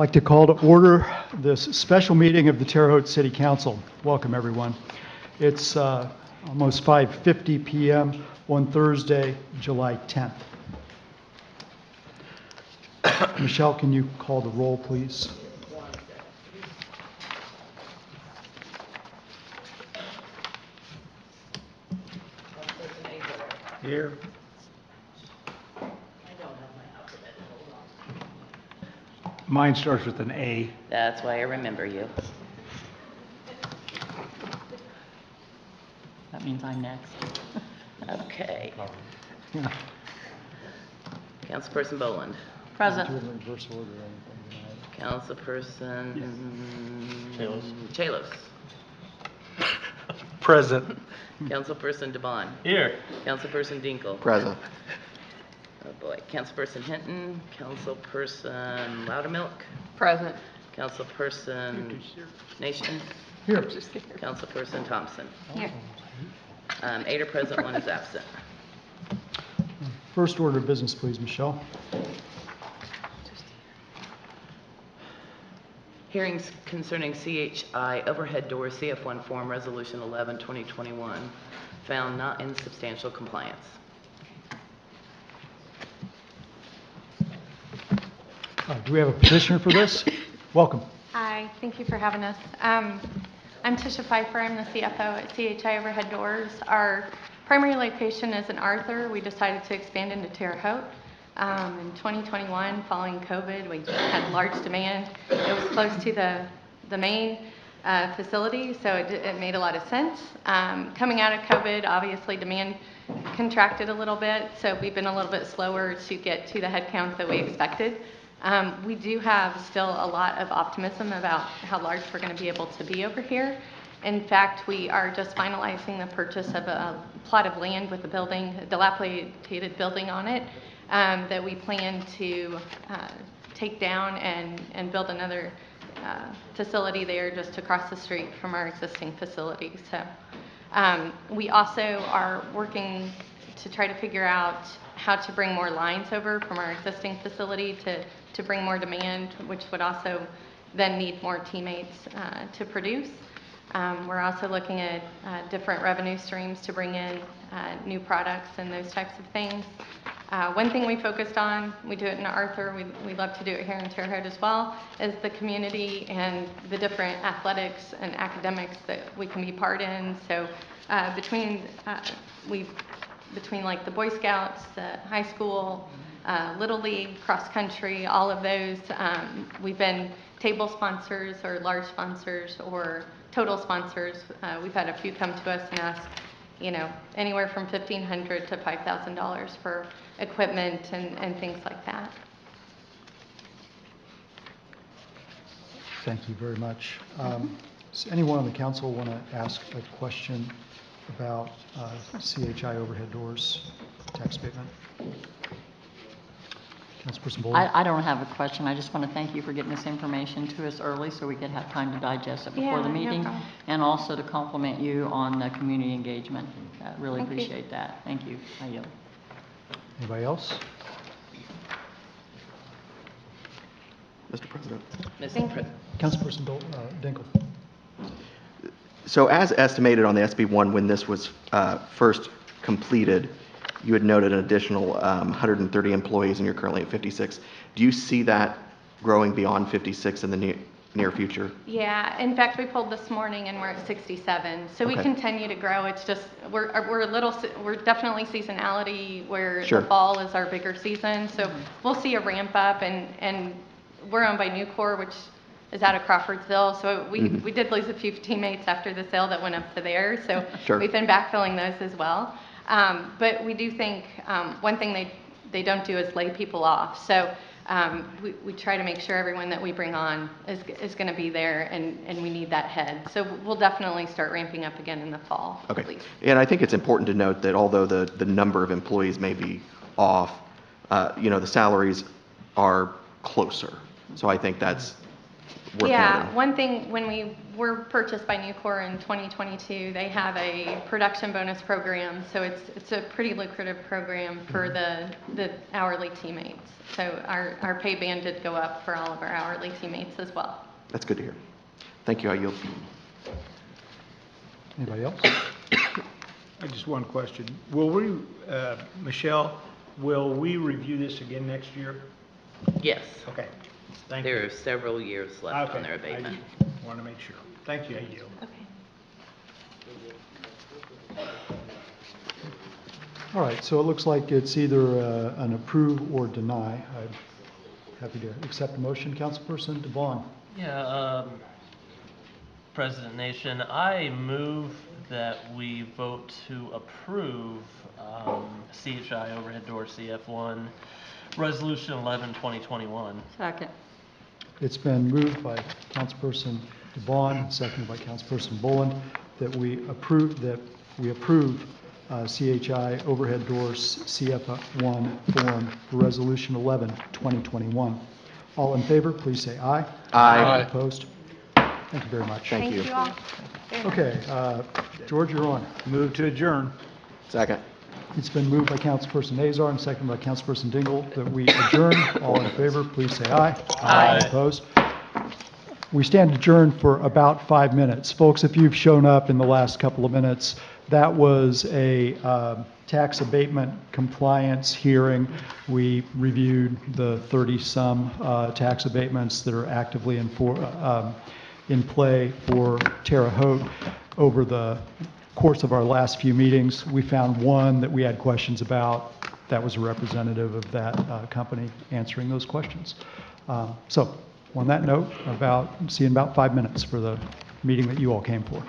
like to call to order this special meeting of the Terre Haute City Council. Welcome, everyone. It's almost 5:50 p.m. on Thursday, July 10th. Michelle, can you call the roll, please? Here. Mine starts with an A. That's why I remember you. That means I'm next. Okay. Yeah. Councilperson Boland. Do Present. it in reverse order or anything tonight? Councilperson Chalos. Present. Councilperson Devon. Here. Councilperson Dinkle. Present. Oh boy. Councilperson Hinton. Councilperson Loudermilk. Present. Councilperson Nation. Here. Councilperson Thompson. Here. 8 are present, 1 is absent. First order of business, please, Michelle. Hearings concerning CHI overhead door CF1 form resolution 11/2021 found not in substantial compliance. Do we have a petitioner for this? Welcome. Hi, thank you for having us. I'm Tisha Pfeiffer. I'm the CFO at CHI Overhead Doors. Our primary location is in Arthur. We decided to expand into Terre Haute. In 2021, following COVID, we just had large demand. It was close to the main facility, so it made a lot of sense. Coming out of COVID, obviously demand contracted a little bit, so we've been a little bit slower to get to the headcount that we expected. We do have still a lot of optimism about how large we're going to be able to be over here. In fact, we are just finalizing the purchase of a plot of land with a building, a dilapidated building on it, that we plan to take down and build another facility there just across the street from our existing facility. So we also are working to try to figure out how to bring more lines over from our existing facility to bring more demand, which would also then need more teammates to produce. We're also looking at different revenue streams to bring in new products and those types of things. One thing we focused on, we do it in Arthur, we love to do it here in Terre Haute as well, is the community and the different athletics and academics that we can be part in. So between like the Boy Scouts, the high school, Little League, cross country, all of those, we've been table sponsors or large sponsors or total sponsors. We've had a few come to us and ask, anywhere from $1,500 to $5,000 for equipment and things like that. Thank you very much. Does anyone on the council want to ask a question about CHI overhead doors tax abatement? Councilperson Boland? I don't have a question. I just want to thank you for getting this information to us early so we could have time to digest it before the meeting. No and also to compliment you on the community engagement. I really Thank you. appreciate that. Thank you. I yield. Anybody else? Mr. President. Councilperson Dinkle. So as estimated on the SB1 when this was first completed, you had noted an additional 130 employees and you're currently at 56. Do you see that growing beyond 56 in the near future? Yeah, in fact, we pulled this morning and we're at 67. So we Okay. continue to grow. It's just, we're definitely seasonality where Sure. the fall is our bigger season. So we'll see a ramp up and we're owned by Nucor, which is out of Crawfordsville. So we did lose a few teammates after the sale that went up to there. So Sure. we've been backfilling those as well. But we do think one thing they don't do is lay people off. So we try to make sure everyone that we bring on is going to be there, and we need that head. So we'll definitely start ramping up again in the fall. Okay. And I think it's important to note that although the number of employees may be off, the salaries are closer. So I think that's worth Yeah, noting. one thing, when we were purchased by Nucor in 2022, they have a production bonus program, so it's a pretty lucrative program for the hourly teammates. So our pay band did go up for all of our hourly teammates as well. That's good to hear. Thank you. I yield. Anybody else? I just one question. Will we, Michelle, will we review this again next year? Yes, Okay, thank you. there are several years left on Okay, their abatement. I just want to make sure. Thank you, I yield. Okay. All right, so it looks like it's either an approve or deny. I'm happy to accept a motion. Councilperson DeVaughn. Yeah, President Nation, I move that we vote to approve CHI overhead door CF1, Resolution 11, 2021. Second. It's been moved by Councilperson DeVaughn, seconded by Councilperson Boland, that we approve CHI overhead doors CF1 form for Resolution 11, 2021. All in favor, please say aye. Aye. Opposed? Thank you very much. Thank you. all. Very much. Okay, George, you're on. Move to adjourn. Second. It's been moved by Councilperson Azar and seconded by Councilperson Dingle that we adjourn. All in favor, please say aye. Aye. Opposed? We stand adjourned for about 5 minutes. Folks, if you've shown up in the last couple of minutes, that was a tax abatement compliance hearing. We reviewed the 30-some tax abatements that are actively in play for Terre Haute. Over the course of our last few meetings, we found one that we had questions about. That was a representative of that company answering those questions. So on that note, see you in about 5 minutes for the meeting that you all came for.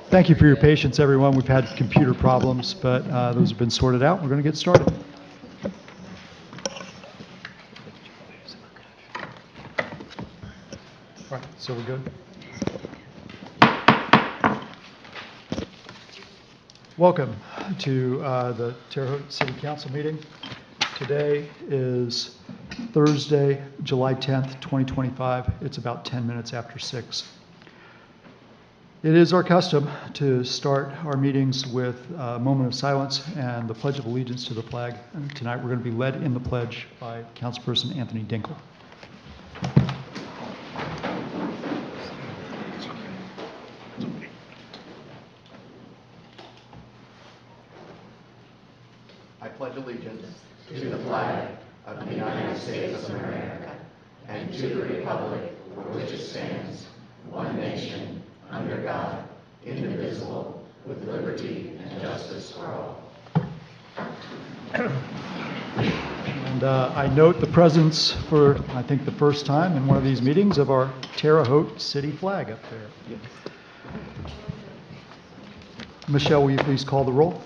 Thank you for your patience, everyone. We've had computer problems, but those have been sorted out. We're going to get started. All right, so we're good. Welcome to the Terre Haute City Council meeting. Today is Thursday, July 10th, 2025. It's about 10 minutes after 6. It is our custom to start our meetings with a moment of silence and the Pledge of Allegiance to the flag. And tonight we're going to be led in the pledge by Councilperson Anthony Dinkle. I pledge allegiance to the flag of the United States of America and to the republic for which it stands, one nation, under God, indivisible, with liberty and justice for all. And I note the presence for, I think, the first time in one of these meetings of our Terre Haute city flag up there. Michelle, will you please call the roll?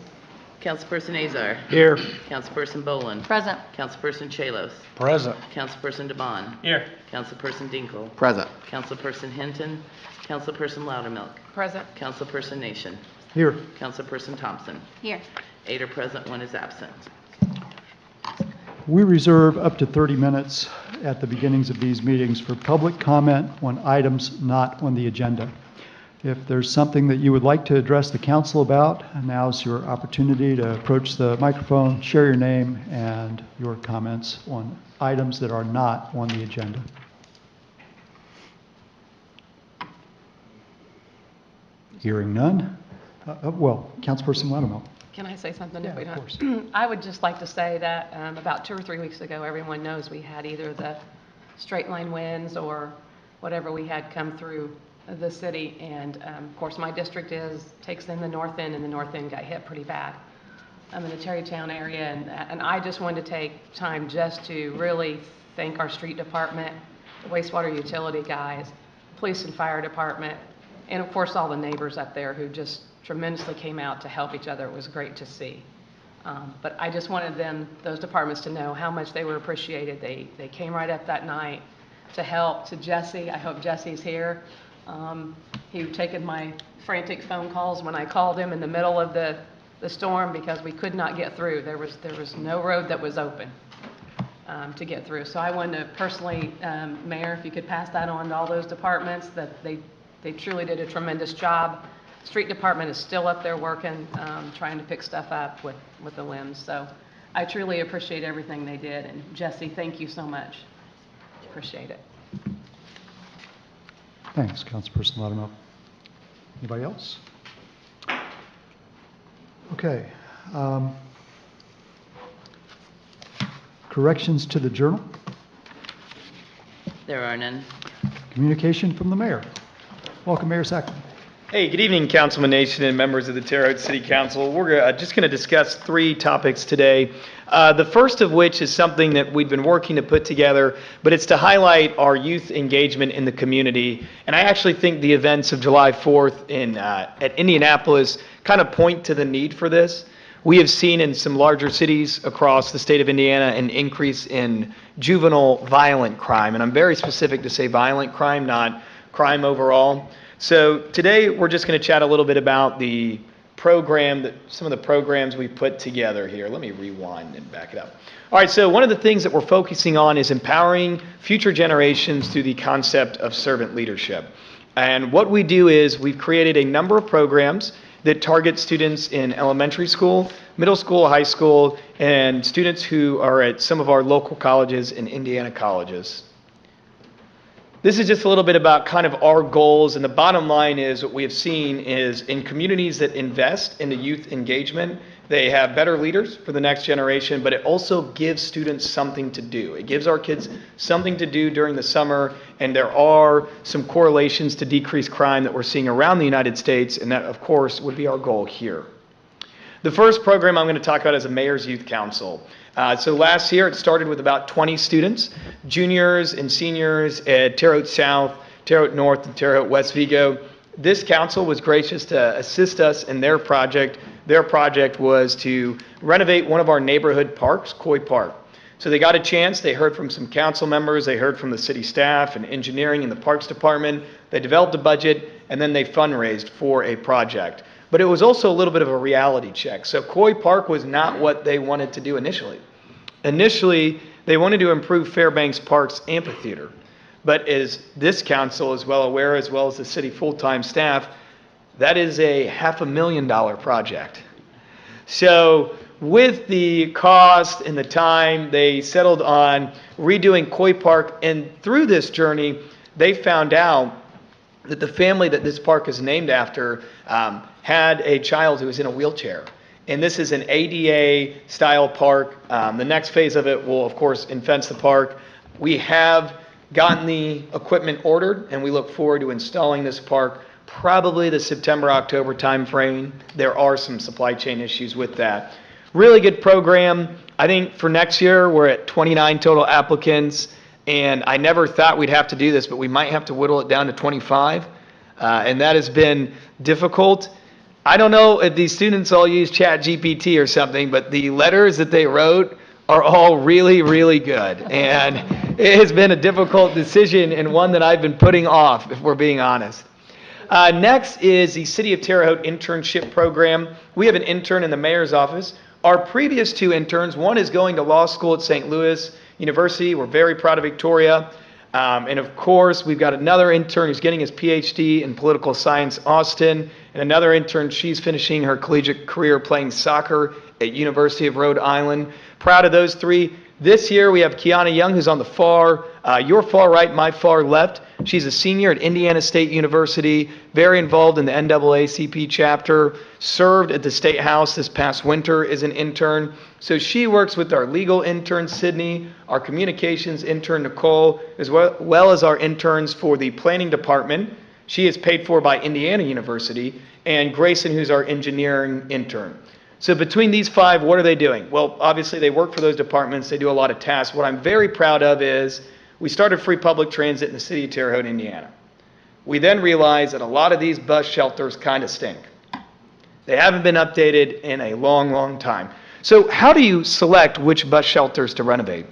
Councilperson Azar. Here. Councilperson Boland. Present. Councilperson Chalos. Present. Councilperson DeBon. Here. Councilperson Dinkle. Present. Councilperson Hinton. Councilperson Loudermilk. Present. Councilperson Nation. Here. Councilperson Thompson. Here. 8 are present, 1 is absent. We reserve up to 30 minutes at the beginnings of these meetings for public comment on items not on the agenda. If there's something that you would like to address the council about, now's your opportunity to approach the microphone, share your name and your comments on items that are not on the agenda. Hearing none. Well, Councilperson Loudermilk. Can I say something? Yeah, if we of don't? course. I would just like to say that about 2 or 3 weeks ago, everyone knows we had either the straight line winds or whatever we had come through the city. And of course, my district takes in the north end, and the north end got hit pretty bad. I'm in the Terrytown area, and I just wanted to take time just to really thank our street department, the wastewater utility guys, police and fire department, and of course all the neighbors up there who just tremendously came out to help each other. It was great to see. But I just wanted those departments to know how much they were appreciated. They came right up that night to help. To Jesse, I hope Jesse's here. He'd taken my frantic phone calls when I called him in the middle of the storm because we could not get through. There was no road that was open to get through. So I wanted to personally, Mayor, if you could pass that on to all those departments, that they truly did a tremendous job. Street department is still up there working, trying to pick stuff up with the limbs. So I truly appreciate everything they did. And Jesse, thank you so much. Appreciate it. Thanks, Councilperson Loudermilk. Anybody else? Okay. Corrections to the journal. There are none. Communication from the mayor. Welcome, Mayor Sackman. Hey, good evening, Councilman Nation and members of the Terre Haute City Council. We're just going to discuss 3 topics today. The first of which is something that we've been working to put together, but it's to highlight our youth engagement in the community. And I actually think the events of July 4th at Indianapolis kind of point to the need for this. We have seen in some larger cities across the state of Indiana an increase in juvenile violent crime. And I'm very specific to say violent crime, not crime overall. So today we're just going to chat a little bit about the program, some of the programs we put together here. Let me rewind and back it up. All right, so one of the things that we're focusing on is empowering future generations through the concept of servant leadership. And what we do is we've created a number of programs that target students in elementary school, middle school, high school, and students who are at some of our local colleges and Indiana colleges. This is just a little bit about kind of our goals, and the bottom line is what we have seen is in communities that invest into youth engagement, they have better leaders for the next generation, but it also gives students something to do. It gives our kids something to do during the summer, and there are some correlations to decreased crime that we're seeing around the United States, and that, of course, would be our goal here. The first program I'm going to talk about is a Mayor's Youth Council. So last year it started with about 20 students, juniors and seniors at Terre Haute South, Terre Haute North, and Terre Haute West Vigo. this council was gracious to assist us in their project. Their project was to renovate one of our neighborhood parks, Coy Park. So they got a chance, they heard from some council members, they heard from the city staff and engineering and the Parks Department. They developed a budget, and then they fundraised for a project. But it was also a little bit of a reality check. So Coy Park was not what they wanted to do initially. Initially, they wanted to improve Fairbanks Park's amphitheater. But as this council is well aware, as well as the city full-time staff, that is a $500,000 project. So with the cost and the time, they settled on redoing Coy Park. And through this journey, they found out that the family that this park is named after had a child who was in a wheelchair. And this is an ADA-style park. The next phase of it will, of course, fence the park. We have gotten the equipment ordered, and we look forward to installing this park probably the September-October timeframe. There are some supply chain issues with that. Really good program. I think for next year, we're at 29 total applicants, and I never thought we'd have to do this, but we might have to whittle it down to 25, and that has been difficult. I don't know if these students all use ChatGPT or something, but the letters that they wrote are all really, really good, and it has been a difficult decision and one that I've been putting off, if we're being honest. Next is the City of Terre Haute internship program. We have an intern in the mayor's office. Our previous two interns, one is going to law school at St. Louis University. We're very proud of Victoria. And of course, we've got another intern who's getting his PhD in political science, Austin, and another intern, she's finishing her collegiate career playing soccer at University of Rhode Island. Proud of those three. This year, we have Kiana Young, who's on the your far right, my far left. She's a senior at Indiana State University, very involved in the NAACP chapter, served at the State House this past winter as an intern. So she works with our legal intern, Sydney, our communications intern, Nicole, as well as our interns for the planning department. She is paid for by Indiana University, and Grayson, who's our engineering intern. So between these five, what are they doing? Well, obviously they work for those departments. They do a lot of tasks. What I'm very proud of is we started free public transit in the city of Terre Haute, Indiana. We then realized that a lot of these bus shelters kind of stink. They haven't been updated in a long, long time. So how do you select which bus shelters to renovate?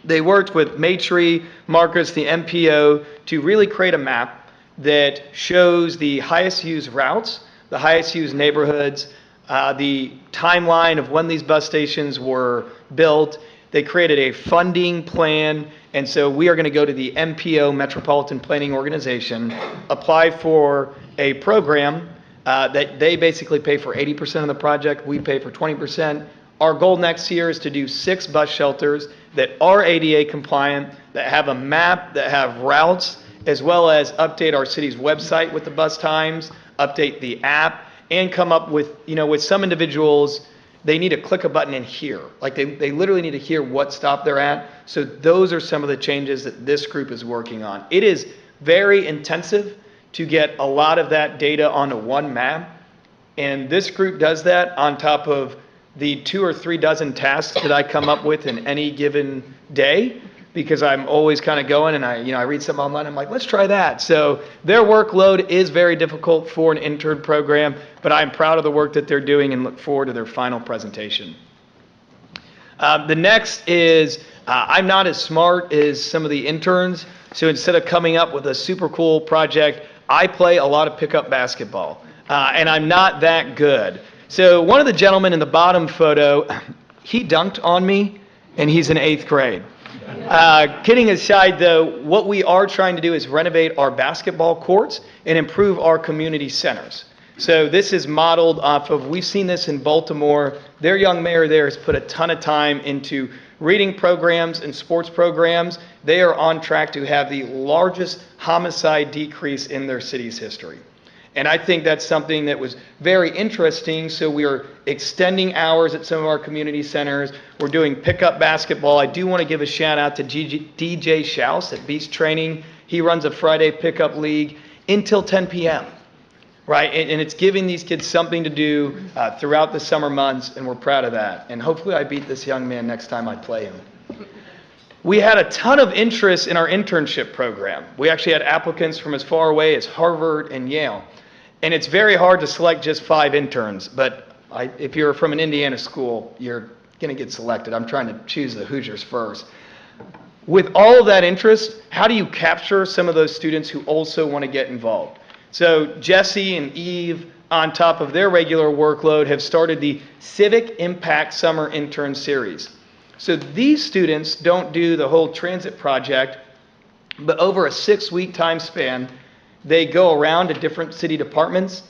They worked with Maitrey, Marcus, the MPO to really create a map that shows the highest used routes, the highest used neighborhoods, the timeline of when these bus stations were built. They created a funding plan, and so we are going to go to the MPO, Metropolitan Planning Organization, apply for a program that they basically pay for 80% of the project, we pay for 20%. Our goal next year is to do 6 bus shelters that are ADA compliant, that have a map, that have routes, as well as update our city's website with the bus times, update the app, and come up with, with some individuals, they need to click a button and hear. Like they literally need to hear what stop they're at. So those are some of the changes that this group is working on. It is very intensive to get a lot of that data onto one map. And this group does that on top of the 2 or 3 dozen tasks that I come up with in any given day, because I'm always kind of going and I read something online, I'm like, let's try that. So their workload is very difficult for an intern program, but I'm proud of the work that they're doing and look forward to their final presentation. The next is, I'm not as smart as some of the interns, so instead of coming up with a super cool project, I play a lot of pickup basketball, and I'm not that good. So one of the gentlemen in the bottom photo, he dunked on me, and he's in 8th grade. Kidding aside, though, what we are trying to do is renovate our basketball courts and improve our community centers. So this is modeled off of, we've seen this in Baltimore. Their young mayor there has put a ton of time into reading programs and sports programs. They are on track to have the largest homicide decrease in their city's history. And I think that's something that was very interesting. So we are extending hours at some of our community centers. We're doing pickup basketball. I do want to give a shout out to DJ Schaus at Beast Training. He runs a Friday pickup league until 10 p.m. Right? And it's giving these kids something to do throughout the summer months, and we're proud of that. And hopefully I beat this young man next time I play him. we had a ton of interest in our internship program. We actually had applicants from as far away as Harvard and Yale. And it's very hard to select just 5 interns, but if you're from an Indiana school, you're going to get selected. I'm trying to choose the Hoosiers first. With all of that interest, how do you capture some of those students who also want to get involved? So Jesse and Eve, on top of their regular workload, have started the Civic Impact Summer Intern Series. So these students don't do the whole transit project, but over a 6-week time span, they go around to different city departments.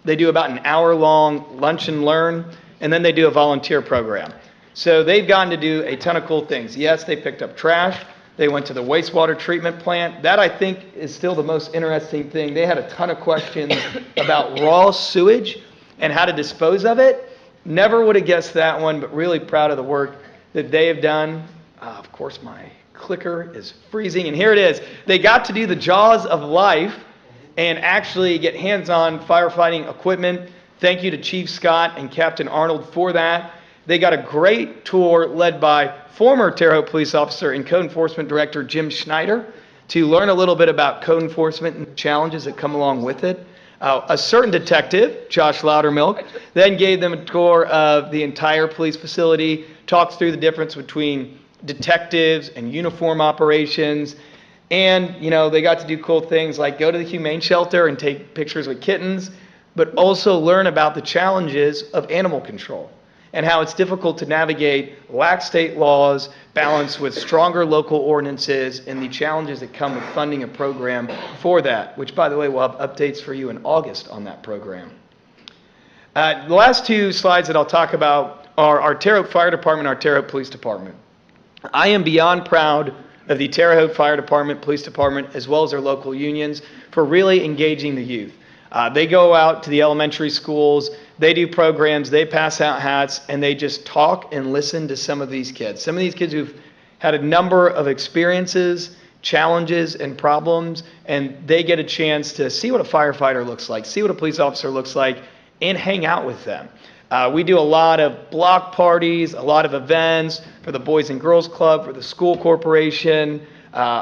They do about an hour-long lunch and learn, and then they do a volunteer program. So they've gotten to do a ton of cool things. Yes, they picked up trash. They went to the wastewater treatment plant. That, I think, is still the most interesting thing. They had a ton of questions about raw sewage and how to dispose of it. Never would have guessed that one, but really proud of the work that they have done. Of course, my clicker is freezing, and here it is. They got to do the jaws of life and actually get hands-on firefighting equipment. Thank you to Chief Scott and Captain Arnold for that. They got a great tour led by former Terre Haute police officer and code enforcement director Jim Schneider to learn a little bit about code enforcement and challenges that come along with it. A certain detective, Josh Loudermilk, then gave them a tour of the entire police facility, talked through the difference between detectives and uniform operations. And, they got to do cool things like go to the humane shelter and take pictures with kittens, but also learn about the challenges of animal control and how it's difficult to navigate lax state laws balanced with stronger local ordinances and the challenges that come with funding a program for that, which, by the way, we'll have updates for you in August on that program. The last 2 slides that I'll talk about are our Terre Haute Fire Department, our Terre Haute Police Department. I am beyond proud of the Terre Haute Fire Department, Police Department, as well as their local unions for really engaging the youth. They go out to the elementary schools, they do programs, they pass out hats, and they just talk and listen to some of these kids. Some of these kids who've had a number of experiences, challenges, and problems, and they get a chance to see what a firefighter looks like, see what a police officer looks like, and hang out with them. We do a lot of block parties, a lot of events for the Boys and Girls Club, for the school corporation.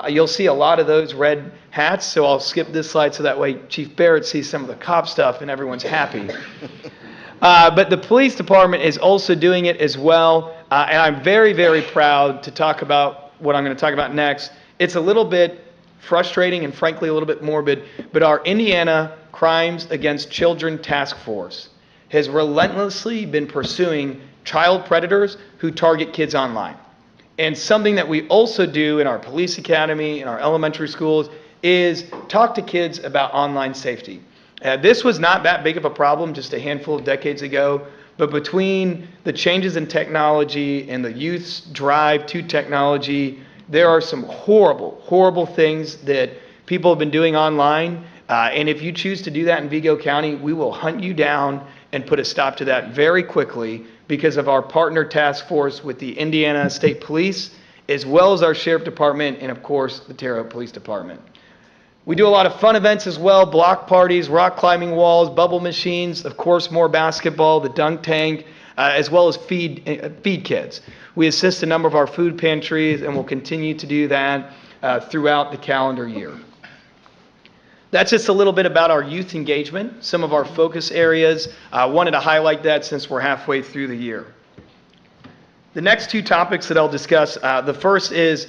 You'll see a lot of those red hats, so I'll skip this slide so that way Chief Barrett sees some of the cop stuff and everyone's happy. But the police department is also doing it as well, and I'm very, very proud to talk about what I'm going to talk about next. It's a little bit frustrating and frankly a little bit morbid, but our Indiana Crimes Against Children Task Force has relentlessly been pursuing child predators who target kids online. And something that we also do in our police academy, in our elementary schools, is talk to kids about online safety. This was not that big of a problem just a handful of decades ago, but between the changes in technology and the youth's drive to technology, there are some horrible, horrible things that people have been doing online. And if you choose to do that in Vigo County, we will hunt you down and put a stop to that very quickly because of our partner task force with the Indiana State Police, as well as our Sheriff Department and, of course, the Terre Haute Police Department. We do a lot of fun events as well, block parties, rock climbing walls, bubble machines, of course, more basketball, the dunk tank, as well as feed kids. We assist a number of our food pantries and will continue to do that throughout the calendar year. That's just a little bit about our youth engagement, some of our focus areas. I wanted to highlight that since we're halfway through the year. The next 2 topics that I'll discuss, the first is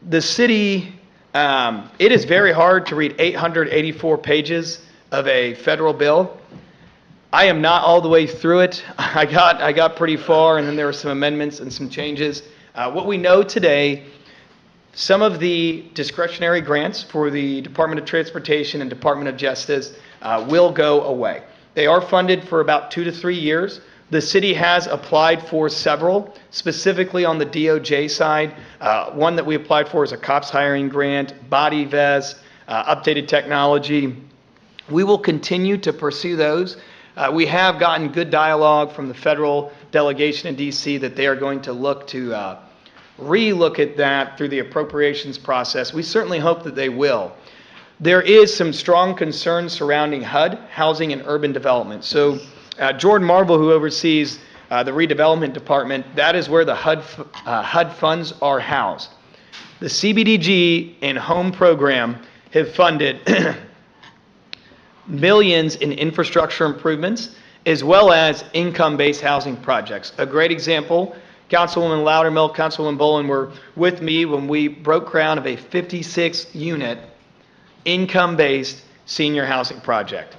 the city. It is very hard to read 884 pages of a federal bill. I am not all the way through it. I got pretty far, and then there were some amendments and some changes. What we know today, some of the discretionary grants for the Department of Transportation and Department of Justice will go away. They are funded for about 2 to 3 years. The city has applied for several, specifically on the DOJ side. One that we applied for is a cops hiring grant, body vest, updated technology. We will continue to pursue those. We have gotten good dialogue from the federal delegation in D.C. that they are going to look to re-look at that through the appropriations process. We certainly hope that they will. There is some strong concern surrounding HUD, Housing and Urban Development. So Jordan Marble, who oversees the redevelopment department, that is where the HUD funds are housed. The CBDG and home program have funded millions in infrastructure improvements as well as income-based housing projects. A great example, Councilwoman Loudermilk, Councilwoman Bolin were with me when we broke ground of a 56-unit income-based senior housing project.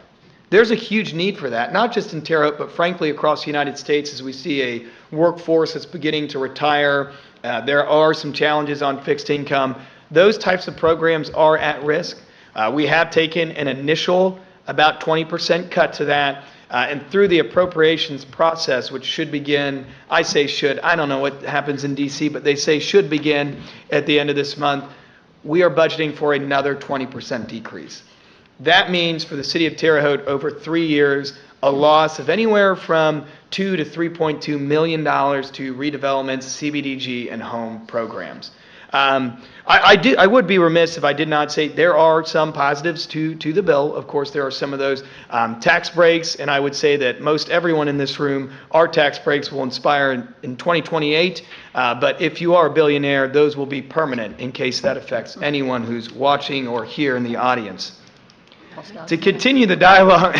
There's a huge need for that, not just in Terre Haute, but frankly across the United States as we see a workforce that's beginning to retire. There are some challenges on fixed income. Those types of programs are at risk. We have taken an initial about 20% cut to that, and through the appropriations process, which should begin, I say should, I don't know what happens in DC, but they say should begin at the end of this month, we are budgeting for another 20% decrease. That means for the city of Terre Haute over 3 years, a loss of anywhere from $2 to $3.2 million to redevelopments, CBDG, and home programs. I would be remiss if I did not say there are some positives to the bill. Of course, there are some of those tax breaks, and I would say that most everyone in this room, our tax breaks will expire in 2028. But if you are a billionaire, those will be permanent in case that affects anyone who's watching or here in the audience. To continue the dialogue,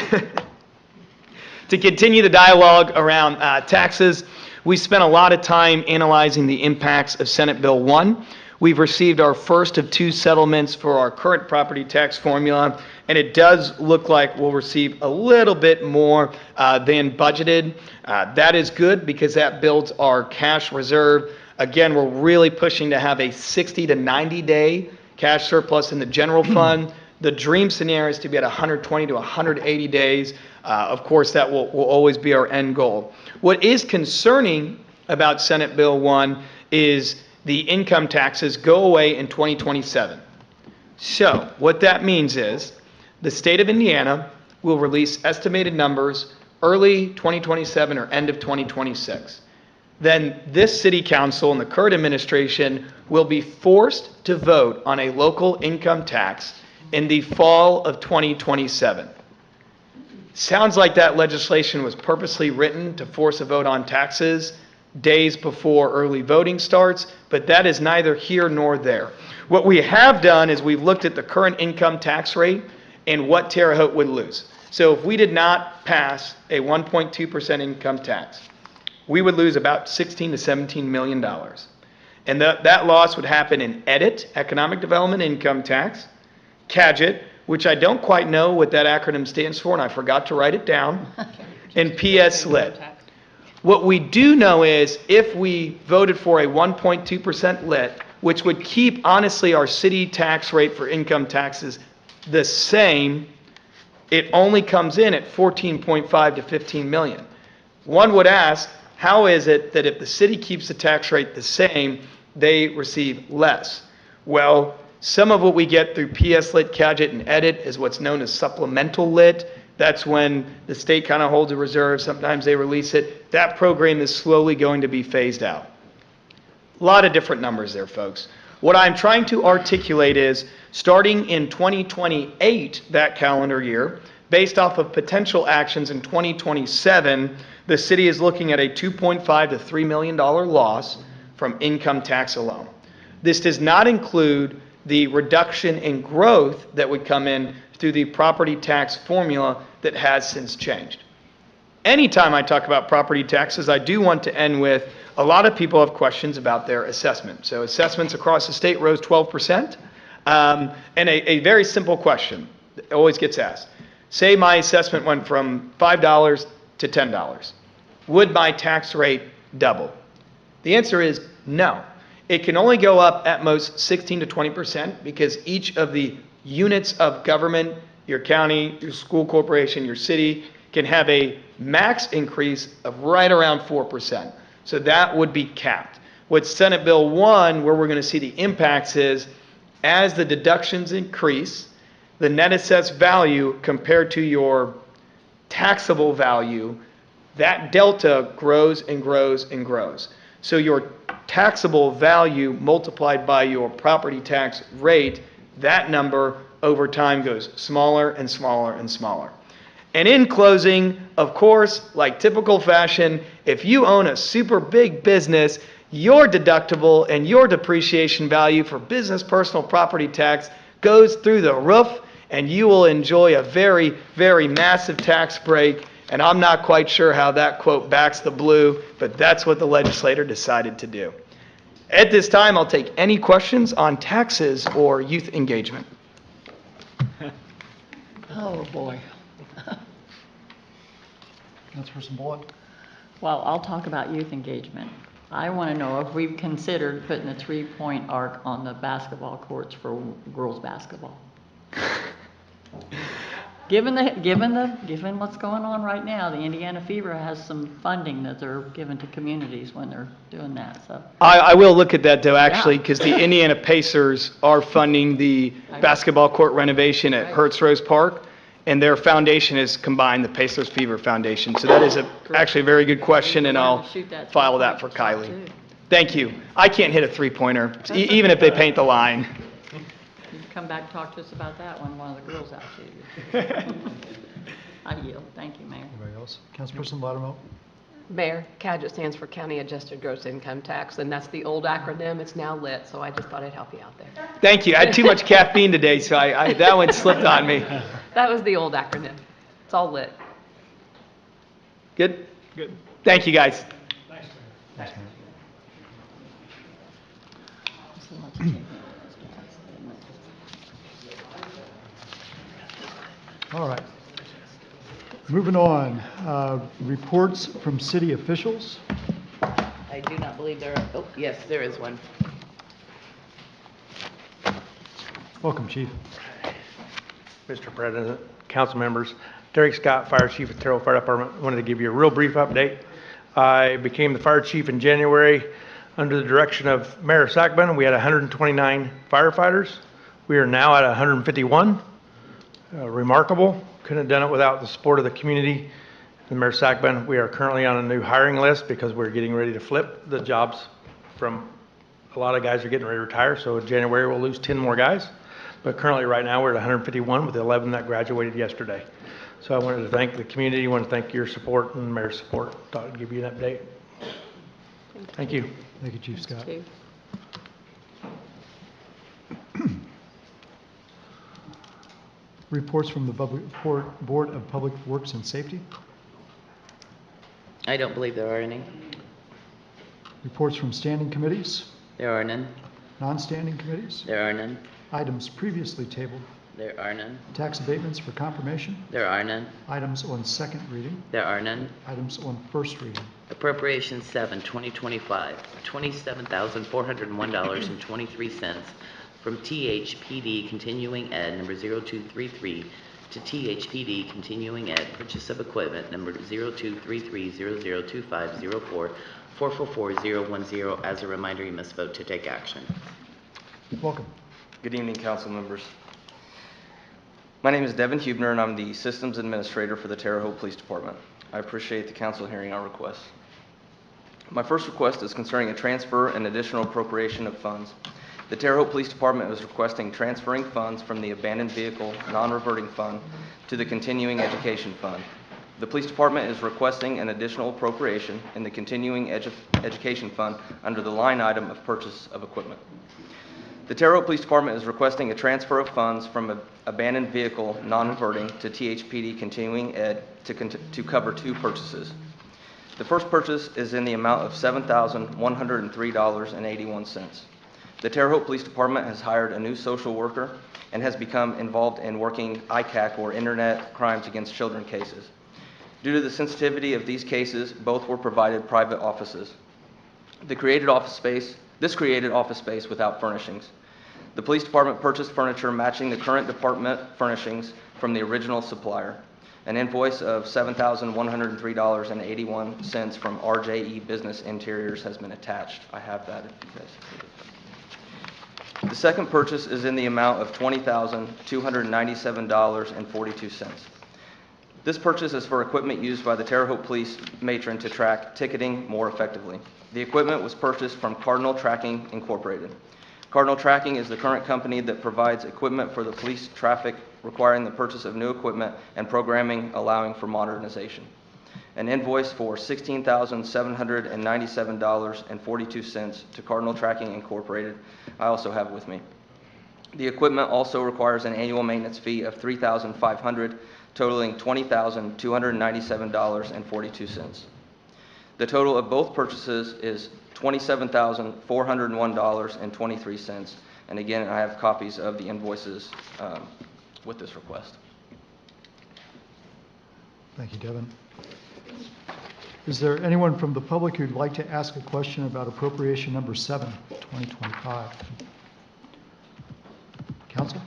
around taxes, we spent a lot of time analyzing the impacts of Senate Bill 1. We've received our first of 2 settlements for our current property tax formula, and it does look like we'll receive a little bit more than budgeted. That is good because that builds our cash reserve. Again, we're really pushing to have a 60 to 90-day cash surplus in the general fund. The dream scenario is to be at 120 to 180 days. Of course, that will always be our end goal. What is concerning about Senate Bill 1 is the income taxes go away in 2027. So what that means is the state of Indiana will release estimated numbers early 2027 or end of 2026. Then this city council and the current administration will be forced to vote on a local income tax in the fall of 2027. Sounds like that legislation was purposely written to force a vote on taxes days before early voting starts, but that is neither here nor there. What we have done is we've looked at the current income tax rate and what Terre Haute would lose. So if we did not pass a 1.2% income tax, we would lose about $16 to $17 million. And that loss would happen in EDIT, Economic Development Income Tax, CAGIT, which I don't quite know what that acronym stands for, and I forgot to write it down, and PS-LIT. What we do know is if we voted for a 1.2% lit, which would keep, honestly, our city tax rate for income taxes the same, it only comes in at 14.5 to 15 million. One would ask, how is it that if the city keeps the tax rate the same, they receive less? Well, some of what we get through PS-LIT, CAGIT, and EDIT is what's known as supplemental lit. That's when the state kind of holds a reserve. Sometimes they release it. That program is slowly going to be phased out. A lot of different numbers there, folks. What I'm trying to articulate is, starting in 2028, that calendar year, based off of potential actions in 2027, the city is looking at a $2.5 to $3 million loss from income tax alone. This does not include the reduction in growth that would come in through the property tax formula that has since changed. Anytime I talk about property taxes, I do want to end with a lot of people have questions about their assessment. So assessments across the state rose 12%. And a very simple question that always gets asked. Say my assessment went from $5 to $10. Would my tax rate double? The answer is no. It can only go up at most 16 to 20% because each of the units of government, your county, your school corporation, your city, can have a max increase of right around 4%. So that would be capped. What Senate Bill 1, where we're going to see the impacts is, as the deductions increase, the net assessed value compared to your taxable value, that delta grows and grows and grows. So your taxable value multiplied by your property tax rate, that number over time goes smaller and smaller and smaller. And in closing, of course, like typical fashion, if you own a super big business, your deductible and your depreciation value for business personal property tax goes through the roof, and you will enjoy a very, very massive tax break. And I'm not quite sure how that quote backs the blue, but that's what the legislator decided to do. At this time, I'll take any questions on taxes or youth engagement. Oh, boy. Councilperson Bullock? Well, I'll talk about youth engagement. I want to know if we've considered putting a three-point arc on the basketball courts for girls' basketball. Given what's going on right now, the Indiana Fever has some funding that they're giving to communities when they're doing that, so. I will look at that though, actually, Yeah. because the Indiana Pacers are funding the basketball court renovation at Hertz Rose Park, and their foundation is combined, the Pacers Fever Foundation. So that is actually a very good question, and I'll file that for Kylie. Thank you. I can't hit a three-pointer, even if they paint the line. You can come back and talk to us about that when one of the girls out to you. I yield. Thank you, Mayor. Anybody else? Councilperson Loudermilk? Mayor, CADGET stands for County Adjusted Gross Income Tax, and that's the old acronym. It's now lit, so I just thought I'd help you out there. Thank you. I had too much caffeine today, so that one slipped on me. That was the old acronym. It's all lit. Good? Good. Thank you, guys. Thanks, Mayor. All right. Moving on, reports from city officials. I do not believe there are, oh, yes, there is one. Welcome, Chief. Mr. President, council members, Derek Scott, Fire Chief at Terre Haute Fire Department. Wanted to give you a real brief update. I became the fire chief in January under the direction of Mayor Sackman. We had 129 firefighters. We are now at 151. Remarkable. Couldn't have done it without the support of the community and Mayor Sackman. We are currently on a new hiring list because we're getting ready to flip the jobs from a lot of guys are getting ready to retire. So in January, we'll lose 10 more guys. But currently right now, we're at 151 with 11 that graduated yesterday. So I wanted to thank the community. I want to thank your support and Mayor's support. Thought I'd give you an update. Thank you. Thank you, Chief Scott. Chief. Reports from the Board of Public Works and Safety. I don't believe there are any. Reports from standing committees. There are none. Non-standing committees. There are none. Items previously tabled. There are none. Tax abatements for confirmation. There are none. Items on second reading. There are none. Items on first reading. Appropriation 7, 2025, $27,401.23 from THPD Continuing Ed number 0233 to THPD Continuing Ed Purchase of Equipment number 0233002504 444010. As a reminder, you must vote to take action. Welcome. Good evening, council members. My name is Devin Hubner, and I'm the Systems Administrator for the Terre Haute Police Department. I appreciate the council hearing our requests. My first request is concerning a transfer and additional appropriation of funds. The Terre Haute Police Department is requesting transferring funds from the Abandoned Vehicle Non-Reverting Fund to the Continuing Education Fund. The Police Department is requesting an additional appropriation in the Continuing Education Fund under the line item of Purchase of Equipment. The Terre Haute Police Department is requesting a transfer of funds from Abandoned Vehicle Non-Reverting to THPD Continuing Ed to cover two purchases. The first purchase is in the amount of $7,103.81. The Terre Haute Police Department has hired a new social worker and has become involved in working ICAC, or Internet Crimes Against Children cases. Due to the sensitivity of these cases, both were provided private offices. This created office space without furnishings. The police department purchased furniture matching the current department furnishings from the original supplier. An invoice of $7,103.81 from RJE Business Interiors has been attached. I have that if you guys need it. The second purchase is in the amount of $20,297.42. This purchase is for equipment used by the Terre Haute Police matron to track ticketing more effectively. The equipment was purchased from Cardinal Tracking Incorporated. Cardinal Tracking is the current company that provides equipment for the police traffic, requiring the purchase of new equipment and programming allowing for modernization. an invoice for $16,797.42 to Cardinal Tracking Incorporated. I also have it with me. The equipment also requires an annual maintenance fee of $3,500, totaling $20,297.42. The total of both purchases is $27,401.23. And again, I have copies of the invoices with this request. Thank you, Devin. Is there anyone from the public who'd like to ask a question about appropriation number 7, 2025? Council?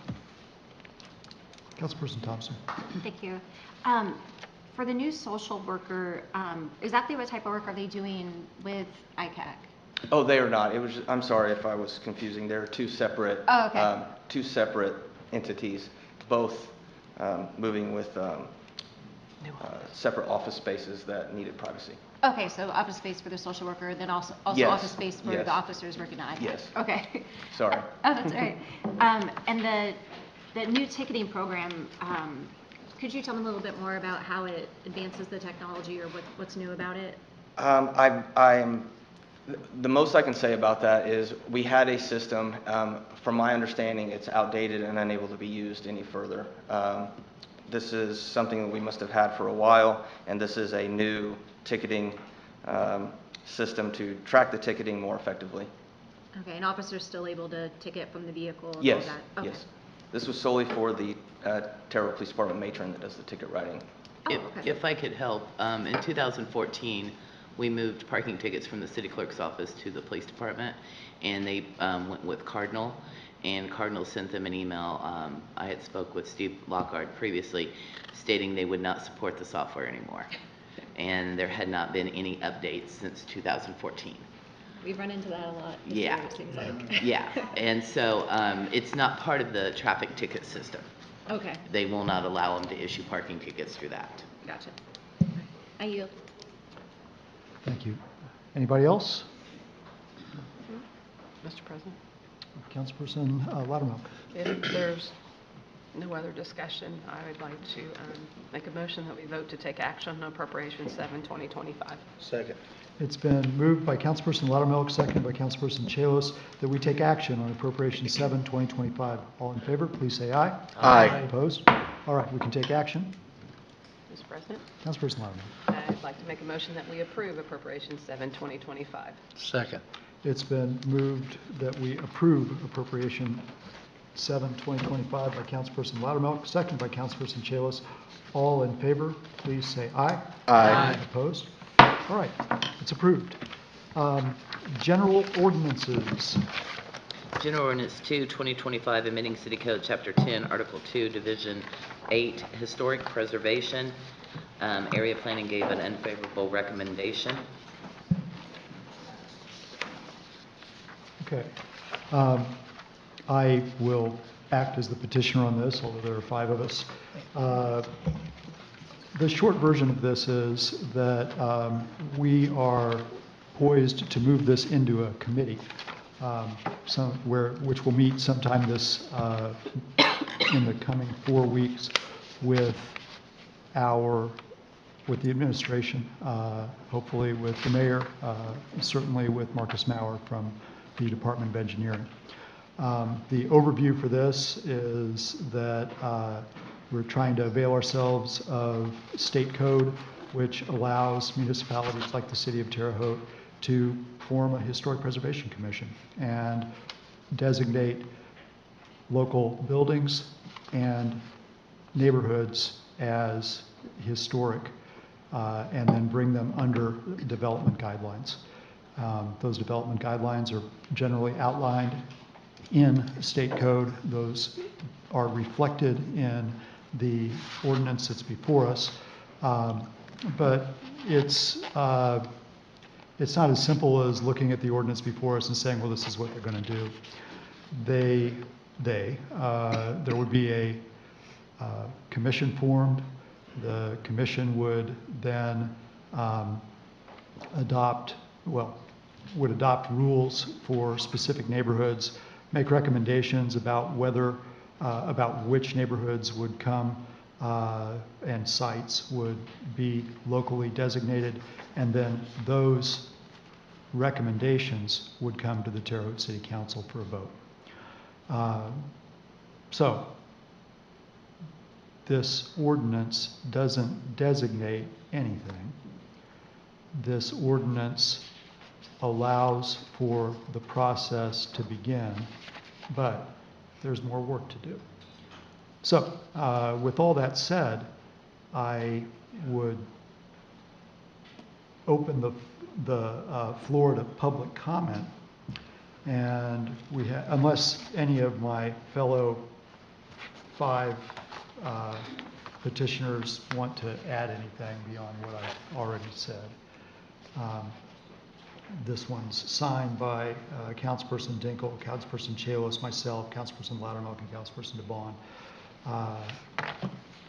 Councilperson Thompson. Thank you. For the new social worker, exactly what type of work are they doing with ICAC? Oh, they are not. It was. I'm sorry if I was confusing. They're two separate. Oh, okay. Two separate entities, both moving with separate office spaces that needed privacy. Okay, so office space for the social worker, then also Yes. office space for Yes. the officers working at ICAC? Yes. Okay. Sorry. Oh, that's all right. And the new ticketing program, could you tell me a little bit more about how it advances the technology or what's new about it? The most I can say about that is we had a system. From my understanding, it's outdated and unable to be used any further. This is something that we must have had for a while, and this is a new ticketing system to track the ticketing more effectively. Okay, and officers still able to ticket from the vehicle and Yes, all that? Okay. yes. This was solely for the Terre Haute Police Department matron that does the ticket writing. Oh, okay. If I could help, in 2014, we moved parking tickets from the city clerk's office to the police department, and they went with Cardinal, and Cardinal sent them an email. I had spoke with Steve Lockhart previously, stating they would not support the software anymore, and there had not been any updates since 2014. We've run into that a lot. This Yeah. year, it seems like. Yeah, and so it's not part of the traffic ticket system. Okay, They will not allow them to issue parking tickets through that. gotcha. I yield. Thank you. Anybody else? Mr. President, Councilperson Loudermilk. if there's no other discussion, I would like to make a motion that we vote to take action on appropriation 7, 2025. Second. It's been moved by Councilperson Loudermilk, seconded by Councilperson Chalos, that we take action on appropriation 7, 2025. All in favor, please say aye. Aye. Opposed? All right, we can take action. Mr. President, Councilperson Loudermilk. I'd like to make a motion that we approve appropriation 7, 2025. Second. It's been moved that we approve appropriation 7, 2025 by Councilperson Loudermilk, seconded by Councilperson Chalos. All in favor, please say aye. Aye. Opposed? All right, it's approved. General ordinances. General Ordinance 2, 2025, amending City Code Chapter 10, Article 2, Division 8, Historic Preservation. Area Planning gave an unfavorable recommendation. Okay. I will act as the petitioner on this, although there are 5 of us. The short version of this is that we are poised to move this into a committee, which will meet sometime this in the coming 4 weeks with the administration, hopefully with the mayor, certainly with Marcus Maurer from the Department of Engineering. The overview for this is that we're trying to avail ourselves of state code, which allows municipalities like the city of Terre Haute to form a historic preservation commission and designate local buildings and neighborhoods as historic, and then bring them under development guidelines. Those development guidelines are generally outlined in state code. Those are reflected in the ordinance that's before us. But it's not as simple as looking at the ordinance before us and saying, well, this is what they're going to do. There would be a commission formed. The commission would then adopt rules for specific neighborhoods, make recommendations about which neighborhoods would come and sites would be locally designated, and then those recommendations would come to the Terre Haute City Council for a vote. So this ordinance doesn't designate anything. This ordinance allows for the process to begin, but there's more work to do. So with all that said, I would open the floor to public comment. And unless any of my fellow 5 petitioners want to add anything beyond what I've already said. This one's signed by Councilperson Dinkle, Councilperson Chalos, myself, Councilperson Loudermilk, and Councilperson DeBon.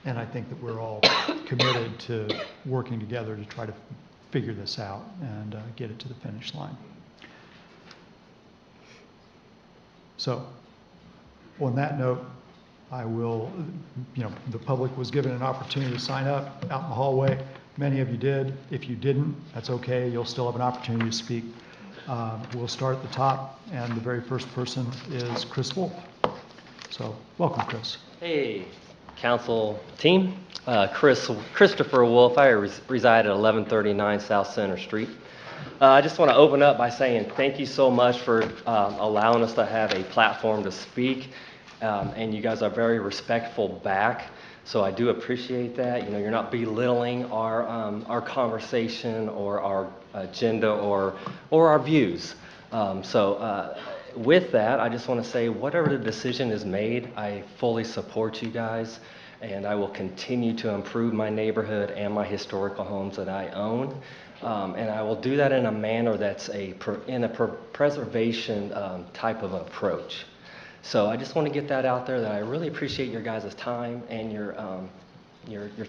And I think that we're all committed to working together to try to figure this out and get it to the finish line. So, on that note, I will, the public was given an opportunity to sign up out in the hallway. Many of you did. If you didn't, that's okay. You'll still have an opportunity to speak. We'll start at the top, and the very first person is Chris Wolf. So, welcome, Chris. Hey, council team. Christopher Wolf. I reside at 1139 South Center Street. I just want to open up by saying thank you so much for allowing us to have a platform to speak. And you guys are very respectful back. So I do appreciate that. You're not belittling our conversation or our agenda or our views. With that, I just want to say whatever the decision is made, I fully support you guys, and I will continue to improve my neighborhood and my historical homes that I own. And I will do that in a manner that's in a preservation type of approach. So I just want to get that out there, that I really appreciate your guys' time and your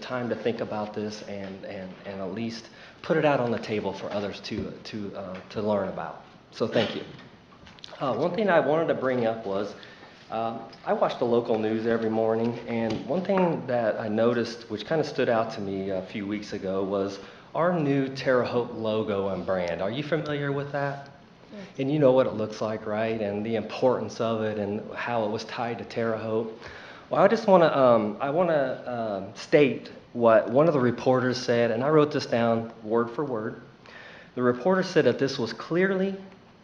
time to think about this and at least put it out on the table for others to learn about. So thank you. One thing I wanted to bring up was I watch the local news every morning, and one thing that I noticed, which kind of stood out to me a few weeks ago, was our new Terre Haute logo and brand. Are you familiar with that? And you know what it looks like, right? And the importance of it and how it was tied to Terre Haute. Well, I just want to state what one of the reporters said, and I wrote this down word for word. The reporter said that this was clearly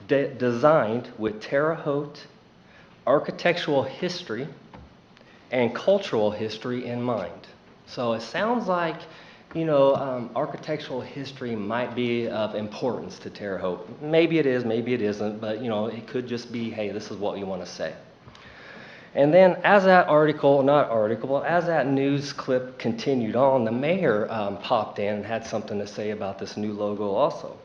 designed with Terre Haute architectural history and cultural history in mind. So it sounds like architectural history might be of importance to Terre Haute. Maybe it is, maybe it isn't, but it could just be, hey, this is what you want to say. And then as that as that news clip continued on, the mayor popped in and had something to say about this new logo also.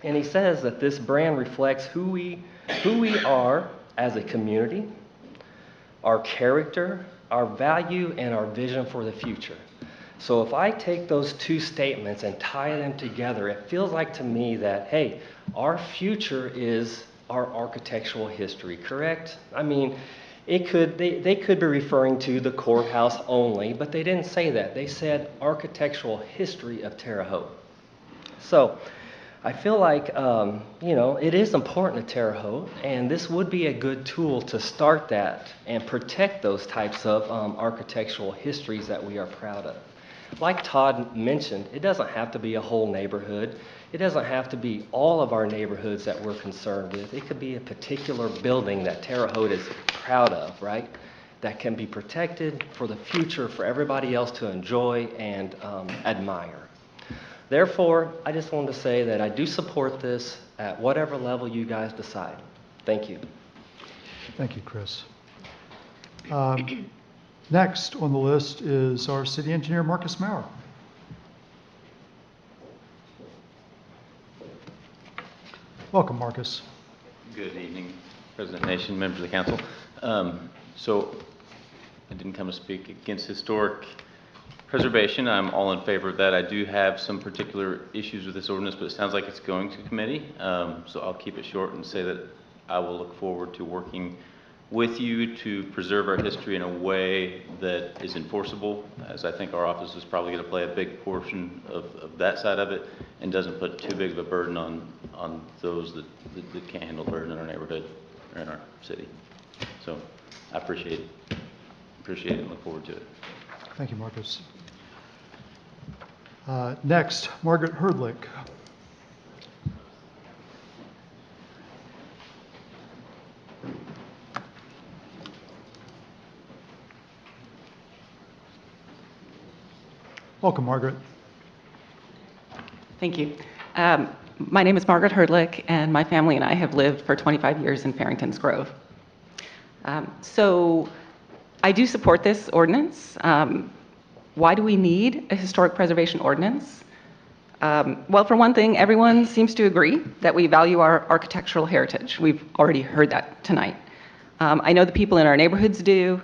And he says that this brand reflects who we are as a community, our character, our value, and our vision for the future. So if I take those two statements and tie them together, it feels like to me that, hey, our future is our architectural history, correct? I mean, they could be referring to the courthouse only, but they didn't say that. They said architectural history of Terre Haute. So I feel like, it is important to Terre Haute, and this would be a good tool to start that and protect those types of architectural histories that we are proud of. Like Todd mentioned, it doesn't have to be a whole neighborhood. It doesn't have to be all of our neighborhoods that we're concerned with. It could be a particular building that Terre Haute is proud of, right? That can be protected for the future for everybody else to enjoy and admire. Therefore, I just wanted to say that I do support this at whatever level you guys decide. Thank you. Thank you, Chris. Next on the list is our city engineer, Marcus Maurer. Welcome, Marcus. Good evening, President Nation, members of the council. So I didn't come to speak against historic preservation. I'm all in favor of that. I do have some particular issues with this ordinance, but it sounds like it's going to committee. So I'll keep it short and say that I will look forward to working with you to preserve our history in a way that is enforceable, as I think our office is probably going to play a big portion of that side of it, and doesn't put too big of a burden on those that can't handle the burden in our neighborhood or in our city. So I appreciate it and look forward to it. Thank you, Marcus. Next, Margaret Herdlick. Welcome, Margaret. Thank you. My name is Margaret Herdlick, and my family and I have lived for 25 years in Farrington's Grove. So I do support this ordinance. Why do we need a historic preservation ordinance? Well, for one thing, everyone seems to agree that we value our architectural heritage. We've already heard that tonight. I know the people in our neighborhoods do,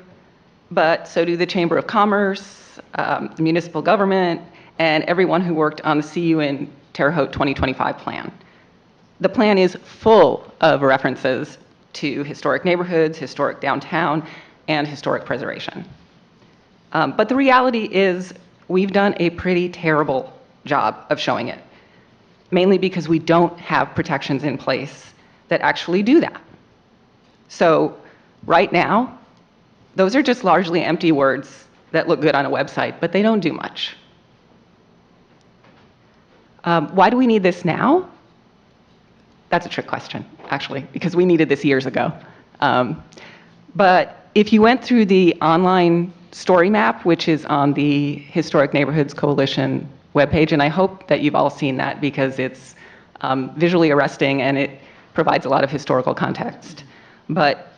but so do the Chamber of Commerce, the municipal government, and everyone who worked on the CU and Terre Haute 2025 plan. The plan is full of references to historic neighborhoods, historic downtown, and historic preservation. But the reality is we've done a pretty terrible job of showing it, mainly because we don't have protections in place that actually do that. So right now, those are just largely empty words that look good on a website, but they don't do much. Why do we need this now? That's a trick question, actually, because we needed this years ago. But if you went through the online story map, which is on the Historic Neighborhoods Coalition webpage, and I hope that you've all seen that because it's visually arresting and it provides a lot of historical context. But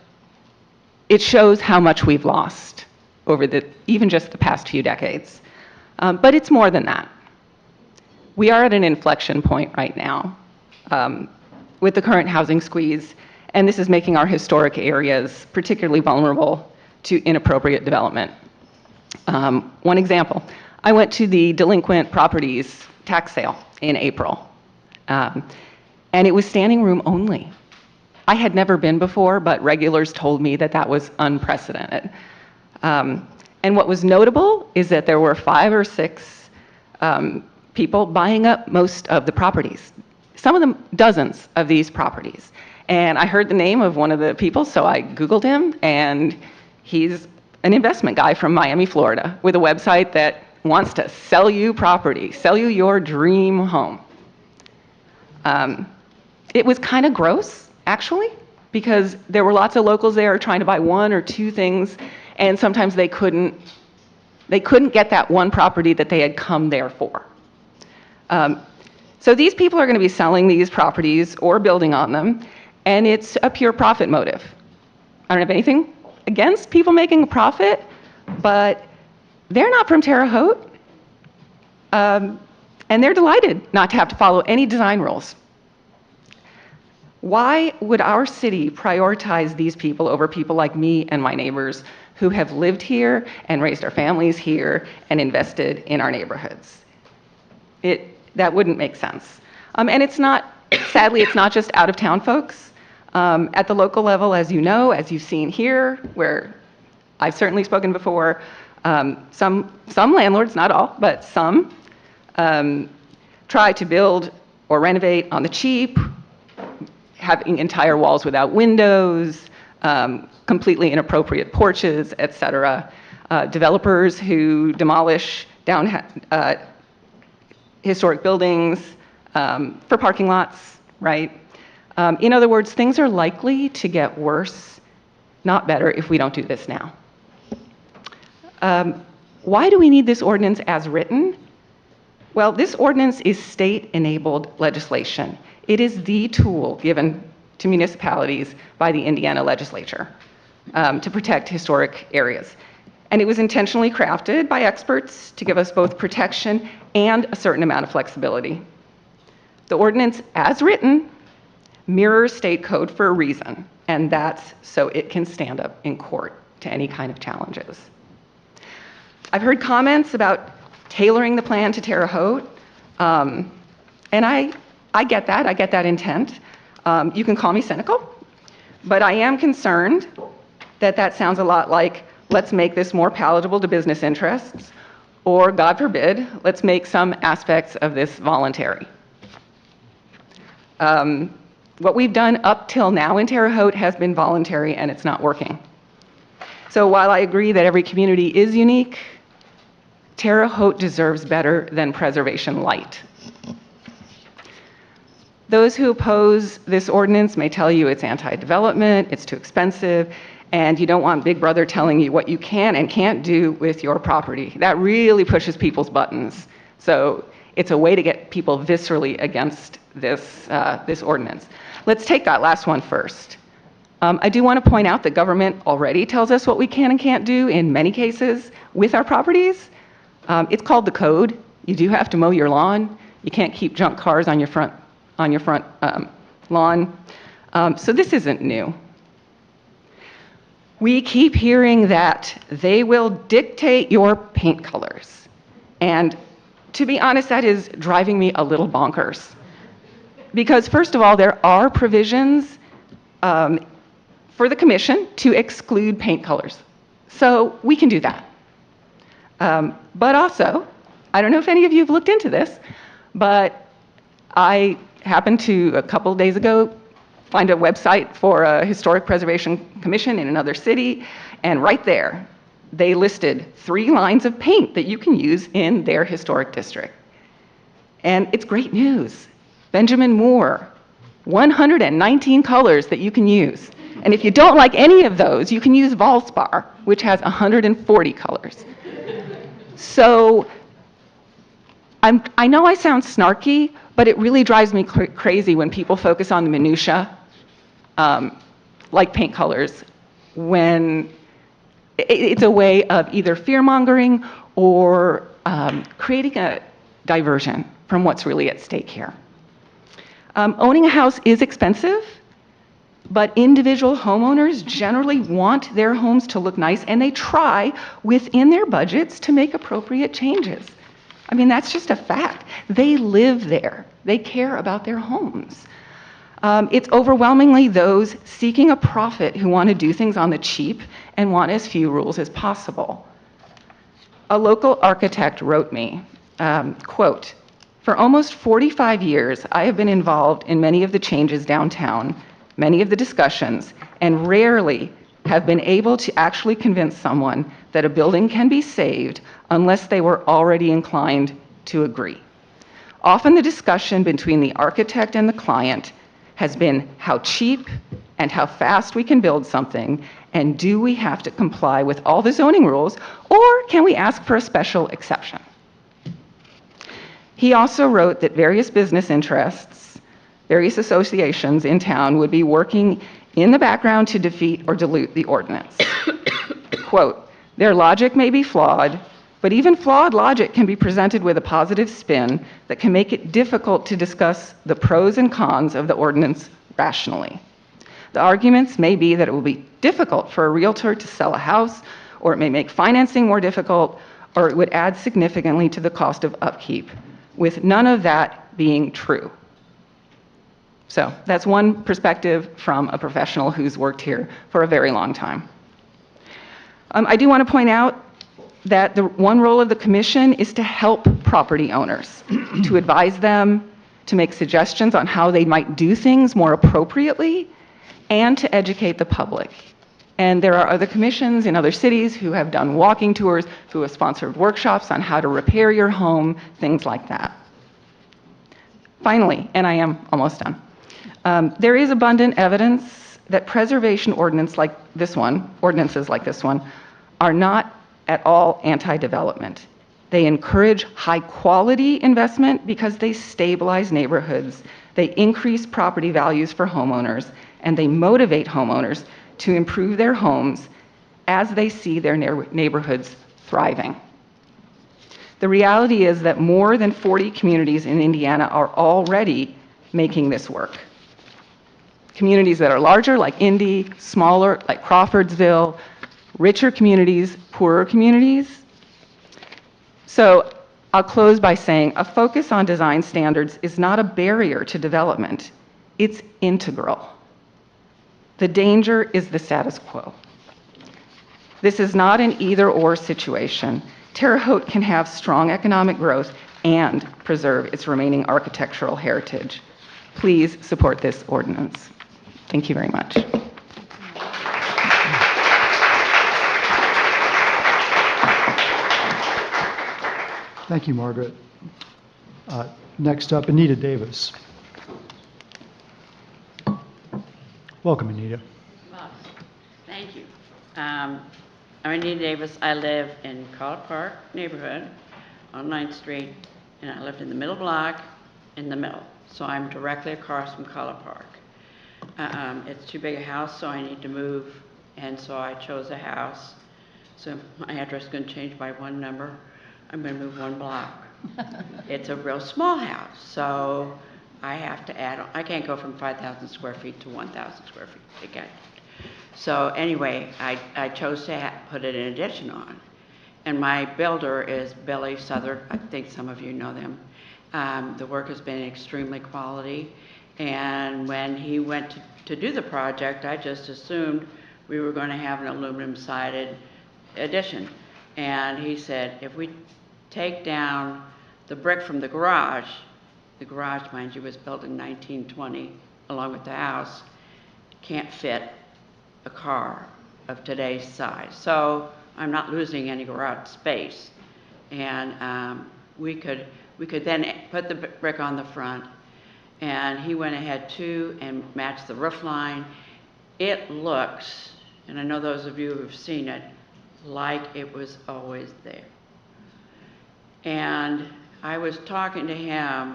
it shows how much we've lost over even just the past few decades. But it's more than that. We are at an inflection point right now with the current housing squeeze, and this is making our historic areas particularly vulnerable to inappropriate development. One example, I went to the delinquent properties tax sale in April, and it was standing room only. I had never been before, but regulars told me that that was unprecedented. And what was notable is that there were 5 or 6 people buying up most of the properties, some of them dozens of these properties. And I heard the name of one of the people, so I Googled him, and he's an investment guy from Miami, Florida, with a website that wants to sell you property, sell you your dream home. It was kind of gross, actually, because there were lots of locals there trying to buy 1 or 2 things, and sometimes they couldn't get that one property that they had come there for. So these people are going to be selling these properties or building on them, and it's a pure profit motive. I don't have anything against people making a profit, but they're not from Terre Haute, and they're delighted not to have to follow any design rules. Why would our city prioritize these people over people like me and my neighbors who have lived here and raised our families here and invested in our neighborhoods? That wouldn't make sense. And it's not, sadly, it's not just out-of-town folks. At the local level, as you know, as you've seen here, where I've certainly spoken before, some landlords, not all, but some, try to build or renovate on the cheap, having entire walls without windows, completely inappropriate porches, et cetera. Developers who demolish historic buildings for parking lots, right? In other words, things are likely to get worse, not better, if we don't do this now. Why do we need this ordinance as written? Well, this ordinance is state-enabled legislation. It is the tool given to municipalities by the Indiana legislature to protect historic areas. And it was intentionally crafted by experts to give us both protection and a certain amount of flexibility. The ordinance, as written, mirrors state code for a reason, and that's so it can stand up in court to any kind of challenges. I've heard comments about tailoring the plan to Terre Haute, and I get that intent. You can call me cynical, but I am concerned that sounds a lot like, let's make this more palatable to business interests, or God forbid, let's make some aspects of this voluntary. What we've done up till now in Terre Haute has been voluntary, and it's not working. So while I agree that every community is unique, Terre Haute deserves better than preservation light. Those who oppose this ordinance may tell you it's anti-development, it's too expensive, and you don't want Big Brother telling you what you can and can't do with your property. That really pushes people's buttons. So it's a way to get people viscerally against this, this ordinance. Let's take that last one first. I do want to point out that government already tells us what we can and can't do in many cases with our properties. It's called the code. You do have to mow your lawn. You can't keep junk cars on your front lawn. So this isn't new. We keep hearing that they will dictate your paint colors. And to be honest, that is driving me a little bonkers. Because first of all, there are provisions for the commission to exclude paint colors. So we can do that. But also, I don't know if any of you have looked into this, but I happened to, a couple of days ago, find a website for a historic preservation commission in another city, and right there, they listed 3 lines of paint that you can use in their historic district. And it's great news. Benjamin Moore, 119 colors that you can use. And if you don't like any of those, you can use Valspar, which has 140 colors. So I know I sound snarky, but it really drives me crazy when people focus on the minutia, like paint colors, when it's a way of either fear-mongering or creating a diversion from what's really at stake here. Owning a house is expensive, but individual homeowners generally want their homes to look nice, and they try within their budgets to make appropriate changes. I mean, that's just a fact. They live there. They care about their homes. It's overwhelmingly those seeking a profit who want to do things on the cheap and want as few rules as possible. A local architect wrote me, quote, "For almost 45 years, I have been involved in many of the changes downtown, many of the discussions, and rarely have been able to actually convince someone that a building can be saved unless they were already inclined to agree. Often the discussion between the architect and the client has been how cheap and how fast we can build something, and do we have to comply with all the zoning rules, or can we ask for a special exception?" He also wrote that various business interests, various associations in town would be working in the background to defeat or dilute the ordinance. Quote, "Their logic may be flawed, but even flawed logic can be presented with a positive spin that can make it difficult to discuss the pros and cons of the ordinance rationally. The arguments may be that it will be difficult for a realtor to sell a house, or it may make financing more difficult, or it would add significantly to the cost of upkeep, with none of that being true." So that's one perspective from a professional who's worked here for a very long time. I do want to point out that the one role of the commission is to help property owners, to advise them, to make suggestions on how they might do things more appropriately, and to educate the public. And there are other commissions in other cities who have done walking tours, who have sponsored workshops on how to repair your home, things like that. Finally, and I am almost done, there is abundant evidence that preservation ordinances like this one are not at all anti-development. They encourage high-quality investment because they stabilize neighborhoods, they increase property values for homeowners, and they motivate homeowners to improve their homes as they see their neighborhoods thriving. The reality is that more than 40 communities in Indiana are already making this work. Communities that are larger, like Indy, smaller, like Crawfordsville, richer communities, poorer communities. So I'll close by saying a focus on design standards is not a barrier to development. It's integral. The danger is the status quo. This is not an either-or situation. Terre Haute can have strong economic growth and preserve its remaining architectural heritage. Please support this ordinance. Thank you very much. Thank you, Margaret. Next up, Anita Davis. Welcome, Anita. Thank you. I'm Anita Davis. I live in College Park neighborhood on 9th Street, and I lived in the middle block in the middle. So I'm directly across from College Park. It's too big a house, so I need to move, and so I chose a house. So my address is going to change by one number. I'm going to move one block. It's a real small house, so I have to add, I can't go from 5,000 square feet to 1,000 square feet again. So anyway, I chose to put an addition on. And my builder is Billy Southard. I think some of you know them. The work has been extremely quality. And when he went to do the project, I just assumed we were going to have an aluminum sided addition. And he said, if we take down the brick from the garage, mind you, was built in 1920 along with the house, can't fit a car of today's size. So I'm not losing any garage space. And we could then put the brick on the front, and he went ahead too and matched the roof line. It looks, and I know those of you who have seen it, like it was always there. And I was talking to him,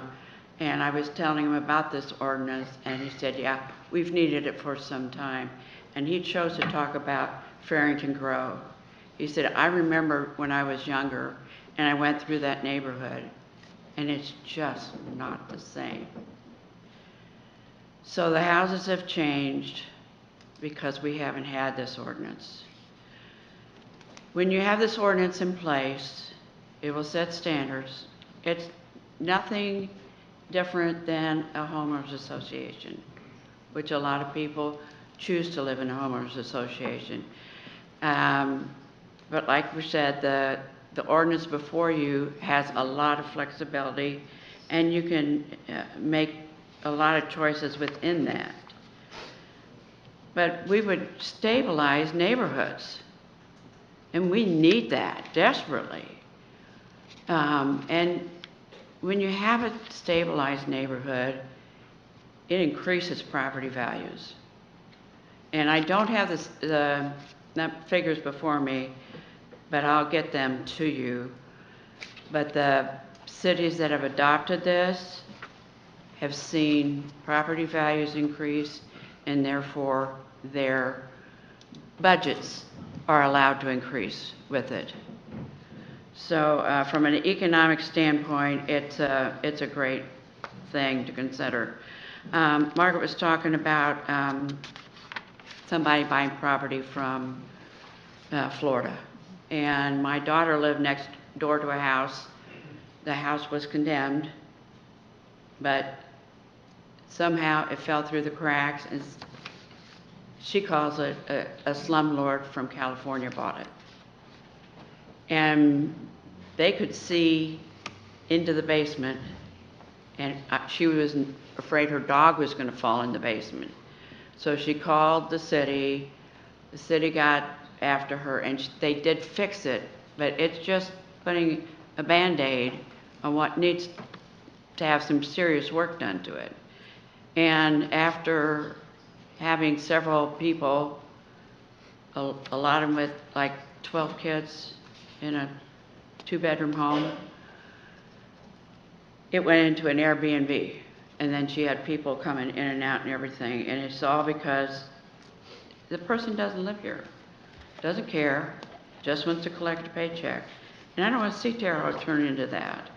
and I was telling him about this ordinance, and he said, yeah, we've needed it for some time. And he chose to talk about Farrington Grove. He said, I remember when I was younger, and I went through that neighborhood, and it's just not the same. So the houses have changed because we haven't had this ordinance. When you have this ordinance in place, it will set standards. It's nothing different than a homeowners association, which a lot of people choose to live in a homeowners association. But like we said, the ordinance before you has a lot of flexibility, and you can make a lot of choices within that. But we would stabilize neighborhoods, and we need that desperately. And when you have a stabilized neighborhood, it increases property values. And I don't have the figures before me, but I'll get them to you. But the cities that have adopted this have seen property values increase, and therefore their budgets are allowed to increase with it. So from an economic standpoint, it's a great thing to consider. Margaret was talking about somebody buying property from Florida. And my daughter lived next door to a house. The house was condemned, but somehow it fell through the cracks, and she calls it a slumlord from California bought it. And they could see into the basement, and she was afraid her dog was going to fall in the basement. So she called the city got after her, and they did fix it, but it's just putting a Band-Aid on what needs to have some serious work done to it. And after having several people, a lot of them with like 12 kids in a 2-bedroom home, it went into an Airbnb. And then she had people coming in and out and everything. And it's all because the person doesn't live here, doesn't care, just wants to collect a paycheck. And I don't want to see Terre Haute turn into that.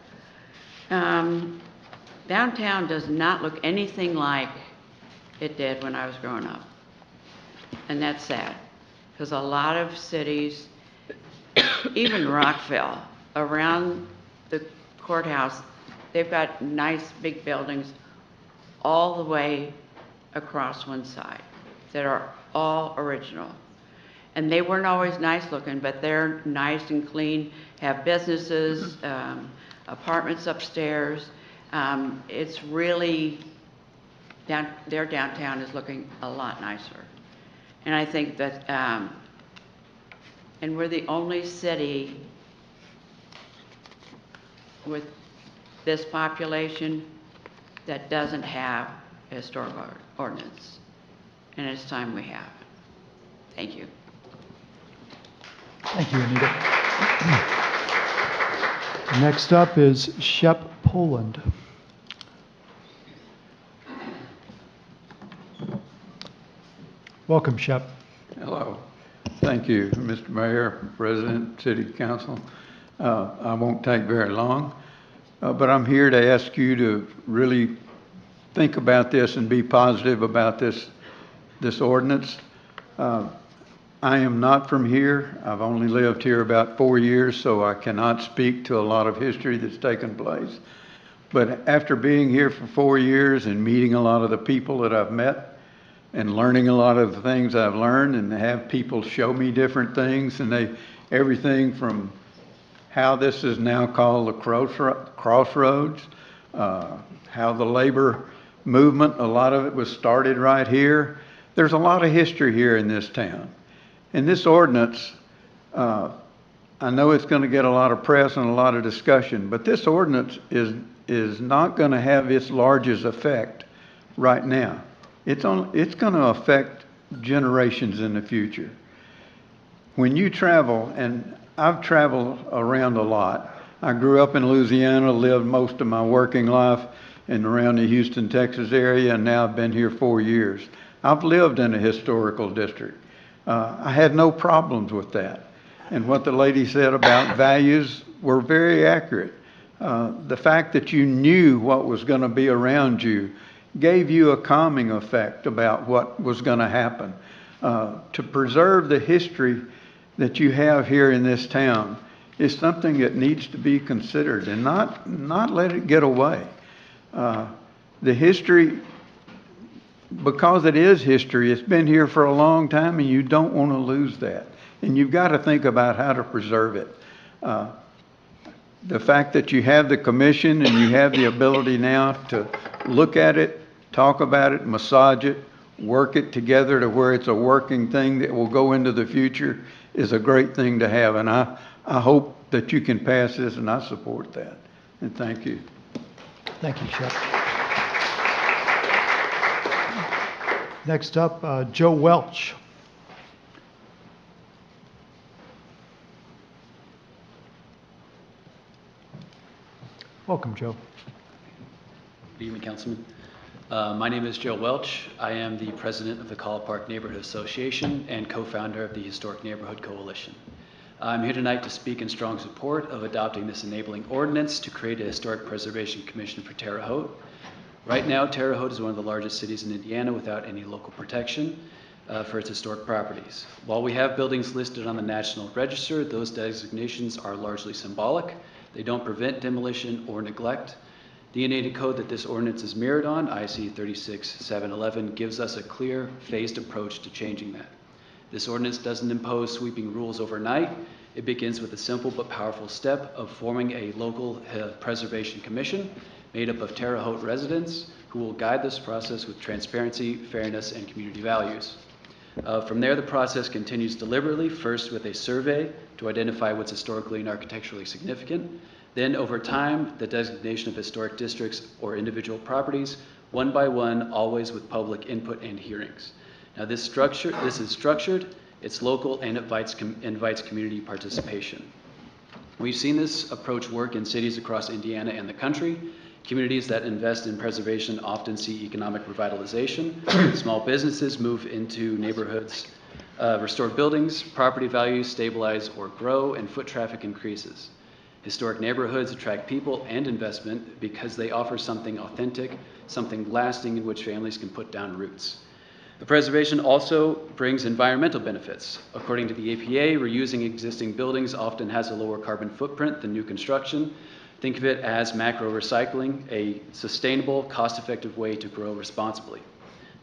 Downtown does not look anything like it did when I was growing up. And that's sad, because a lot of cities, even Rockville, around the courthouse, they've got nice big buildings all the way across one side that are all original. And they weren't always nice looking, but they're nice and clean, have businesses, apartments upstairs. It's really, their downtown is looking a lot nicer. And I think that, and we're the only city with this population that doesn't have a historic ordinance. And it's time we have it. Thank you. Thank you, Anita. Next up is Shep Poland. Welcome, Shep. Hello. Thank you, Mr. Mayor, President, City Council. I won't take very long, but I'm here to ask you to really think about this and be positive about this ordinance. I am not from here. I've only lived here about 4 years, so I cannot speak to a lot of history that's taken place. But after being here for 4 years and meeting a lot of the people that I've met and learning a lot of the things I've learned, and have people show me different things, and everything from how this is now called the crossroads, how the labor movement, a lot of it was started right here. There's a lot of history here in this town. And this ordinance, I know it's going to get a lot of press and a lot of discussion, but this ordinance is not going to have its largest effect right now. It's going to affect generations in the future. When you travel, and I've traveled around a lot. I grew up in Louisiana, lived most of my working life in around the Houston, Texas area, and now I've been here 4 years. I've lived in a historical district. I had no problems with that. And what the lady said about values were very accurate. The fact that you knew what was going to be around you gave you a calming effect about what was going to happen. To preserve the history that you have here in this town is something that needs to be considered and not let it get away. The history, because it is history, it's been here for a long time, and you don't want to lose that. And you've got to think about how to preserve it. The fact that you have the commission and you have the ability now to look at it, talk about it, massage it, work it together to where it's a working thing that will go into the future is a great thing to have. And I hope that you can pass this, and I support that. And thank you. Thank you, Shep. Next up, Joe Welch. Welcome, Joe. Good evening, Councilman. My name is Joe Welch. I am the president of the College Park Neighborhood Association and co-founder of the Historic Neighborhood Coalition. I'm here tonight to speak in strong support of adopting this enabling ordinance to create a Historic Preservation Commission for Terre Haute. Right now, Terre Haute is one of the largest cities in Indiana without any local protection for its historic properties. While we have buildings listed on the National Register, those designations are largely symbolic. They don't prevent demolition or neglect. The Indiana code that this ordinance is mirrored on, IC 36711, gives us a clear, phased approach to changing that. This ordinance doesn't impose sweeping rules overnight. It begins with a simple but powerful step of forming a local preservation commission made up of Terre Haute residents who will guide this process with transparency, fairness, and community values. From there, the process continues deliberately, first with a survey to identify what's historically and architecturally significant. Then, over time, the designation of historic districts or individual properties, one by one, always with public input and hearings. Now, this is structured, it's local, and it invites community participation. We've seen this approach work in cities across Indiana and the country. Communities that invest in preservation often see economic revitalization. Small businesses move into neighborhoods, restore buildings, property values stabilize or grow, and foot traffic increases. Historic neighborhoods attract people and investment because they offer something authentic, something lasting in which families can put down roots. The preservation also brings environmental benefits. According to the EPA, reusing existing buildings often has a lower carbon footprint than new construction. Think of it as macro recycling, a sustainable, cost-effective way to grow responsibly.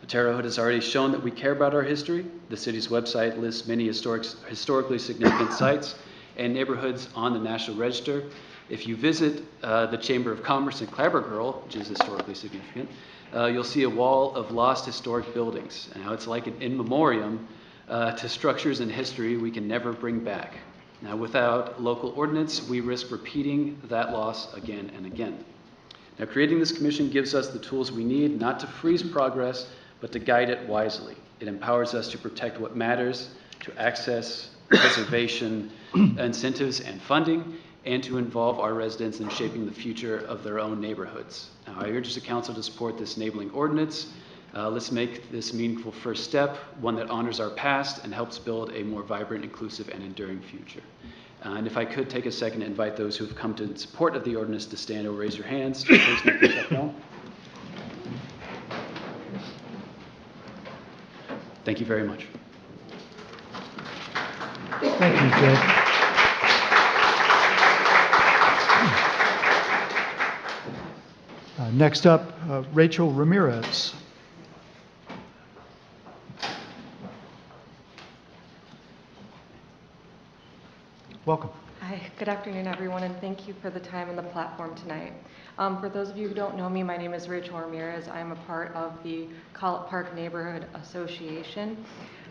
The Terre Haute has already shown that we care about our history. The city's website lists many historically significant sites and neighborhoods on the National Register. If you visit the Chamber of Commerce in Clabbergirl, which is historically significant, you'll see a wall of lost historic buildings. Now, it's like an in memoriam to structures and history we can never bring back. Now, without local ordinance, we risk repeating that loss again and again. Now, creating this commission gives us the tools we need not to freeze progress, but to guide it wisely. It empowers us to protect what matters, to access preservation incentives and funding, and to involve our residents in shaping the future of their own neighborhoods. Now, I urge the council to support this enabling ordinance. Let's make this meaningful first step, one that honors our past and helps build a more vibrant, inclusive, and enduring future. And if I could take a second to invite those who have come to support of the ordinance to stand or raise your hands. Please make yourself known. Thank you very much. Thank you, Jay. Next up, Rachel Ramirez. Welcome. Hi, good afternoon, everyone, and thank you for the time and the platform tonight. For those of you who don't know me, my name is Rachel Ramirez. I am a part of the College Park Neighborhood Association,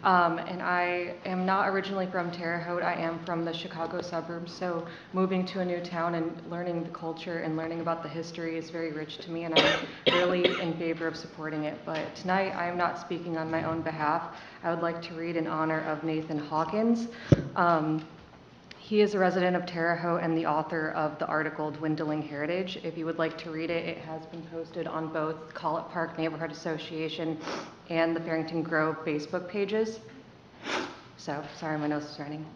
and I am not originally from Terre Haute. I am from the Chicago suburbs, so moving to a new town and learning the culture and learning about the history is very rich to me, and I'm really in favor of supporting it. But tonight, I am not speaking on my own behalf. I would like to read in honor of Nathan Hawkins. He is a resident of Terre Haute and the author of the article Dwindling Heritage. If you would like to read it, it has been posted on both College Park Neighborhood Association and the Farrington Grove Facebook pages. So, sorry, my nose is running.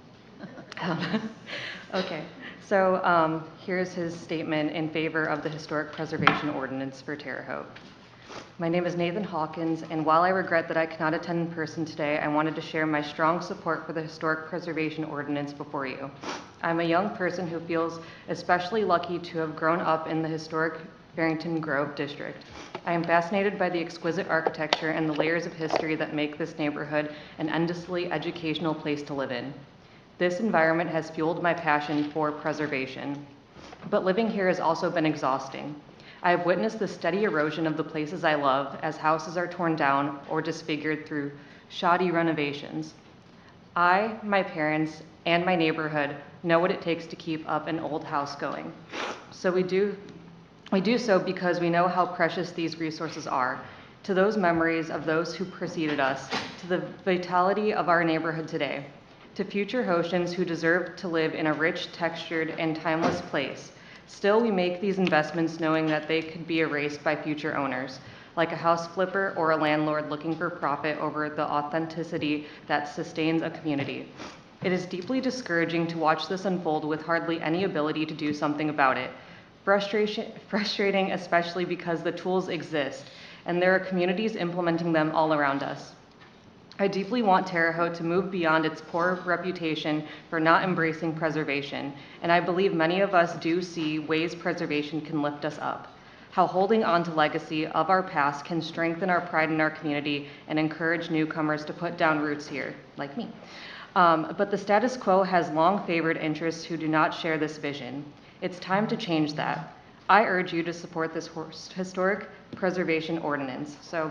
Okay, so here's his statement in favor of the Historic Preservation Ordinance for Terre Haute. My name is Nathan Hawkins, and while I regret that I cannot attend in person today, I wanted to share my strong support for the Historic Preservation Ordinance before you. I'm a young person who feels especially lucky to have grown up in the historic Farrington Grove district. I am fascinated by the exquisite architecture and the layers of history that make this neighborhood an endlessly educational place to live in. This environment has fueled my passion for preservation, but living here has also been exhausting. I have witnessed the steady erosion of the places I love as houses are torn down or disfigured through shoddy renovations. I, my parents, and my neighborhood know what it takes to keep up an old house going. So we do so because we know how precious these resources are, to those memories of those who preceded us, to the vitality of our neighborhood today, to future Hoshians who deserve to live in a rich, textured, and timeless place. Still, we make these investments knowing that they could be erased by future owners, like a house flipper or a landlord looking for profit over the authenticity that sustains a community. It is deeply discouraging to watch this unfold with hardly any ability to do something about it. Frustrating, especially because the tools exist, and there are communities implementing them all around us. I deeply want Terre Haute to move beyond its poor reputation for not embracing preservation, and I believe many of us do see ways preservation can lift us up, how holding on to legacy of our past can strengthen our pride in our community and encourage newcomers to put down roots here, like me. But the status quo has long favored interests who do not share this vision. It's time to change that. I urge you to support this historic preservation ordinance. So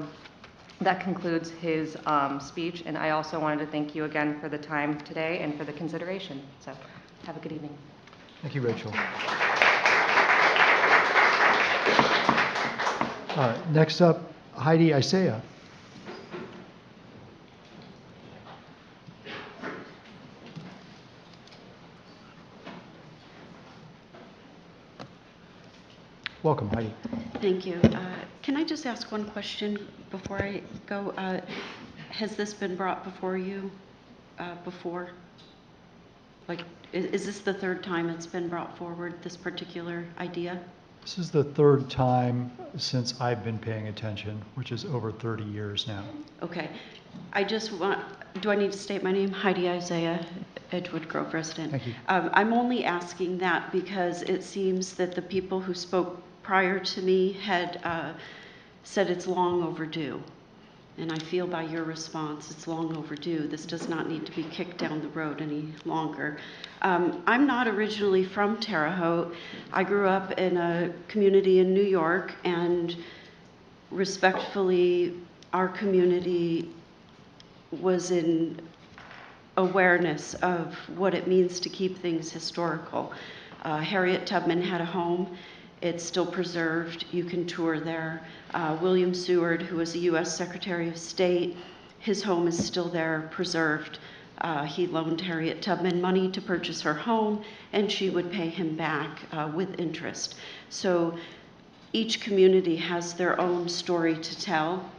that concludes his speech, and I also wanted to thank you again for the time today and for the consideration. So have a good evening. Thank you, Rachel. Next up, Heidi Isaiah. Welcome, Heidi. Thank you. Can I just ask one question before I go? Has this been brought before you before? Like, is this the third time it's been brought forward, this particular idea? This is the third time since I've been paying attention, which is over 30 years now. Okay. I just want, do I need to state my name? Heidi Isaiah, Edgewood Grove resident. Thank you. I'm only asking that because it seems that the people who spoke prior to me had said it's long overdue. And I feel by your response, it's long overdue. This does not need to be kicked down the road any longer. I'm not originally from Terre Haute. I grew up in a community in New York, and respectfully, our community was in awareness of what it means to keep things historical. Harriet Tubman had a home. It's still preserved. You can tour there. William Seward, who was a U.S. Secretary of State, his home is still there, preserved. He loaned Harriet Tubman money to purchase her home, and she would pay him back with interest. So each community has their own story to tell.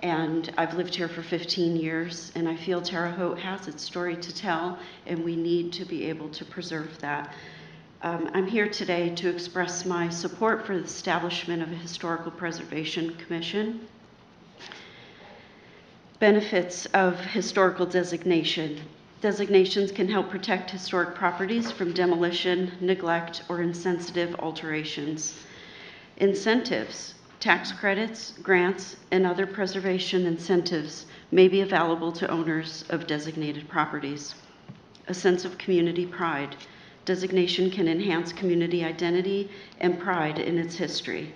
And I've lived here for 15 years, and I feel Terre Haute has its story to tell, and we need to be able to preserve that. I'm here today to express my support for the establishment of a Historical Preservation Commission. Benefits of historical designation. Designations can help protect historic properties from demolition, neglect, or insensitive alterations. Incentives. Tax credits, grants, and other preservation incentives may be available to owners of designated properties. A sense of community pride. Designation can enhance community identity and pride in its history.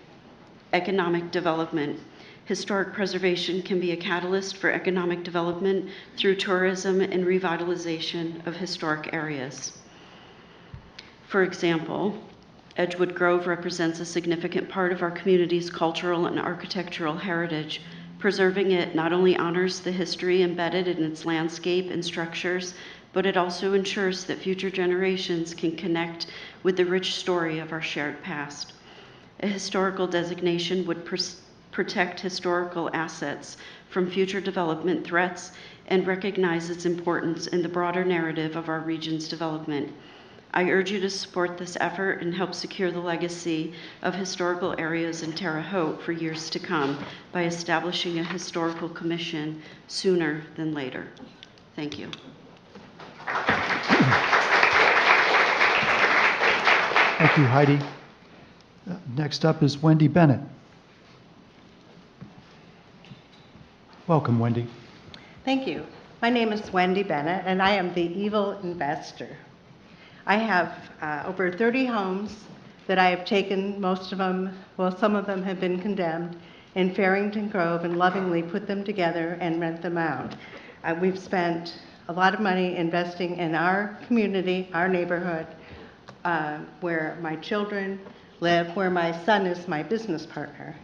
Economic development. Historic preservation can be a catalyst for economic development through tourism and revitalization of historic areas. For example, Edgewood Grove represents a significant part of our community's cultural and architectural heritage. Preserving it not only honors the history embedded in its landscape and structures, but it also ensures that future generations can connect with the rich story of our shared past. A historical designation would protect historical assets from future development threats and recognize its importance in the broader narrative of our region's development. I urge you to support this effort and help secure the legacy of historical areas in Terre Haute for years to come by establishing a historical commission sooner than later. Thank you. Thank you, Heidi. Next up is Wendy Bennett. Welcome, Wendy. Thank you. My name is Wendy Bennett, and I am the evil investor. I have over 30 homes that I have taken, most of them, well, some of them have been condemned, in Farrington Grove, and lovingly put them together and rent them out. We've spent a lot of money investing in our community, our neighborhood, where my children live, where my son is my business partner.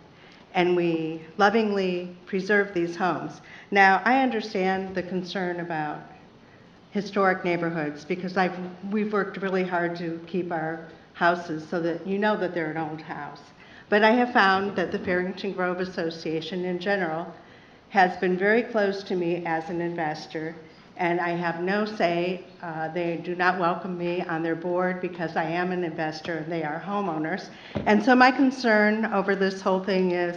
And we lovingly preserve these homes. Now, I understand the concern about historic neighborhoods because we've worked really hard to keep our houses so that you know that they're an old house. But I have found that the Farrington Grove Association in general has been very close to me as an investor, and I have no say. They do not welcome me on their board because I am an investor and they are homeowners. And so my concern over this whole thing is,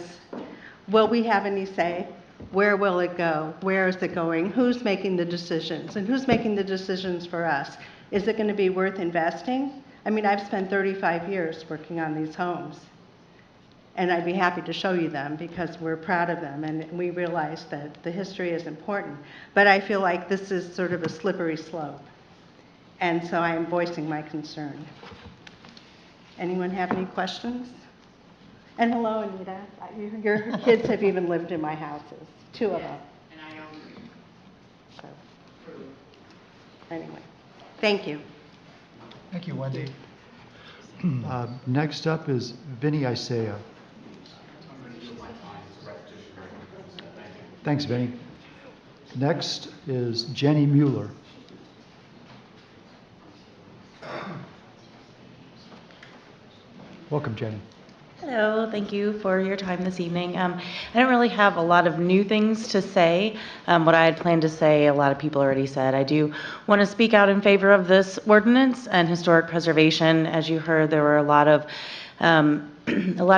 will we have any say? Where will it go? Where is it going? Who's making the decisions? And who's making the decisions for us? Is it going to be worth investing? I mean, I've spent 35 years working on these homes. And I'd be happy to show you them because we're proud of them and we realize that the history is important. But I feel like this is sort of a slippery slope. And so I am voicing my concern. Anyone have any questions? And hello, Anita. Your kids have even lived in my houses, 2 of them. And I own them. So, anyway, thank you. Thank you, Wendy. Next up is Vinny Isaiah. Thanks, Vinny. Next is Jenny Mueller. Welcome, Jenny. Hello, thank you for your time this evening. I don't really have a lot of new things to say. What I had planned to say, a lot of people already said. I do want to speak out in favor of this ordinance and historic preservation. As you heard, there were a lot of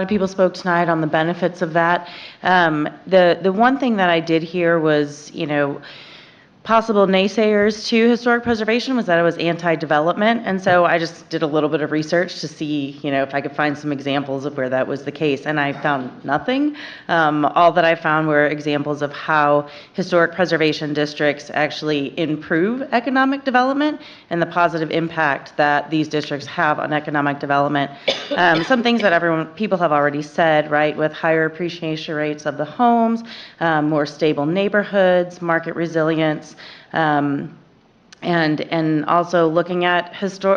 people spoke tonight on the benefits of that. The one thing that I did hear was, possible naysayers to historic preservation was that it was anti-development. And so I just did a little bit of research to see, if I could find some examples of where that was the case. And I found nothing. All that I found were examples of how historic preservation districts actually improve economic development and the positive impact that these districts have on economic development. Some things that people have already said, right, with higher appreciation rates of the homes, more stable neighborhoods, market resilience, and also looking at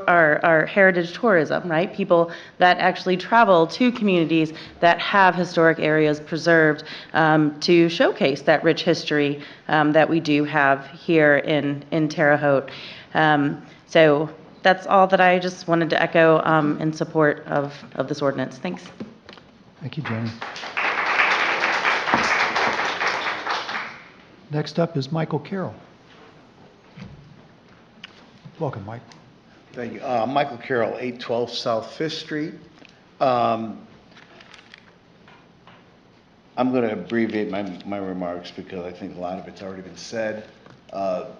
our heritage tourism, right? People that actually travel to communities that have historic areas preserved to showcase that rich history that we do have here in Terre Haute. So that's all that I just wanted to echo in support of this ordinance. Thanks. Thank you, Jenny. Next up is Michael Carroll. Welcome, Mike. Thank you. Michael Carroll, 812 South Fifth Street. I'm going to abbreviate my remarks because I think a lot of it's already been said. The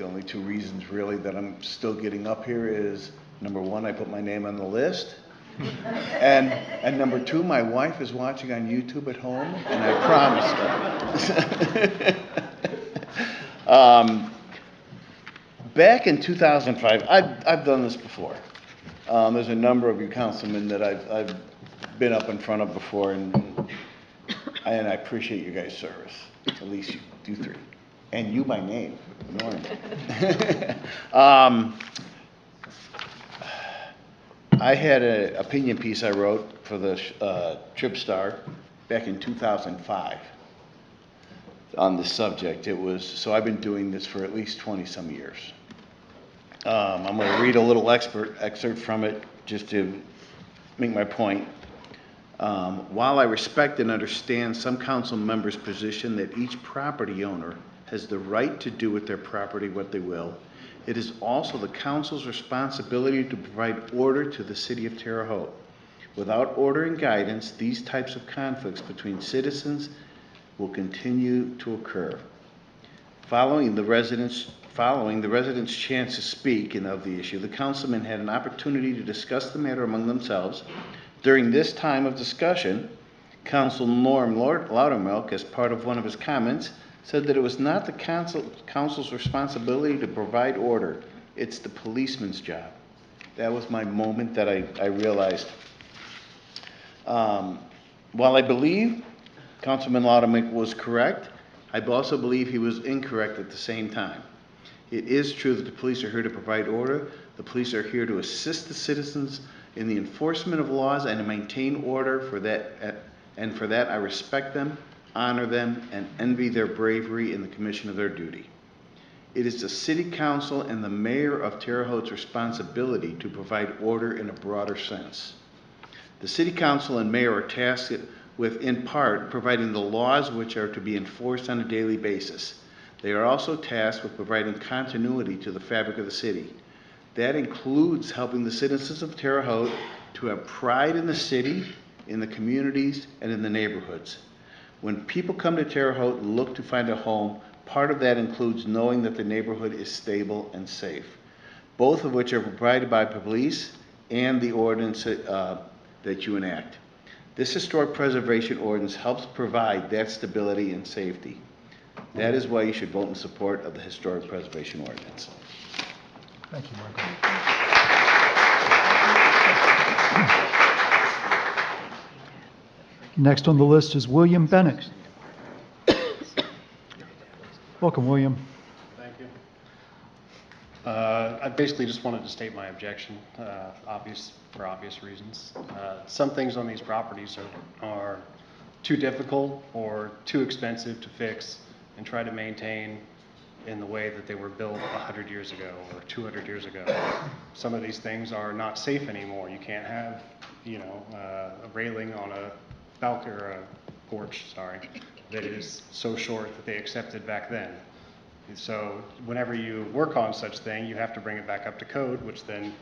only two reasons really that I'm still getting up here is, number one, I put my name on the list. And number two, my wife is watching on YouTube at home, and I promised her. Back in 2005, I've done this before. There's a number of you councilmen that I've been up in front of before, and I appreciate you guys' service. At least you three. And you by name, Norm. I had an opinion piece I wrote for the Trib Star back in 2005 on this subject. So I've been doing this for at least 20 some years. I'm going to read a little excerpt from it just to make my point. While I respect and understand some council members' position that each property owner has the right to do with their property what they will, it is also the council's responsibility to provide order to the city of Terre Haute. Without order and guidance, these types of conflicts between citizens will continue to occur. Following the residents' chance to speak and of the issue, the councilmen had an opportunity to discuss the matter among themselves. During this time of discussion, Council Norm Loudermilk, as part of one of his comments, said that it was not the council's responsibility to provide order. It's the policeman's job. That was my moment that I realized. While I believe Councilman Loudermilk was correct, I also believe he was incorrect at the same time. It is true that the police are here to provide order. The police are here to assist the citizens in the enforcement of laws and to maintain order. For that I respect them, honor them, and envy their bravery in the commission of their duty. It is the City Council and the Mayor of Terre Haute's responsibility to provide order in a broader sense. The City Council and Mayor are tasked with, in part, providing the laws which are to be enforced on a daily basis. They are also tasked with providing continuity to the fabric of the city. That includes helping the citizens of Terre Haute to have pride in the city, in the communities, and in the neighborhoods. When people come to Terre Haute and look to find a home, part of that includes knowing that the neighborhood is stable and safe, both of which are provided by police and the ordinance that you enact. This historic preservation ordinance helps provide that stability and safety. That is why you should vote in support of the historic preservation ordinance. Thank you, Michael. Next on the list is William Bennett. Welcome, William. Thank you. I basically just wanted to state my objection, for obvious reasons. Some things on these properties are too difficult or too expensive to fix and try to maintain in the way that they were built 100 years ago or 200 years ago. Some of these things are not safe anymore. You can't have, a railing on a balcony or a porch, that is so short that they accepted back then. And so whenever you work on such thing, you have to bring it back up to code, which then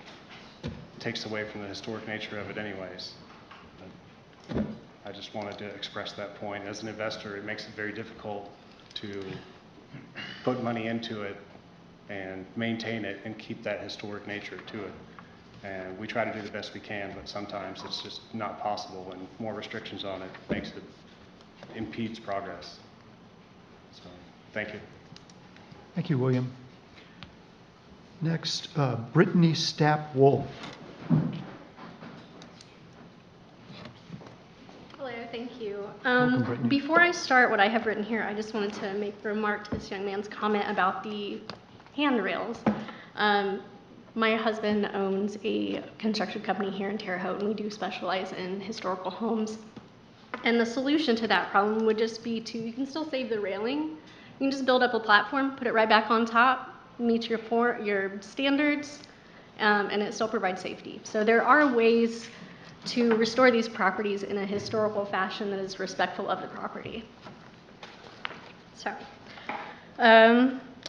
takes away from the historic nature of it anyways. But I just wanted to express that point. As an investor, it makes it very difficult to put money into it and maintain it and keep that historic nature to it. And we try to do the best we can, but sometimes it's just not possible, and more restrictions on it impedes progress. So, thank you. Thank you, William. Next, Brittany Stapp-Wolf. Hello, thank you. Welcome, Brittany. Before I start what I have written here, I just wanted to make a remark to this young man's comment about the handrails. My husband owns a construction company here in Terre Haute, and we do specialize in historical homes. And the solution to that problem would just be you can still save the railing. You can just build up a platform, put it right back on top, meet your standards, and it still provides safety. So there are ways to restore these properties in a historical fashion that is respectful of the property. So,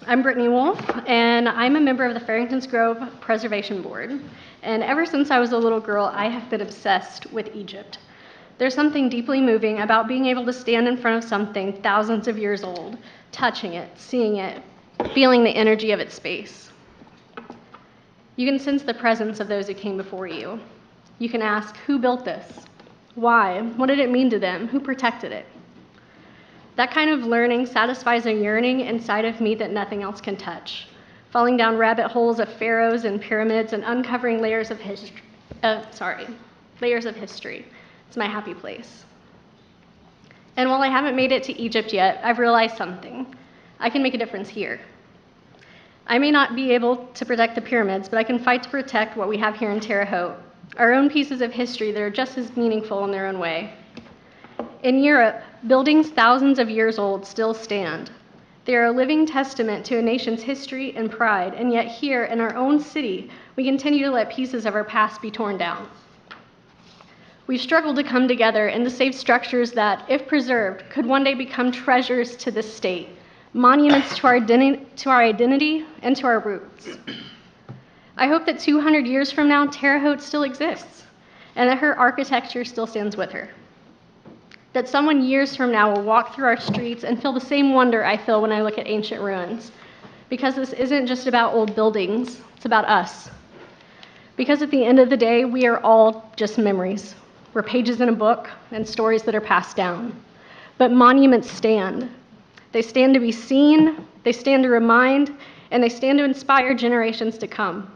I'm Brittany Wolf, and I'm a member of the Farrington's Grove Preservation Board. And ever since I was a little girl, I have been obsessed with Egypt. There's something deeply moving about being able to stand in front of something thousands of years old, touching it, seeing it, feeling the energy of its space. You can sense the presence of those who came before you. You can ask, who built this? Why? What did it mean to them? Who protected it? That kind of learning satisfies a yearning inside of me that nothing else can touch, falling down rabbit holes of pharaohs and pyramids and uncovering layers of history. It's my happy place. And while I haven't made it to Egypt yet, I've realized something. I can make a difference here. I may not be able to protect the pyramids, but I can fight to protect what we have here in Terre Haute, our own pieces of history that are just as meaningful in their own way. In Europe, buildings thousands of years old still stand. They are a living testament to a nation's history and pride, and yet here in our own city, we continue to let pieces of our past be torn down. We've struggled to come together and to save structures that, if preserved, could one day become treasures to the state, monuments to our identity and to our roots. I hope that 200 years from now, Terre Haute still exists, and that her architecture still stands with her. That someone years from now will walk through our streets and feel the same wonder I feel when I look at ancient ruins. Because this isn't just about old buildings, it's about us. Because at the end of the day, we are all just memories. We're pages in a book and stories that are passed down. But monuments stand. They stand to be seen, they stand to remind, and they stand to inspire generations to come.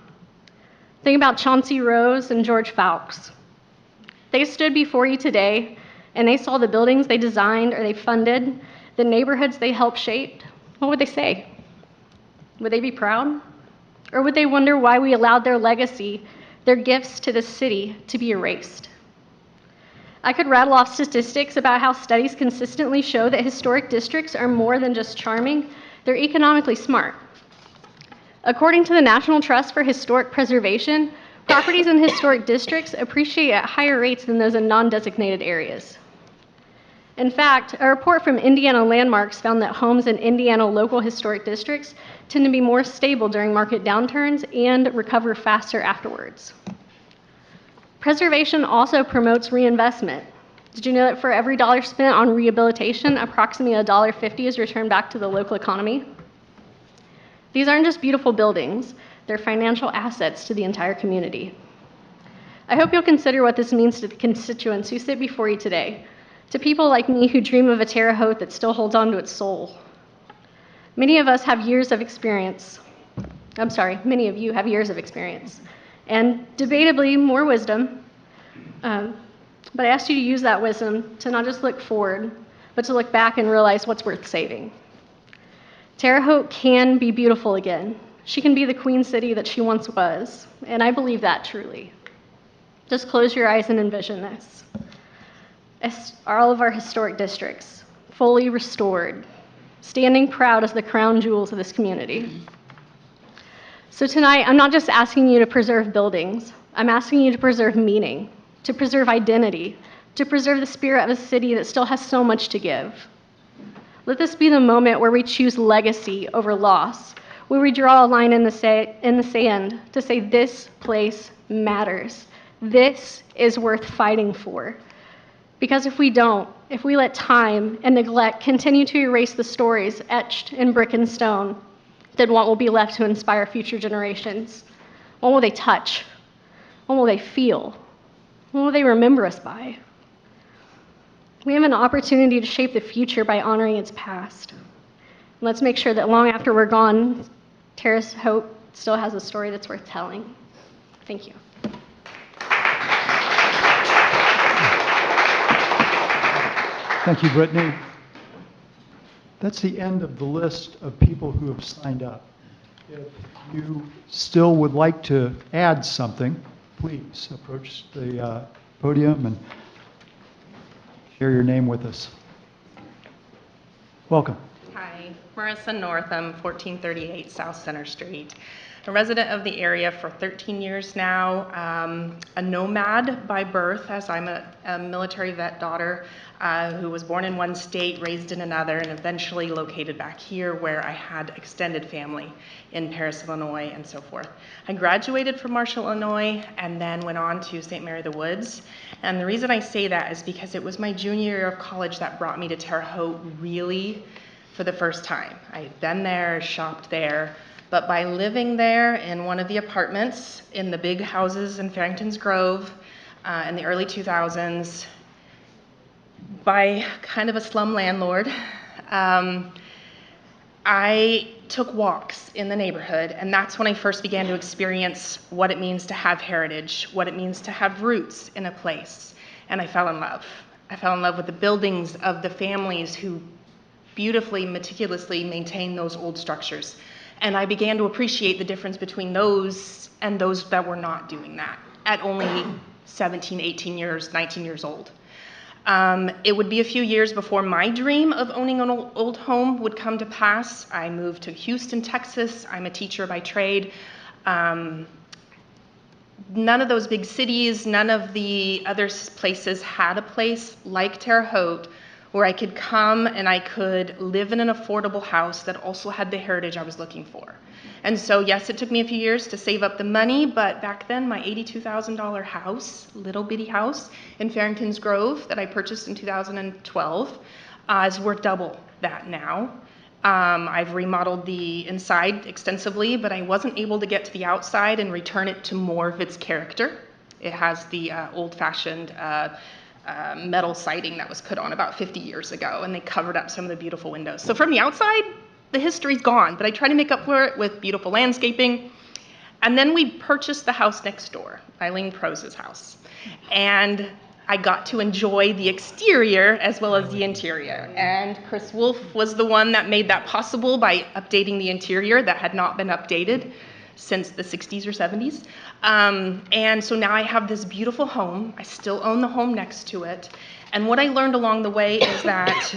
Think about Chauncey Rose and George Fawkes. They stood before you today, and they saw the buildings they designed or they funded, the neighborhoods they helped shape. What would they say? Would they be proud? Or would they wonder why we allowed their legacy, their gifts to the city, to be erased? I could rattle off statistics about how studies consistently show that historic districts are more than just charming, they're economically smart. According to the National Trust for Historic Preservation, properties in historic districts appreciate at higher rates than those in non-designated areas. In fact, a report from Indiana Landmarks found that homes in Indiana local historic districts tend to be more stable during market downturns and recover faster afterwards. Preservation also promotes reinvestment. Did you know that for every dollar spent on rehabilitation, approximately $1.50 is returned back to the local economy? These aren't just beautiful buildings, they're financial assets to the entire community. I hope you'll consider what this means to the constituents who sit before you today, to people like me who dream of a Terre Haute that still holds on to its soul. Many of us have years of experience. Many of you have years of experience, and debatably more wisdom, but I ask you to use that wisdom to not just look forward, but to look back and realize what's worth saving. Terre Haute can be beautiful again. She can be the queen city that she once was, and I believe that truly. Just close your eyes and envision this. All of our historic districts, fully restored, standing proud as the crown jewels of this community. So tonight, I'm not just asking you to preserve buildings, I'm asking you to preserve meaning, to preserve identity, to preserve the spirit of a city that still has so much to give. Let this be the moment where we choose legacy over loss, where we draw a line in the sand to say this place matters. This is worth fighting for. Because if we don't, if we let time and neglect continue to erase the stories etched in brick and stone, then what will be left to inspire future generations? What will they touch? What will they feel? What will they remember us by? We have an opportunity to shape the future by honoring its past. Let's make sure that long after we're gone, Terre Haute still has a story that's worth telling. Thank you. Thank you, Brittany. That's the end of the list of people who have signed up. If you still would like to add something, please approach the podium and share your name with us. Welcome. Hi, Marissa Northam, 1438 South Center Street. A resident of the area for 13 years now, a nomad by birth, as I'm a military vet daughter who was born in one state, raised in another, and eventually located back here where I had extended family in Paris, Illinois, and so forth. I graduated from Marshall, Illinois, and then went on to St. Mary the Woods. And the reason I say that is because it was my junior year of college that brought me to Terre Haute really for the first time. I had been there, shopped there, but by living there in one of the apartments in the big houses in Farrington's Grove in the early 2000s, by kind of a slum landlord, I took walks in the neighborhood, and that's when I first began to experience what it means to have heritage, what it means to have roots in a place, and I fell in love. I fell in love with the buildings of the families who beautifully, meticulously maintain those old structures. And I began to appreciate the difference between those and those that were not doing that at only 17, 18 years, 19 years old. It would be a few years before my dream of owning an old home would come to pass. I moved to Houston, Texas. I'm a teacher by trade. None of those big cities, none of the other places had a place like Terre Haute where I could come and I could live in an affordable house that also had the heritage I was looking for. And so, yes, it took me a few years to save up the money, but back then my $82,000 house, little bitty house in Farrington's Grove that I purchased in 2012 is worth double that now. I've remodeled the inside extensively, but I wasn't able to get to the outside and return it to more of its character. It has the old-fashioned metal siding that was put on about 50 years ago, and they covered up some of the beautiful windows. So from the outside, the history's gone, but I try to make up for it with beautiful landscaping. And then we purchased the house next door, Eileen Prose's house. And I got to enjoy the exterior as well as the interior. And Chris Wolf was the one that made that possible by updating the interior that had not been updated since the 60s or 70s. And so now I have this beautiful home. I still own the home next to it. And what I learned along the way is that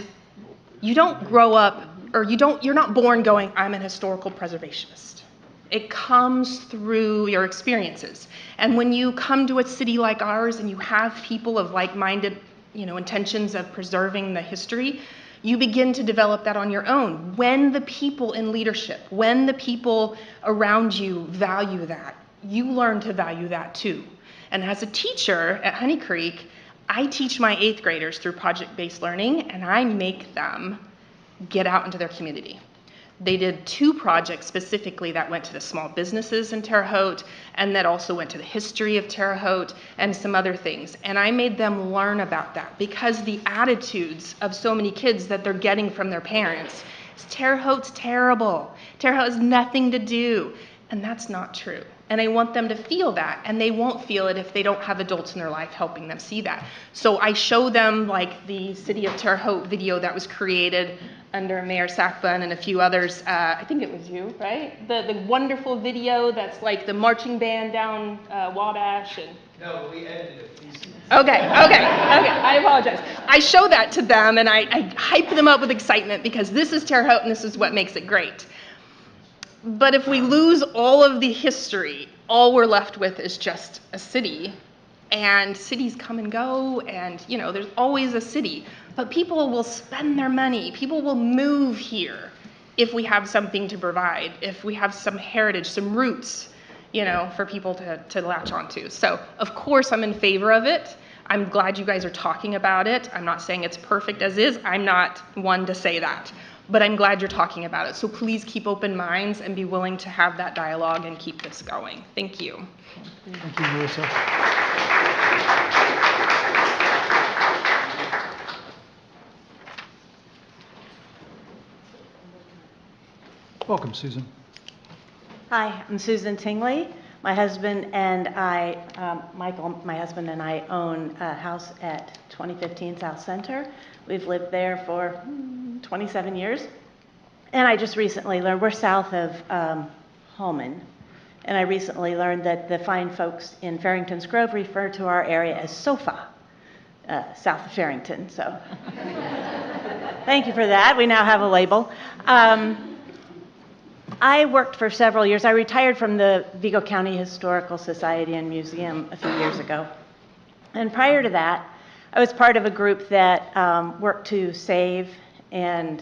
you don't grow up, or you're not born going, I'm an historical preservationist. It comes through your experiences. And when you come to a city like ours and you have people of like-minded, intentions of preserving the history, you begin to develop that on your own. When the people in leadership, when the people around you value that, you learn to value that too. And as a teacher at Honey Creek, I teach my 8th graders through project-based learning, and I make them get out into their community. They did 2 projects specifically that went to the small businesses in Terre Haute, and that also went to the history of Terre Haute and some other things. And I made them learn about that because the attitudes of so many kids that they're getting from their parents is Terre Haute's terrible. Terre Haute has nothing to do. And that's not true. And I want them to feel that, and they won't feel it if they don't have adults in their life helping them see that. So I show them like the City of Terre Haute video that was created under Mayor Sackbun and a few others. I think it was you, right? The wonderful video that's like the marching band down Wabash and... No, we edited a piece. Okay, I apologize. I show that to them and I hype them up with excitement because this is Terre Haute and this is what makes it great. But if we lose all of the history, all we're left with is just a city. And cities come and go, and there's always a city. But people will spend their money. People will move here if we have something to provide, if we have some heritage, some roots, for people to latch onto. So, of course, I'm in favor of it. I'm glad you guys are talking about it. I'm not saying it's perfect as is. I'm not one to say that. But I'm glad you're talking about it. So please keep open minds and be willing to have that dialogue and keep this going. Thank you. Thank you, Melissa. Welcome, Susan. Hi, I'm Susan Tingley. My husband and I, Michael, my husband and I own a house at 2015 South Center. We've lived there for 27 years. And I just recently learned, we're south of Holman, and I recently learned that the fine folks in Farrington's Grove refer to our area as SOFA, south of Farrington, so thank you for that. We now have a label. I worked for several years. I retired from the Vigo County Historical Society and Museum a few years ago. And prior to that, I was part of a group that worked to save and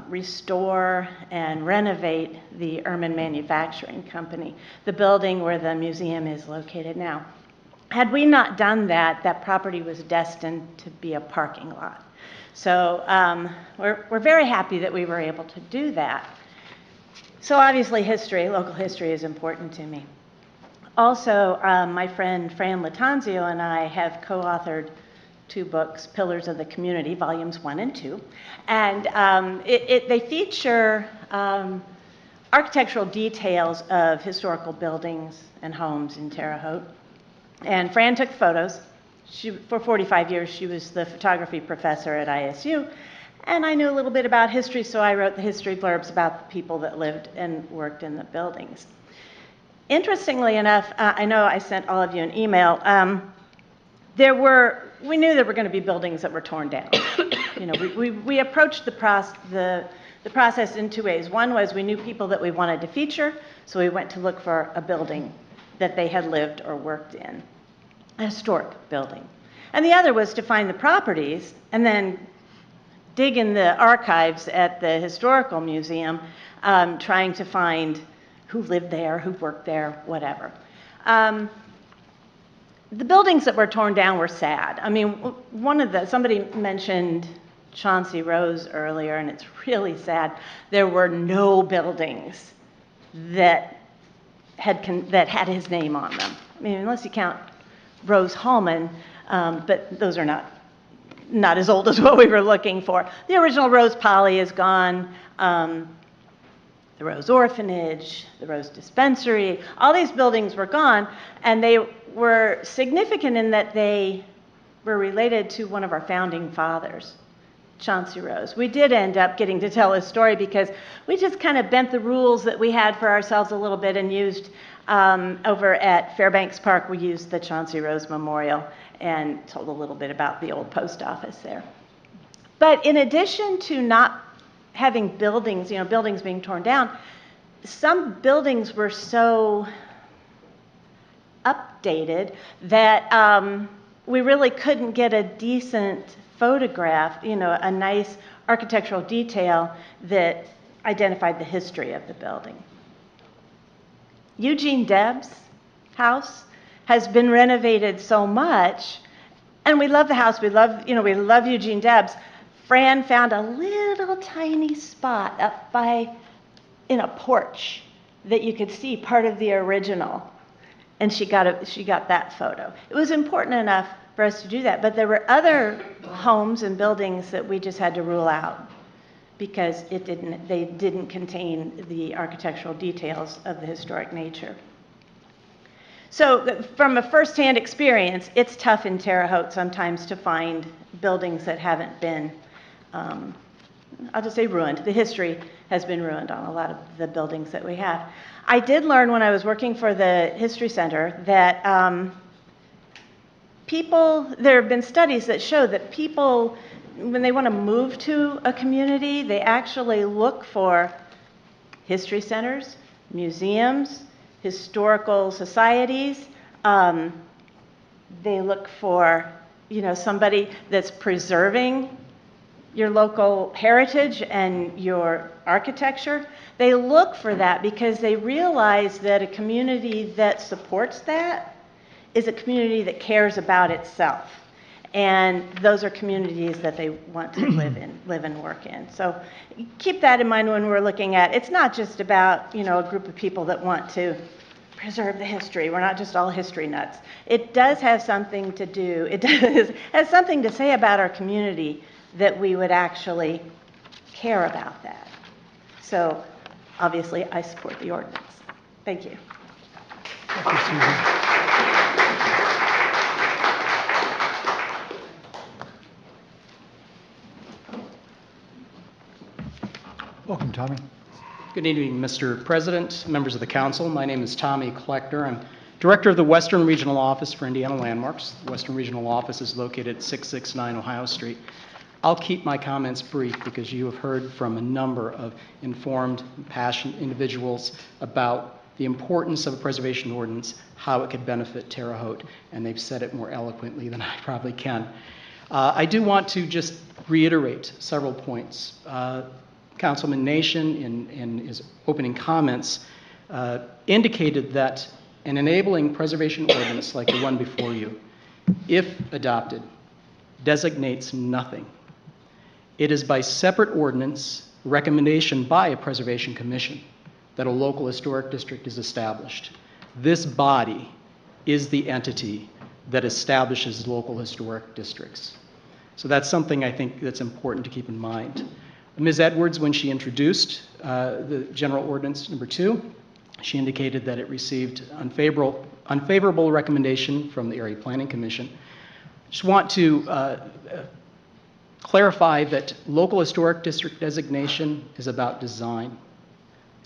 restore and renovate the Ehrman Manufacturing Company, the building where the museum is located now. Had we not done that, that property was destined to be a parking lot. So we're very happy that we were able to do that. So obviously history, local history is important to me. Also, my friend Fran Latanzio and I have co-authored 2 books, Pillars of the Community, volumes 1 and 2. And they feature architectural details of historical buildings and homes in Terre Haute. And Fran took photos. For 45 years, she was the photography professor at ISU. And I knew a little bit about history, so I wrote the history blurbs about the people that lived and worked in the buildings. Interestingly enough, I know I sent all of you an email. We knew there were going to be buildings that were torn down. You know, we approached the process in 2 ways. One was we knew people that we wanted to feature, so we went to look for a building that they had lived or worked in, a historic building. And the other was to find the properties and then dig in the archives at the Historical Museum, trying to find who lived there, who worked there, whatever. The buildings that were torn down were sad. I mean, somebody mentioned Chauncey Rose earlier, and it's really sad. There were no buildings that had his name on them. I mean, unless you count Rose Hallman, but those are not as old as what we were looking for. The original Rose Poly is gone. The Rose Orphanage, the Rose Dispensary, all these buildings were gone, and they were significant in that they were related to one of our founding fathers, Chauncey Rose. We did end up getting to tell his story because we just kind of bent the rules that we had for ourselves a little bit and used, over at Fairbanks Park, we used the Chauncey Rose Memorial and told a little bit about the old post office there. But in addition to not having buildings, buildings being torn down, some buildings were so updated that we really couldn't get a decent photograph, a nice architectural detail that identified the history of the building. Eugene Debs' house has been renovated so much, and we love the house. We love Eugene Debs. Fran found a little tiny spot up in a porch that you could see part of the original, and she got that photo. It was important enough for us to do that, but there were other homes and buildings that we just had to rule out because they didn't contain the architectural details of the historic nature. So from a firsthand experience, it's tough in Terre Haute sometimes to find buildings that haven't been, I'll just say ruined. The history has been ruined on a lot of the buildings that we have. I did learn when I was working for the History Center that there have been studies that show that people, when they want to move to a community, they actually look for history centers, museums, historical societies. They look for, somebody that's preserving your local heritage and your architecture. They look for that because they realize that a community that supports that is a community that cares about itself. And those are communities that they want to live and work in. So keep that in mind when we're looking at, it's not just about, a group of people that want to preserve the history. We're not just all history nuts. It does have something to do, has something to say about our community that we would actually care about that. So obviously I support the ordinance. Thank you. Thank you, Susan. Welcome, Tommy. Good evening, Mr. President, members of the council. My name is Tommy Kleckner. I'm Director of the Western Regional Office for Indiana Landmarks. The Western Regional Office is located at 669 Ohio Street. I'll keep my comments brief because you have heard from a number of informed, passionate individuals about the importance of a preservation ordinance, how it could benefit Terre Haute, and they've said it more eloquently than I probably can. I do want to just reiterate several points. Councilman Nation, in his opening comments, indicated that an enabling preservation ordinance like the one before you, if adopted, designates nothing. It is by separate ordinance, recommendation by a preservation commission, that a local historic district is established. This body is the entity that establishes local historic districts. So that's something I think that's important to keep in mind. Ms. Edwards, when she introduced the general ordinance number 2, she indicated that it received unfavorable recommendation from the Area Planning Commission. Just want to clarify that local historic district designation is about design.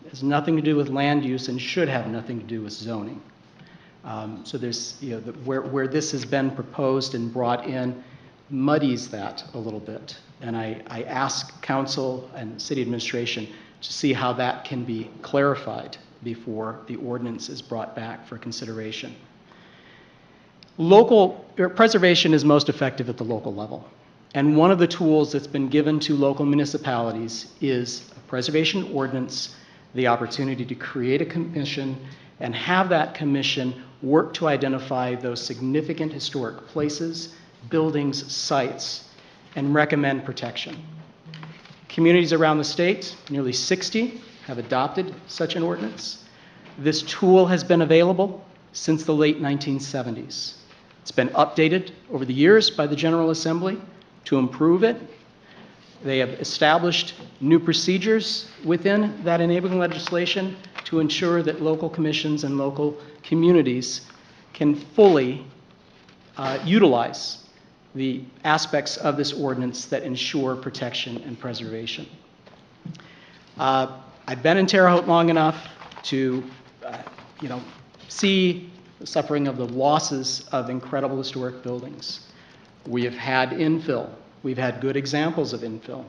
It has nothing to do with land use and should have nothing to do with zoning. So there's, where this has been proposed and brought in muddies that a little bit. And I ask council and city administration to see how that can be clarified before the ordinance is brought back for consideration. Local preservation is most effective at the local level. And one of the tools that's been given to local municipalities is a preservation ordinance, the opportunity to create a commission and have that commission work to identify those significant historic places, buildings, sites, and recommend protection. Communities around the state, nearly 60, have adopted such an ordinance. This tool has been available since the late 1970s. It's been updated over the years by the General Assembly to improve it. They have established new procedures within that enabling legislation to ensure that local commissions and local communities can fully utilize the aspects of this ordinance that ensure protection and preservation. I've been in Terre Haute long enough to, see the suffering of the losses of incredible historic buildings. We have had infill. We've had good examples of infill.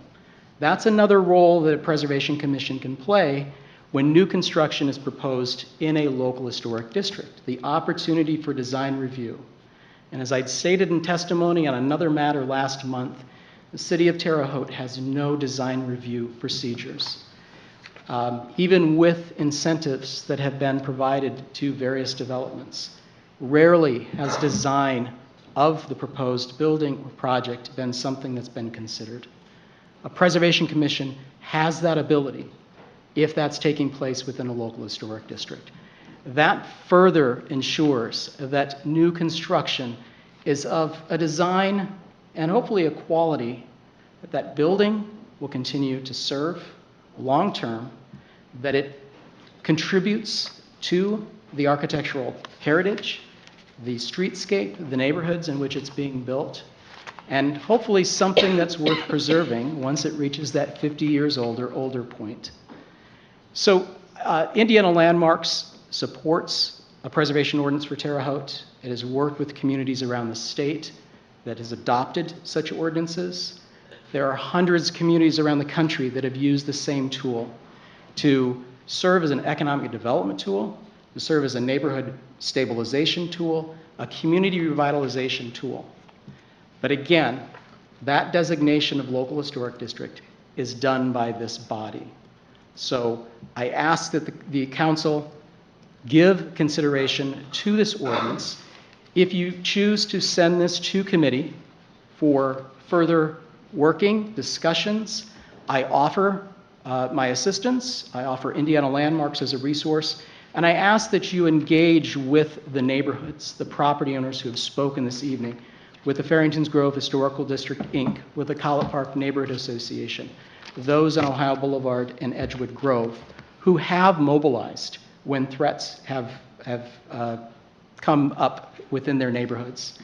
That's another role that a Preservation Commission can play when new construction is proposed in a local historic district, the opportunity for design review. And as I'd stated in testimony on another matter last month, the City of Terre Haute has no design review procedures. Even with incentives that have been provided to various developments, rarely has design of the proposed building or project been something that's been considered. A Preservation Commission has that ability if that's taking place within a local historic district. That further ensures that new construction is of a design and hopefully a quality that that building will continue to serve long-term, that it contributes to the architectural heritage, the streetscape, the neighborhoods in which it's being built, and hopefully something that's worth preserving once it reaches that 50 years old or older point. So Indiana Landmarks supports a preservation ordinance for Terre Haute. It has worked with communities around the state that has adopted such ordinances. There are hundreds of communities around the country that have used the same tool to serve as an economic development tool, to serve as a neighborhood stabilization tool, a community revitalization tool. But again, that designation of local historic district is done by this body. So I ask that the council give consideration to this ordinance If you choose to send this to committee for further working, discussions, I offer my assistance. I offer Indiana Landmarks as a resource. And I ask that you engage with the neighborhoods, the property owners who have spoken this evening, with the Farrington's Grove Historical District, Inc., with the College Park Neighborhood Association, those on Ohio Boulevard and Edgewood Grove, who have mobilized when threats have come up within their neighborhoods.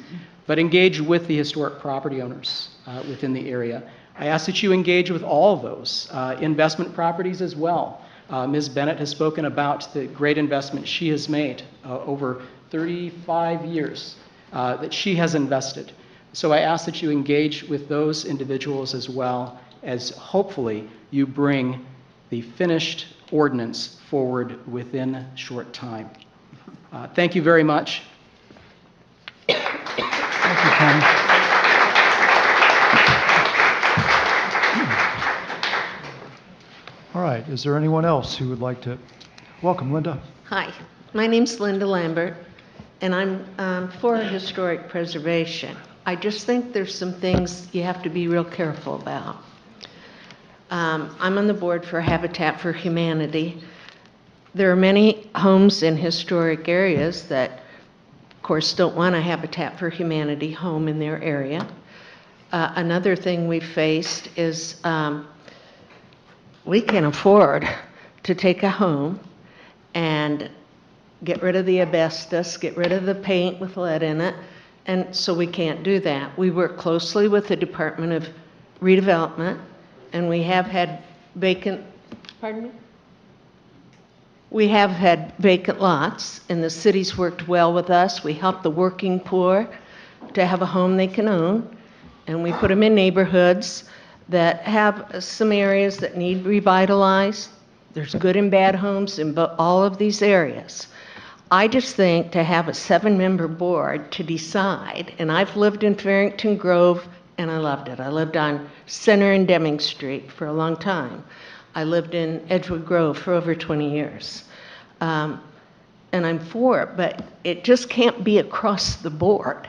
But engage with the historic property owners within the area. I ask that you engage with all of those, investment properties as well. Ms. Bennett has spoken about the great investment she has made over 35 years that she has invested. So I ask that you engage with those individuals as well, as hopefully you bring the finished ordinance forward within short time. Thank you very much. Thank you, Tommy. All right, is there anyone else who would like to? Welcome, Linda. Hi, my name's Linda Lambert, and I'm for historic preservation. I just think there's some things you have to be real careful about. I'm on the board for Habitat for Humanity. There are many homes in historic areas that, of course, don't want a Habitat for Humanity home in their area. Another thing we've faced is we can afford to take a home and get rid of the asbestos, get rid of the paint with lead in it, and so we can't do that. We work closely with the Department of Redevelopment, and we have had vacant, pardon me? We have had vacant lots, and the city's worked well with us. We help the working poor to have a home they can own, and we put them in neighborhoods that have some areas that need revitalized. There's good and bad homes in all of these areas. I just think to have a 7-member board to decide, and I've lived in Farrington Grove and I loved it. I lived on Center and Deming Street for a long time. I lived in Edgewood Grove for over 20 years. And I'm for it, but it just can't be across the board.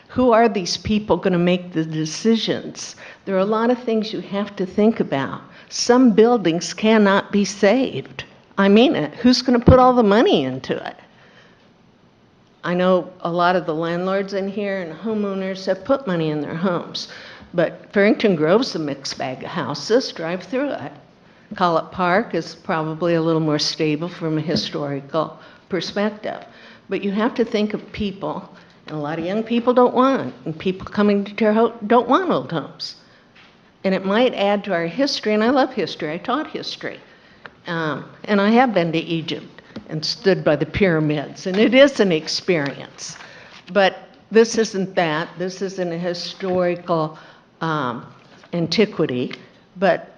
Who are these people going to make the decisions? There are a lot of things you have to think about. Some buildings cannot be saved. I mean it. Who's going to put all the money into it? I know a lot of the landlords in here and homeowners have put money in their homes, but Farrington Grove's a mixed bag of houses. Drive through it. College Park is probably a little more stable from a historical perspective. But you have to think of people, and a lot of young people don't want, and people coming to Terre Haute don't want old homes. And it might add to our history, and I love history. I taught history. And I have been to Egypt and stood by the pyramids, and it is an experience. But this isn't that. This isn't a historical antiquity. But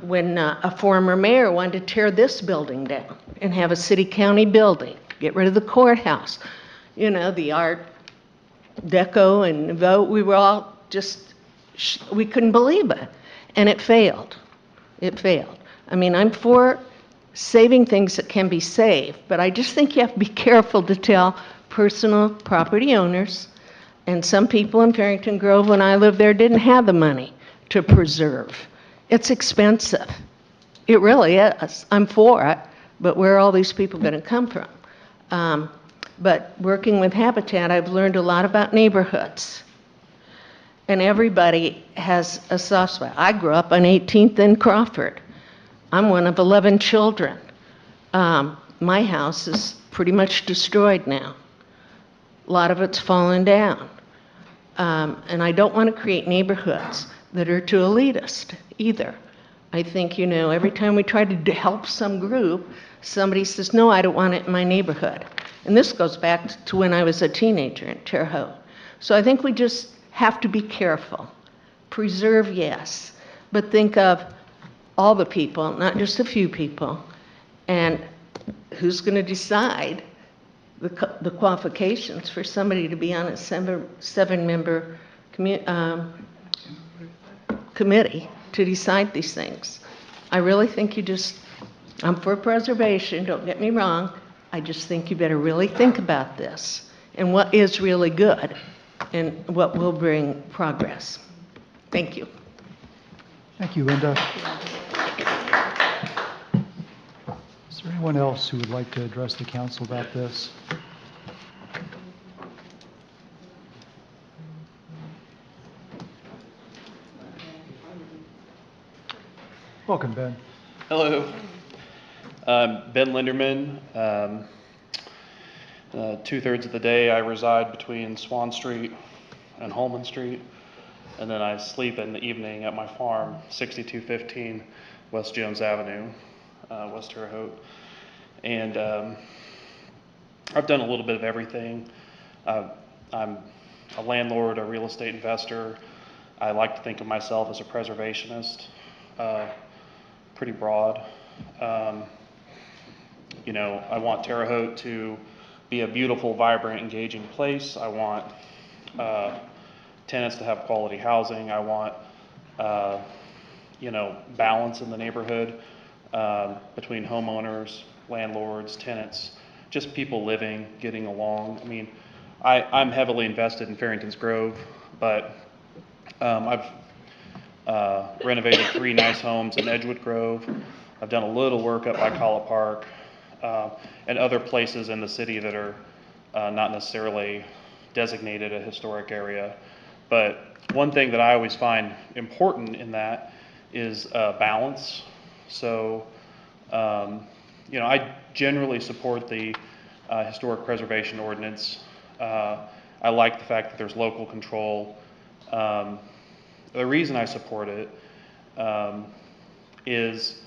when a former mayor wanted to tear this building down and have a city-county building, get rid of the courthouse, you know, the Art Deco and Nouveau, we were all just, we couldn't believe it. And it failed. It failed. I mean, I'm for saving things that can be saved, but I just think you have to be careful to tell personal property owners, and some people in Farrington Grove when I lived there didn't have the money to preserve. It's expensive. It really is. I'm for it, but where are all these people going to come from? But working with Habitat, I've learned a lot about neighborhoods. And everybody has a soft spot. I grew up on 18th and Crawford. I'm one of 11 children. My house is pretty much destroyed now. A lot of it's fallen down. And I don't want to create neighborhoods that are too elitist either. I think, you know, every time we try to help some group, somebody says, no, I don't want it in my neighborhood. And this goes back to when I was a teenager in Terre Haute. So I think we just have to be careful. Preserve, yes, but think of all the people, not just a few people, and who's going to decide the qualifications for somebody to be on a 7-member committee to decide these things. I really think I'm for preservation, don't get me wrong. I just think you better really think about this and what is really good and what will bring progress. Thank you. Thank you, Linda. Is there anyone else who would like to address the council about this? Welcome, Ben. Hello. Ben Linderman. 2/3 of the day I reside between Swan Street and Holman Street, and then I sleep in the evening at my farm, 6215 West Jones Avenue, West Terre Haute. And I've done a little bit of everything. I'm a landlord, a real estate investor. I like to think of myself as a preservationist. Pretty broad. You know, I want Terre Haute to be a beautiful, vibrant, engaging place. I want tenants to have quality housing. I want, you know, balance in the neighborhood between homeowners, landlords, tenants, just people living, getting along. I mean, I'm heavily invested in Farrington's Grove, but I've renovated 3 nice homes in Edgewood Grove. I've done a little work up by College Park and other places in the city that are not necessarily designated a historic area. But one thing that I always find important in that is balance. So, you know, I generally support the historic preservation ordinance. I like the fact that there's local control. The reason I support it is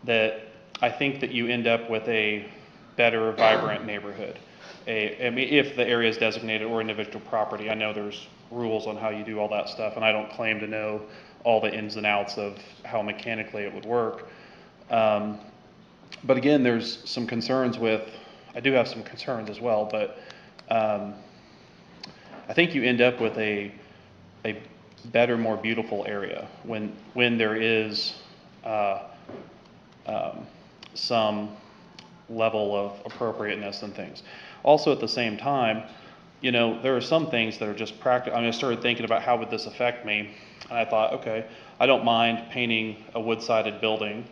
that I think that you end up with a better, vibrant neighborhood. I mean, if the area is designated or individual property, I know there's rules on how you do all that stuff, and I don't claim to know all the ins and outs of how mechanically it would work. But again, there's some concerns with, I do have some concerns as well, but I think you end up with a better, more beautiful area when there is some level of appropriateness and things. Also, at the same time, you know, there are some things that are just practical. I mean, I started thinking about how would this affect me, and I thought, okay, I don't mind painting a wood-sided building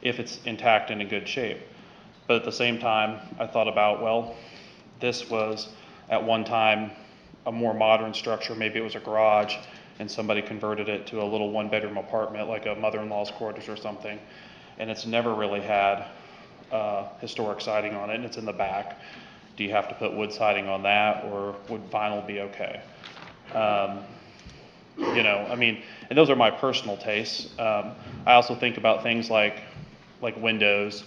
if it's intact and in good shape. But at the same time, I thought about, well, this was at one time a more modern structure. Maybe it was a garage, and somebody converted it to a little one-bedroom apartment, like a mother-in-law's quarters or something. And it's never really had historic siding on it, and it's in the back. Do you have to put wood siding on that, or would vinyl be okay? You know, I mean, and those are my personal tastes. I also think about things like windows.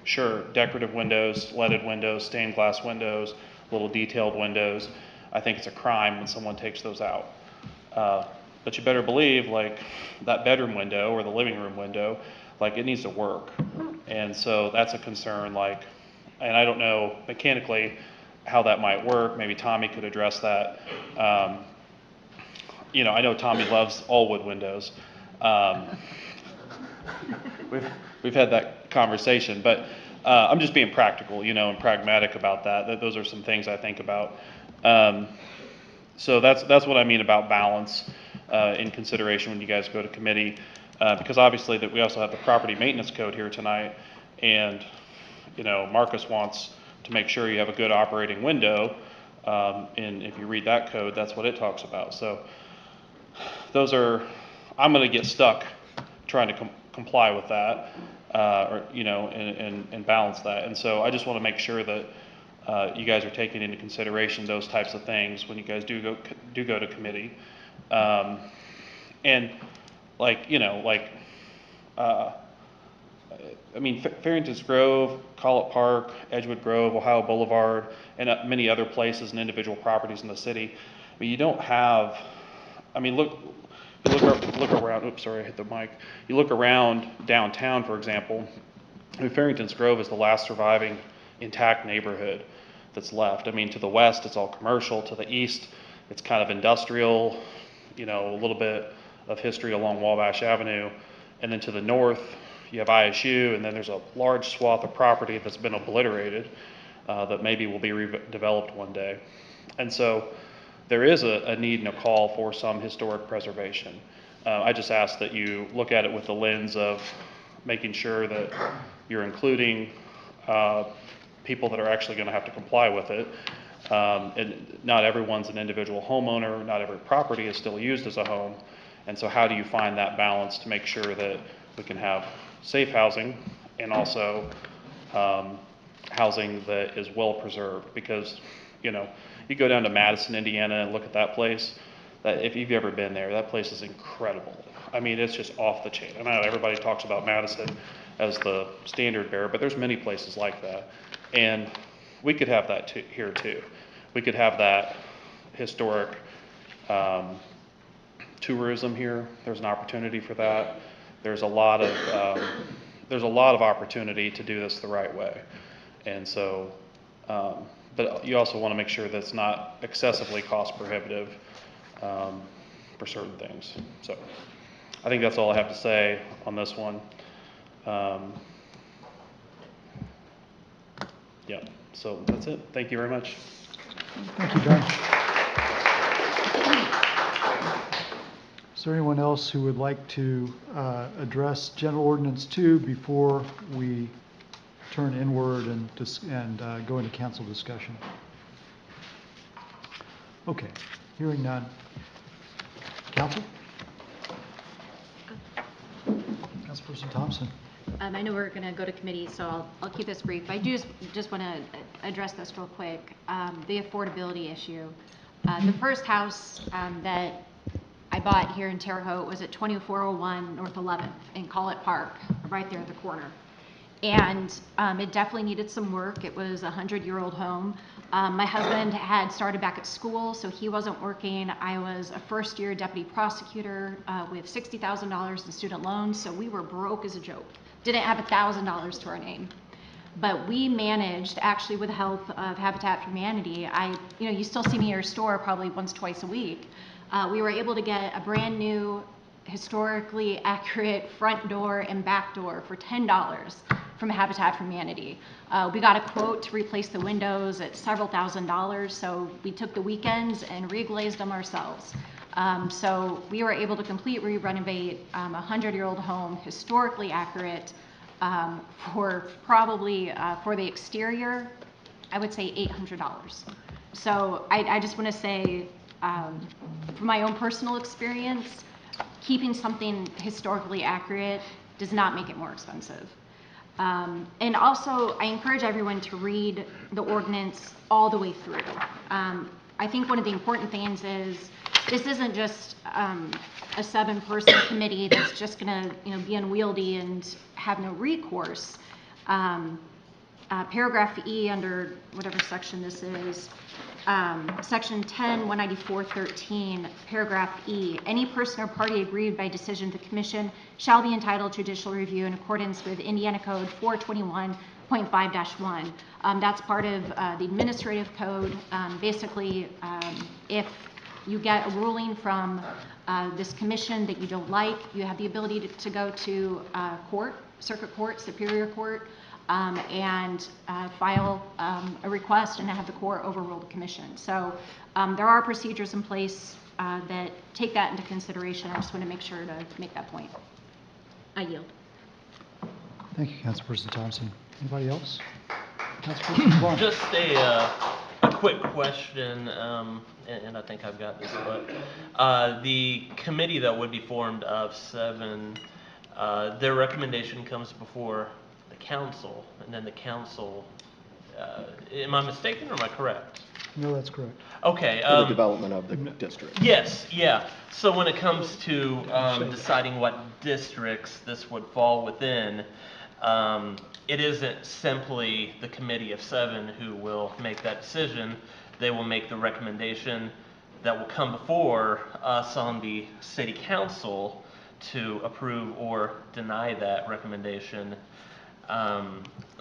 Sure, decorative windows, leaded windows, stained glass windows, little detailed windows. I think it's a crime when someone takes those out. But you better believe, like, that bedroom window or the living room window, like, it needs to work. And so that's a concern, like, and I don't know mechanically how that might work. Maybe Tommy could address that. You know, I know Tommy loves all wood windows. We've had that conversation, but I'm just being practical, you know, and pragmatic about that. Those are some things I think about. So that's what I mean about balance in consideration when you guys go to committee, because obviously that we also have the property maintenance code here tonight, and you know, Marcus wants to make sure you have a good operating window, and if you read that code, that's what it talks about. So those are, I'm going to get stuck trying to comply with that, or you know, and balance that. And so I just want to make sure that you guys are taking into consideration those types of things when you guys do go to committee. And like, you know, like, I mean, Farrington's Grove, College Park, Edgewood Grove, Ohio Boulevard, and many other places and individual properties in the city. I mean, you don't have, I mean, look around, oops, sorry, I hit the mic. You look around downtown, for example, I mean, Farrington's Grove is the last surviving intact neighborhood that's left. I mean, to the west, it's all commercial. To the east, it's kind of industrial, you know, a little bit of history along Wabash Avenue. And then to the north, you have ISU, and then there's a large swath of property that's been obliterated. that maybe will be redeveloped one day. And so there is a need and a call for some historic preservation. I just ask that you look at it with the lens of making sure that you're including people that are actually going to have to comply with it. And not everyone's an individual homeowner, not every property is still used as a home. And so how do you find that balance to make sure that we can have safe housing and also housing that is well preserved? Because, you know, you go down to Madison, Indiana and look at that place, that if you've ever been there, that place is incredible. I mean, it's just off the chain. I know everybody talks about Madison as the standard bearer, but there's many places like that. And we could have that here too. We could have that historic tourism here. There's an opportunity for that. There's a lot of opportunity to do this the right way. And so, but you also want to make sure that it's not excessively cost prohibitive for certain things. So I think that's all I have to say on this one. Yeah, so that's it. Thank you very much. Thank you, John. Is there anyone else who would like to address General Ordinance 2 before we turn inward and go into council discussion? Okay, hearing none. Council? Councilperson Thompson. I know we're going to go to committee, so I'll keep this brief. I do just want to address this real quick. The affordability issue. The first house that I bought here in Terre Haute was at 2401 North 11th in Collett Park, right there at the corner. And it definitely needed some work. It was a 100-year-old home. My husband had started back at school, so he wasn't working. I was a first-year deputy prosecutor with $60,000 in student loans, so we were broke as a joke. Didn't have $1,000 to our name. But we managed, actually with the help of Habitat for Humanity, you still see me at your store probably once, twice a week. We were able to get a brand new, historically accurate front door and back door for $10 from Habitat for Humanity. We got a quote to replace the windows at several $1,000s, so we took the weekends and reglazed them ourselves. So we were able to completely renovate a 100-year-old home, historically accurate, for probably, for the exterior, I would say $800. So I just want to say, from my own personal experience, keeping something historically accurate does not make it more expensive. And also, I encourage everyone to read the ordinance all the way through. I think one of the important things is this isn't just a 7-person committee that's just going to be unwieldy and have no recourse. Paragraph E under whatever section this is, section 10, 194.13, paragraph E, any person or party aggrieved by decision of the commission shall be entitled to judicial review in accordance with Indiana Code 421.5-1. That's part of the administrative code. Basically, if you get a ruling from this commission that you don't like, you have the ability to go to court, circuit court, superior court, and file a request and have the court overrule the commission. So there are procedures in place that take that into consideration. I just want to make sure to make that point. I yield. Thank you, Councilperson Thompson. Anybody else? Councilperson Vaughn. Just a quick question, and I think I've got this, but the committee that would be formed of 7, their recommendation comes before the council, and then the council, am I mistaken or am I correct? No, that's correct. Okay. For the development of the district. Yes, yeah. So when it comes to deciding what districts this would fall within, it isn't simply the committee of 7 who will make that decision. They will make the recommendation that will come before us on the city council to approve or deny that recommendation.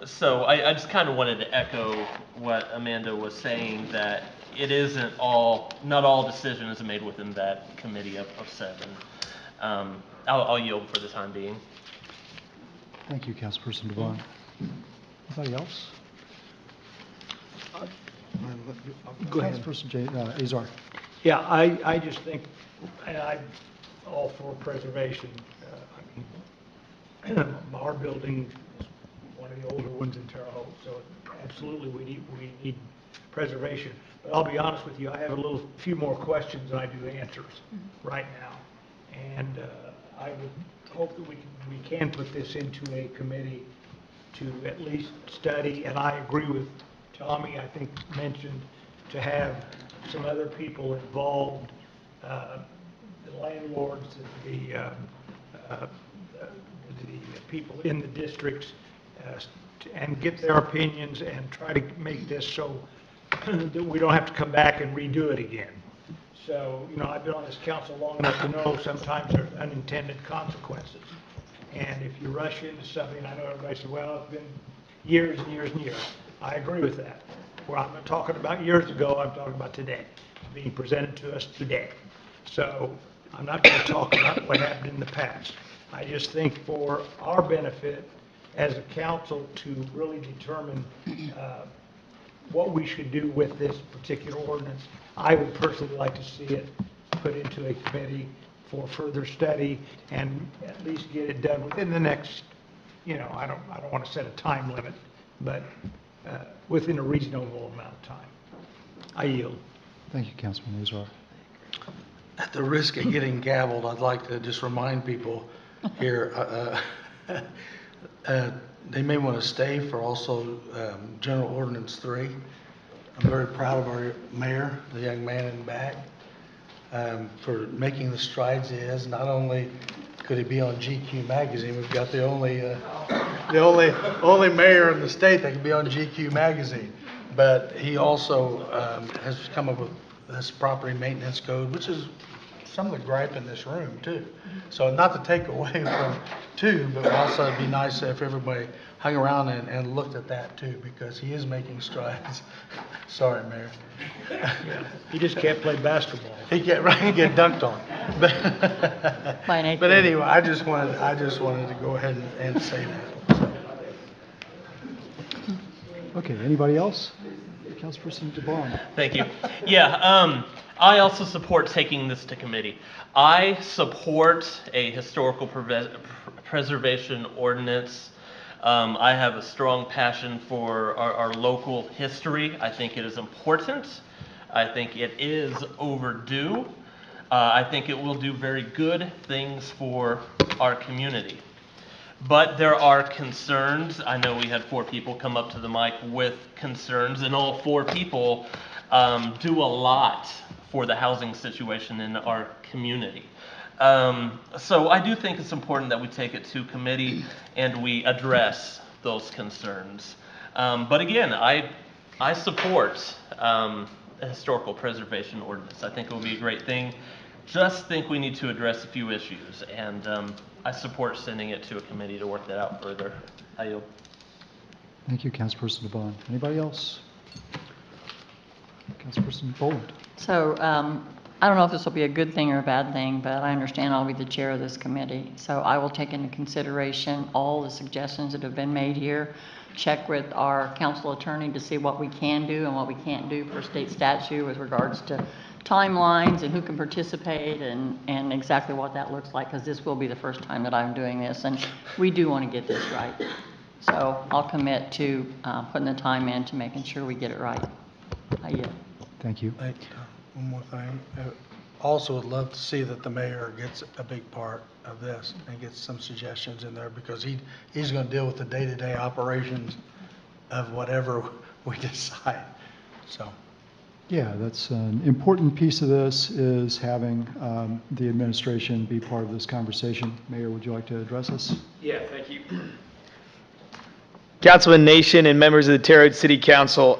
So I just kind of wanted to echo what Amanda was saying, that it isn't not all decision is made within that committee of 7. I'll yield for the time being. Thank you, Councilperson Devon. Anybody else? Go ahead. Councilperson Azar. Yeah, I just think, and I'm all for preservation. I mean, our building is one of the older ones in Terre Haute, so absolutely we need preservation. But I'll be honest with you, I have a few more questions than I do answers right now. And I would hope that we can put this into a committee to at least study, and I agree with Tommy, I think mentioned, to have some other people involved, the landlords, the people in the districts, and get their opinions and try to make this so that we don't have to come back and redo it again. So, you know, I've been on this council long enough to know sometimes there's unintended consequences. And if you rush into something, I know everybody says, well, it's been years and years and years. I agree with that. Well, I'm not talking about years ago, I'm talking about today. It's being presented to us today. So I'm not going to talk about what happened in the past. I just think for our benefit as a council to really determine what we should do with this particular ordinance, I would personally like to see it put into a committee for further study and at least get it done within the next, you know, I don't want to set a time limit, but within a reasonable amount of time. I yield. Thank you, Councilman Azar. At the risk of getting gabbled, I'd like to just remind people here, they may want to stay for also General Ordinance 3. I'm very proud of our mayor, the young man in the back, for making the strides he has. Not only could he be on GQ magazine, we've got the only mayor in the state that can be on GQ magazine, but he also has come up with this property maintenance code, which is some of the gripe in this room too. So not to take away from two, but also it'd be nice if everybody hung around and looked at that too, because he is making strides. Sorry, Mayor. He just can't play basketball. He can't get dunked on. But anyway, I just wanted to go ahead and say that. So. Okay, anybody else? Councilperson DeBon. Thank you. Yeah, I also support taking this to committee. I support a historical preservation ordinance. I have a strong passion for our local history. I think it is important. I think it is overdue. I think it will do very good things for our community. But there are concerns. I know we had 4 people come up to the mic with concerns, and all 4 people do a lot for the housing situation in our community. So I do think it's important that we take it to committee and we address those concerns. But again, I support a historical preservation ordinance. I think it will be a great thing. Just think we need to address a few issues, and I support sending it to a committee to work that out further. I yield. Thank you, Councilperson DeBon. Anybody else? Councilperson Boland. So I don't know if this will be a good thing or a bad thing, but I understand I'll be the chair of this committee. So I will take into consideration all the suggestions that have been made here, check with our council attorney to see what we can do and what we can't do for state statute with regards to timelines and who can participate and exactly what that looks like, because this will be the first time that I'm doing this, and we do want to get this right. So I'll commit to putting the time in to making sure we get it right. I yield. Thank you. One more thing. Also would love to see that the mayor gets a big part of this and gets some suggestions in there, because he's going to deal with the day-to-day operations of whatever we decide. So. Yeah, that's an important piece of this, is having the administration be part of this conversation. Mayor, would you like to address us? Yeah, thank you. Councilman Nation and members of the Terre Haute City Council.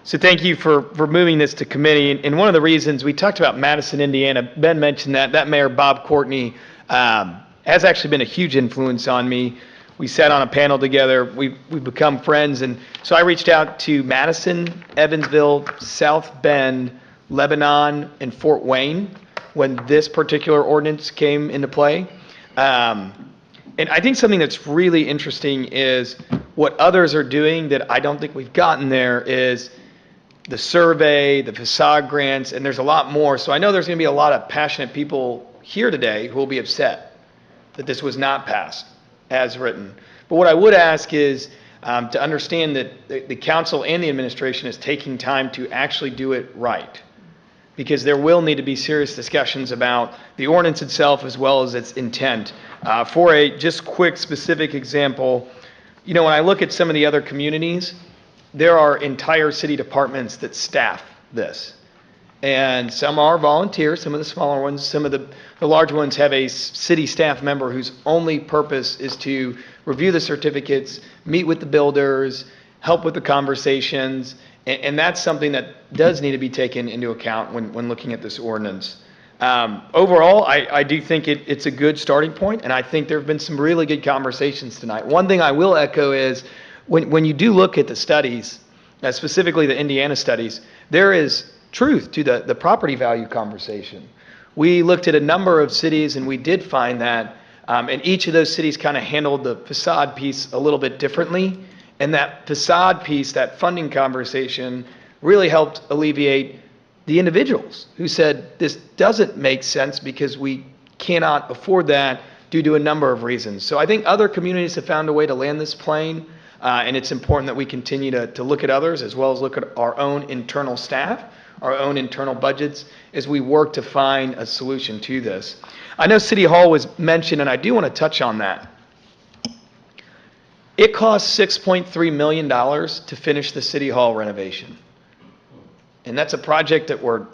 So thank you for moving this to committee. And one of the reasons we talked about Madison, Indiana, Ben mentioned that Mayor Bob Courtney has actually been a huge influence on me. We sat on a panel together. We've become friends. And so I reached out to Madison, Evansville, South Bend, Lebanon, and Fort Wayne when this particular ordinance came into play. And I think something that's really interesting is what others are doing that I don't think we've gotten there is the survey, the facade grants, and there's a lot more. So I know there's going to be a lot of passionate people here today who will be upset that this was not passed as written. But what I would ask is to understand that the council and the administration is taking time to actually do it right, because there will need to be serious discussions about the ordinance itself as well as its intent. For a just quick specific example, when I look at some of the other communities, there are entire city departments that staff this. And some are volunteers, some of the smaller ones, some of the large ones have a city staff member whose only purpose is to review the certificates, meet with the builders, help with the conversations, and that's something that does need to be taken into account when looking at this ordinance. Overall, I do think it's a good starting point, and I think there have been some really good conversations tonight. One thing I will echo is when you do look at the studies, specifically the Indiana studies, there is truth to the property value conversation. We looked at a number of cities and we did find that, and each of those cities kind of handled the facade piece a little bit differently. And that facade piece, that funding conversation, really helped alleviate the individuals who said this doesn't make sense because we cannot afford that due to a number of reasons. So I think other communities have found a way to land this plane, and it's important that we continue to look at others as well as look at our own internal staff, our own internal budgets, as we work to find a solution to this. I know City Hall was mentioned, and I do want to touch on that. It costs $6.3 million to finish the City Hall renovation. And that's a project that we're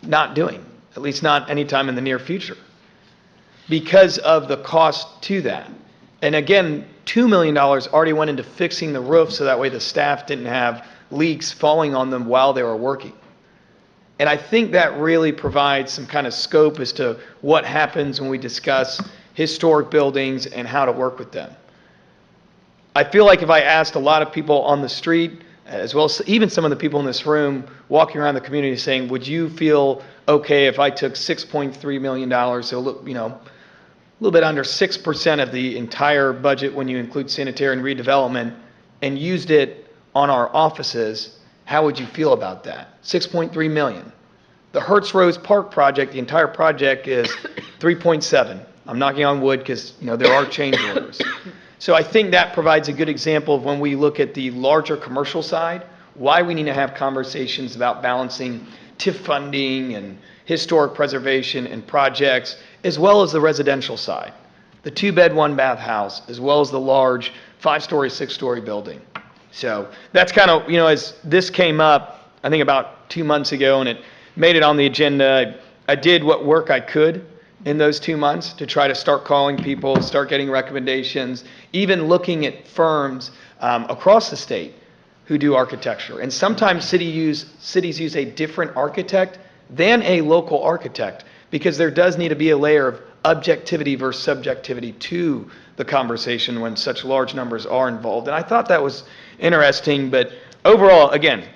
not doing, at least not anytime in the near future, because of the cost to that. And again, $2 million already went into fixing the roof so that way the staff didn't have leaks falling on them while they were working. And I think that really provides some kind of scope as to what happens when we discuss historic buildings and how to work with them. I feel like if I asked a lot of people on the street, as well as even some of the people in this room walking around the community saying, would you feel okay if I took $6.3 million, so a little bit under 6% of the entire budget when you include sanitary and redevelopment, and used it on our offices, how would you feel about that? $6.3 million. The Hertz Rose Park project, the entire project is 3.7. I'm knocking on wood because there are change orders. So I think that provides a good example of when we look at the larger commercial side, why we need to have conversations about balancing TIF funding and historic preservation and projects, as well as the residential side, the 2-bed, 1-bath house, as well as the large 5-story, 6-story building. So that's kind of, as this came up, I think about 2 months ago, and it made it on the agenda, I did what work I could in those 2 months to try to start calling people, start getting recommendations, even looking at firms across the state who do architecture. And sometimes cities use a different architect than a local architect, because there does need to be a layer of objectivity versus subjectivity to the conversation when such large numbers are involved. And I thought that was interesting, but overall, again,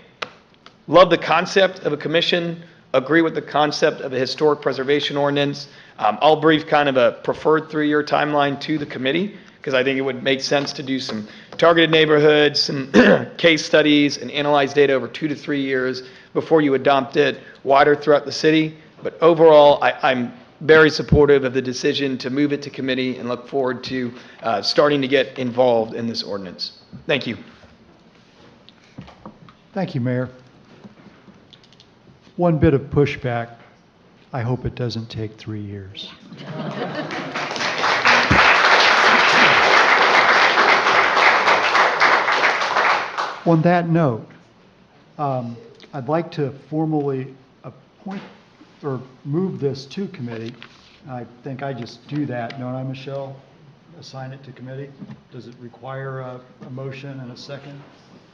love the concept of a commission, agree with the concept of a historic preservation ordinance. I'll brief kind of a preferred 3-year timeline to the committee, because I think it would make sense to do some targeted neighborhoods, some case studies, and analyze data over 2 to 3 years before you adopt it wider throughout the city. But overall, I'm very supportive of the decision to move it to committee and look forward to starting to get involved in this ordinance. Thank you. Thank you, Mayor. One bit of pushback. I hope it doesn't take 3 years. On that note, I'd like to formally appoint or move this to committee. I think I just do that, don't I, Michelle? Assign it to committee? Does it require a motion and a second?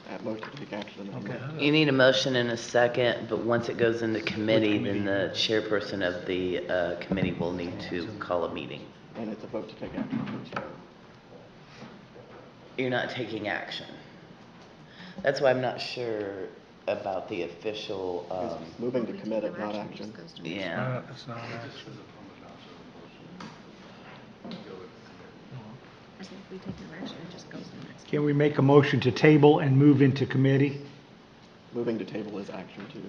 That motion to take action. Okay. You need a motion and a second, but once it goes into committee, then the chairperson of the committee will need to call a meeting. And it's a vote to take action. You're not taking action. That's why I'm not sure about the official. It's moving to committed, not action. Yeah. It's not action. Can we make a motion to table and move into committee? Moving to table is action too.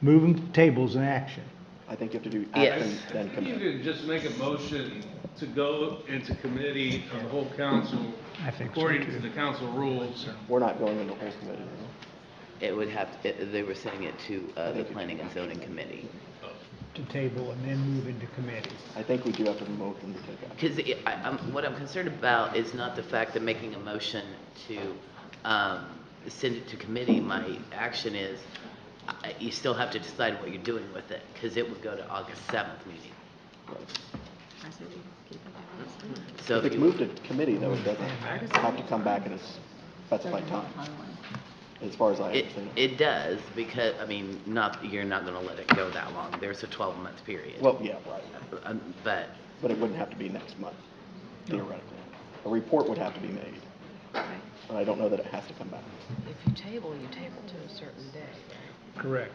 Moving tables in action. I think you have to do Yes. action, then You commit. could just make a motion to go into committee of the whole council I think so, according too. to the council rules. We're not going into whole committee. It would have, they were sending it to the Planning and Zoning Committee. To table and then move into committee. I think we do have to motion to take action. Because what I'm concerned about is not the fact of making a motion to send it to committee. My action is, you still have to decide what you're doing with it, because it would go to August 7th meeting. So If it's moved to committee, though, it doesn't have to come back at a specified time, as far as I understand. It does, because, I mean, you're not gonna let it go that long. There's a 12-month period. Well, yeah, right. But But it wouldn't have to be next month, theoretically. A report would have to be made, but I don't know that it has to come back. If you table to a certain day, right? Correct.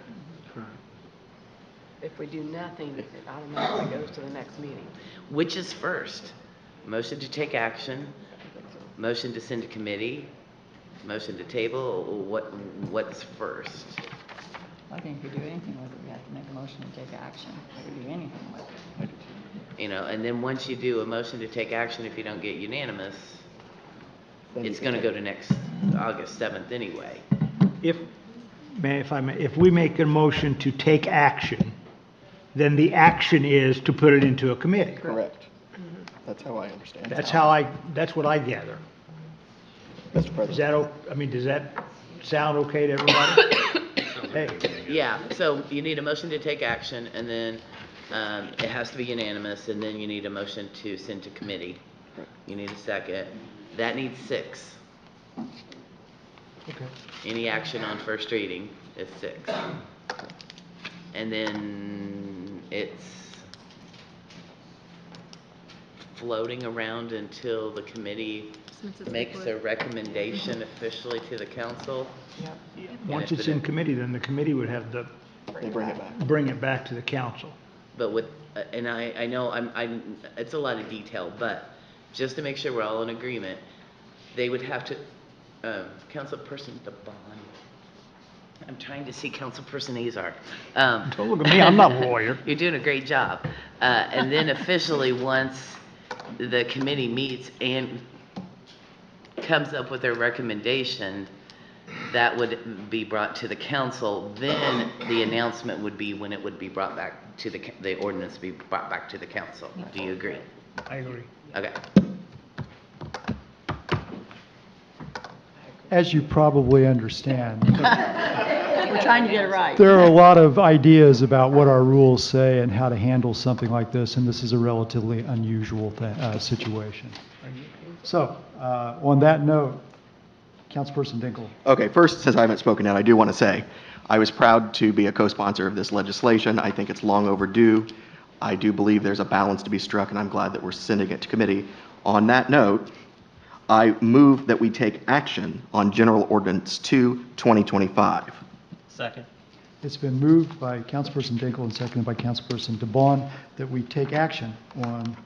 If we do nothing, it automatically goes to the next meeting. which is first? Motion to take action, motion to send to committee, motion to table, what's first? I think if you do anything with it, you have to make a motion to take action. If you do anything with it. You know, and then once you do a motion to take action, if you don't get unanimous, it's gonna go to next August 7th anyway. If we make a motion to take action, then the action is to put it into a committee. Correct. That's how I understand it. That's what I gather. Mr. President. Does that sound okay to everybody? Hey. Yeah, so you need a motion to take action, and then it has to be unanimous, and then you need a motion to send to committee. You need a second. That needs 6. Okay. Any action on first reading is 6. And then it's floating around until the committee makes a recommendation officially to the council. Once it's in committee, then the committee would have to bring it back to the council. But with, and I know it's a lot of detail, but just to make sure we're all in agreement, they would have to, Councilperson DeBon, I'm trying to see Councilperson Azar. Don't look at me, I'm not a lawyer. You're doing a great job. And then officially, once the committee meets and comes up with their recommendation, that would be brought to the council. Then the announcement would be when it would be brought back to the ordinance be brought back to the council. Do you agree? I agree. Okay. As you probably understand, We're trying to get it right. there are a lot of ideas about what our rules say and how to handle something like this, and this is a relatively unusual situation. So, on that note, Councilperson Dinkle. Okay, first, since I haven't spoken yet, I do want to say, I was proud to be a co-sponsor of this legislation. I think it's long overdue. I do believe there's a balance to be struck, and I'm glad that we're sending it to committee. On that note, I move that we take action on General Ordinance 2, 2025. Second. It's been moved by Councilperson Dinkle and seconded by Councilperson DeBon that we take action on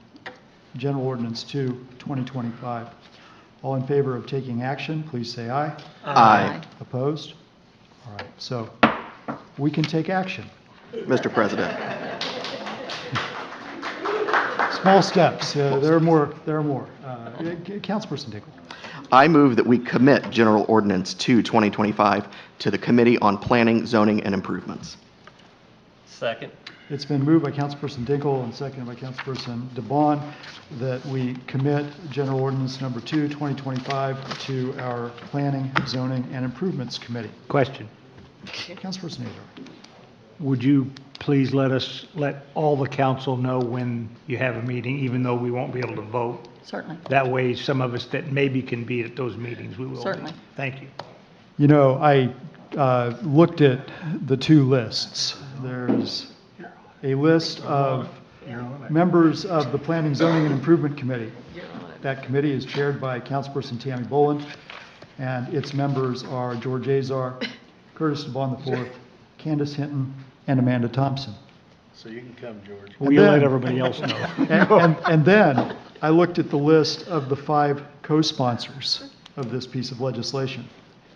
General Ordinance 2, 2025. All in favor of taking action, please say aye. Aye. Opposed? All right, so we can take action. Mr. President. Small steps. There are more. Councilperson Dinkle. I move that we commit General Ordinance 2, 2025 to the Committee on Planning, Zoning, and Improvements. Second. It's been moved by Councilperson Dinkle and seconded by Councilperson DeBon that we commit General Ordinance Number 2, 2025 to our Planning, Zoning, and Improvements Committee. Question. Councilperson Azar. Would you please let all the council know when you have a meeting, even though we won't be able to vote? Certainly. That way, some of us that maybe can be at those meetings, we will be. Certainly. Thank you. You know, I looked at the two lists. There's a list of members of the Planning, Zoning, and Improvement Committee. That committee is chaired by Councilperson Tammy Boland, and its members are George Azar, Curtis DeBon IV, Candace Hinton, and Amanda Thompson. So you can come, George. We'll let everybody else know. And then I looked at the list of the 5 co-sponsors of this piece of legislation.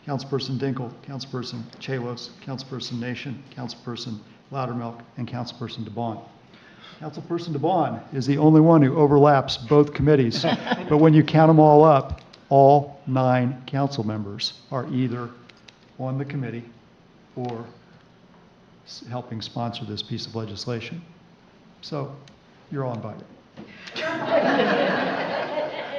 Councilperson Dinkle, Councilperson Chalos, Councilperson Nation, Councilperson Loudermilk, and Councilperson DeBon. Councilperson DeBon is the only one who overlaps both committees, but when you count them all up, all 9 council members are either on the committee or helping sponsor this piece of legislation. So you're all invited.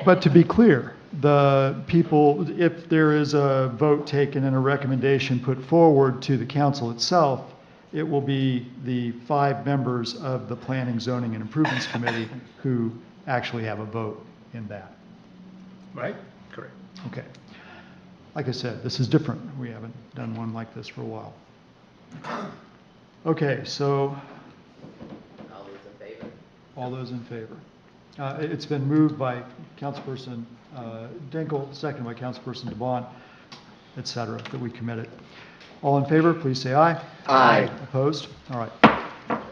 But to be clear, the people, if there is a vote taken and a recommendation put forward to the council itself, it will be the 5 members of the Planning, Zoning, and Improvements Committee who actually have a vote in that. Right? Correct. Okay. Like I said, this is different. We haven't done one like this for a while. Okay, so. All those in favor? All those in favor. It's been moved by Councilperson Dinkle, second by Councilperson DeBon, et cetera, that we commit it. All in favor, please say aye. Aye. Opposed? All right.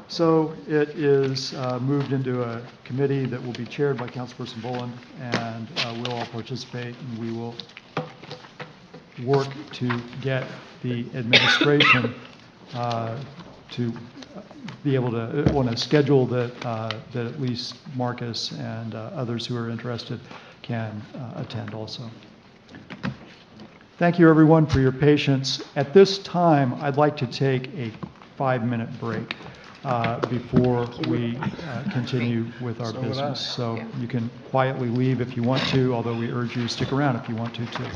So it is moved into a committee that will be chaired by Councilperson Boland, and we'll all participate, and we will work to get the administration to be able to, on a schedule that at least Marcus and others who are interested can attend also. Thank you, everyone, for your patience. At this time, I'd like to take a 5-minute break before we continue with our business. So you can quietly leave if you want to, although we urge you to stick around if you want to, too.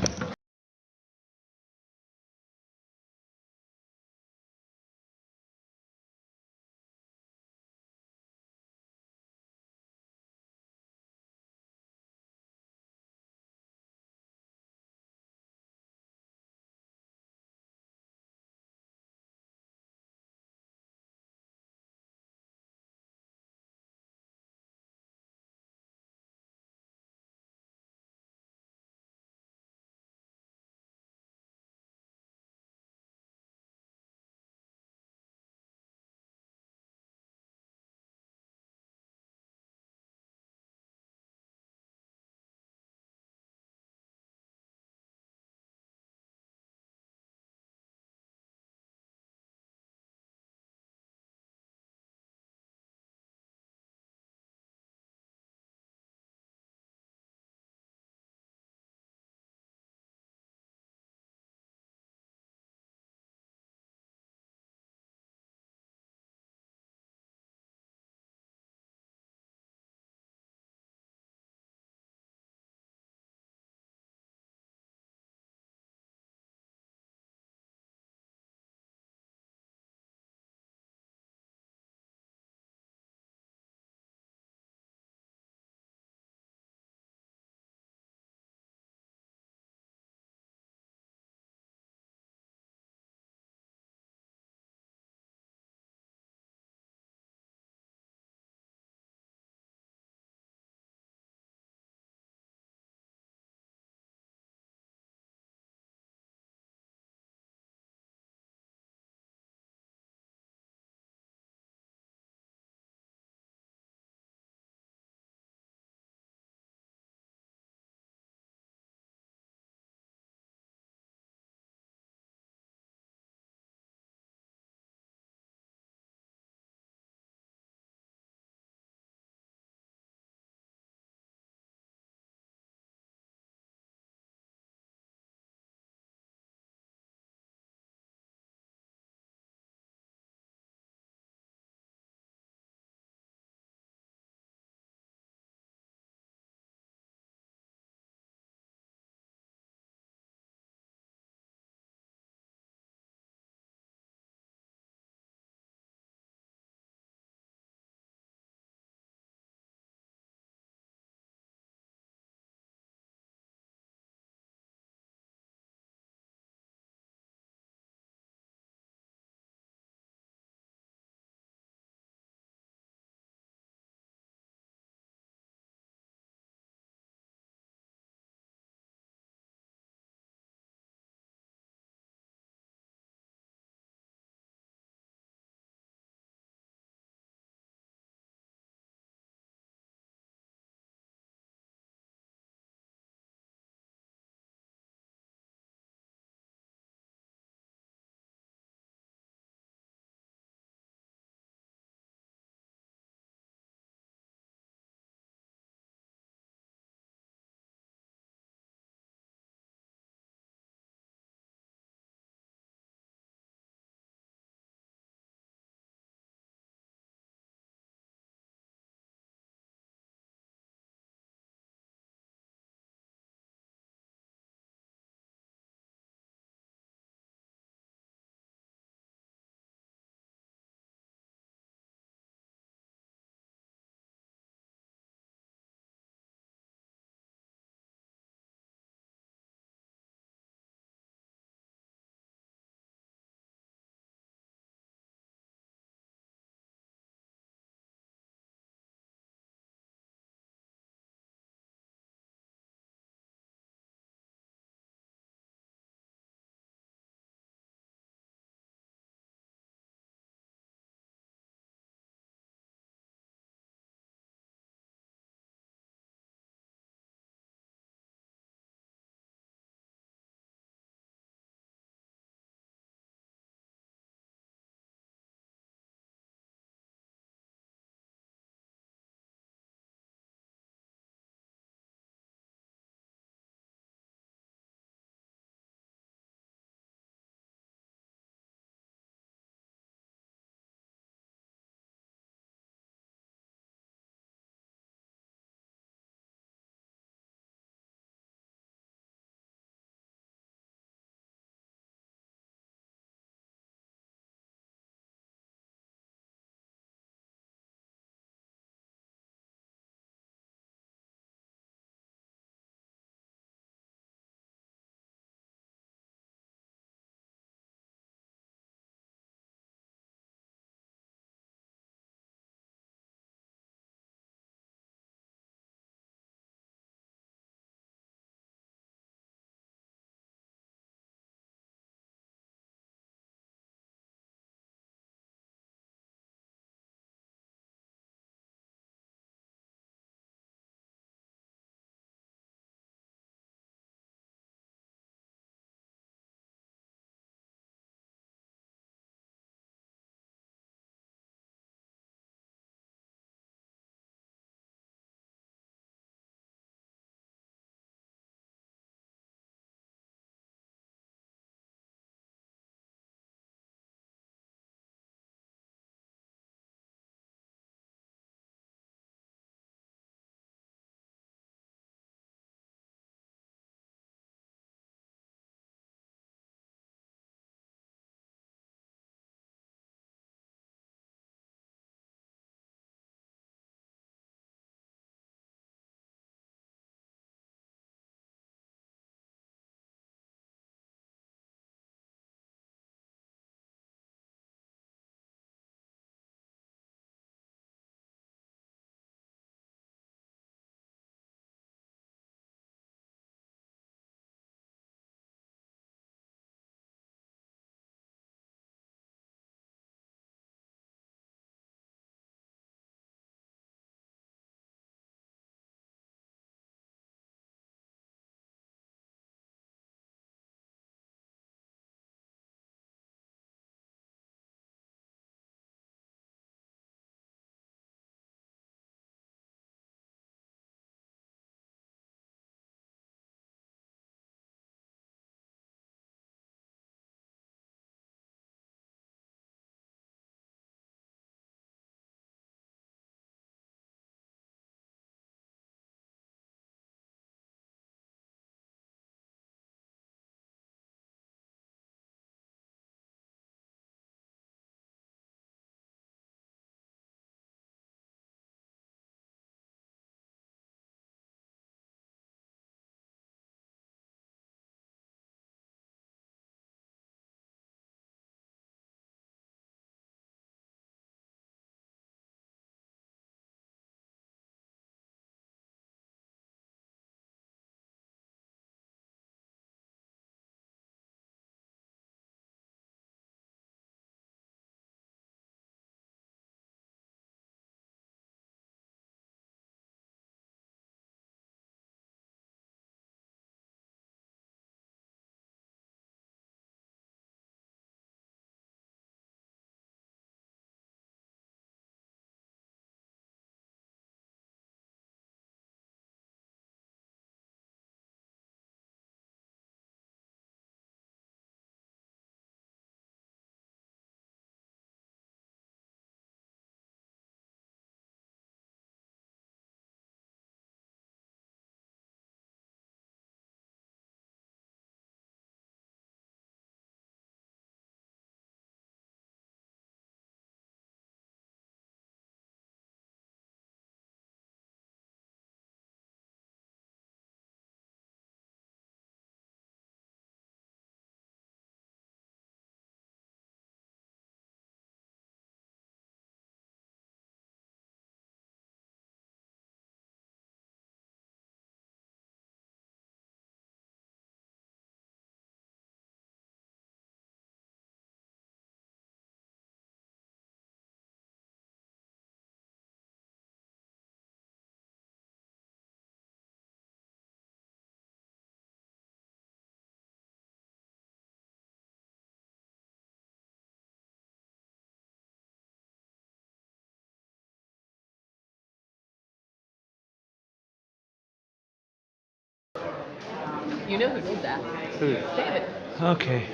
You know who did that? David. Okay.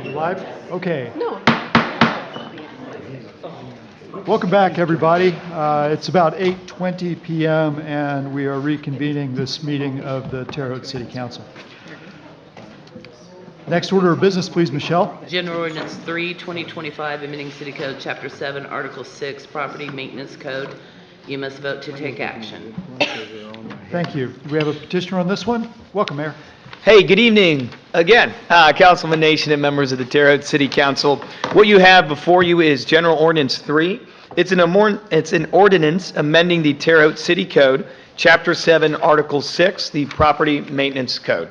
You live? Okay. No. Welcome back, everybody. It's about 8:20 p.m. and we are reconvening this meeting of the Terre Haute City Council. Next order of business, please, Michelle. General Ordinance 3, 2025, amending City Code, Chapter 7, Article 6, Property Maintenance Code. You must vote to take action. Thank you. Do we have a petitioner on this one? Welcome, Mayor. Hey, good evening again, Councilman Nation and members of the Terre Haute City Council. What you have before you is General Ordinance 3. It's an ordinance amending the Terre Haute City Code, Chapter 7, Article 6, the Property Maintenance Code.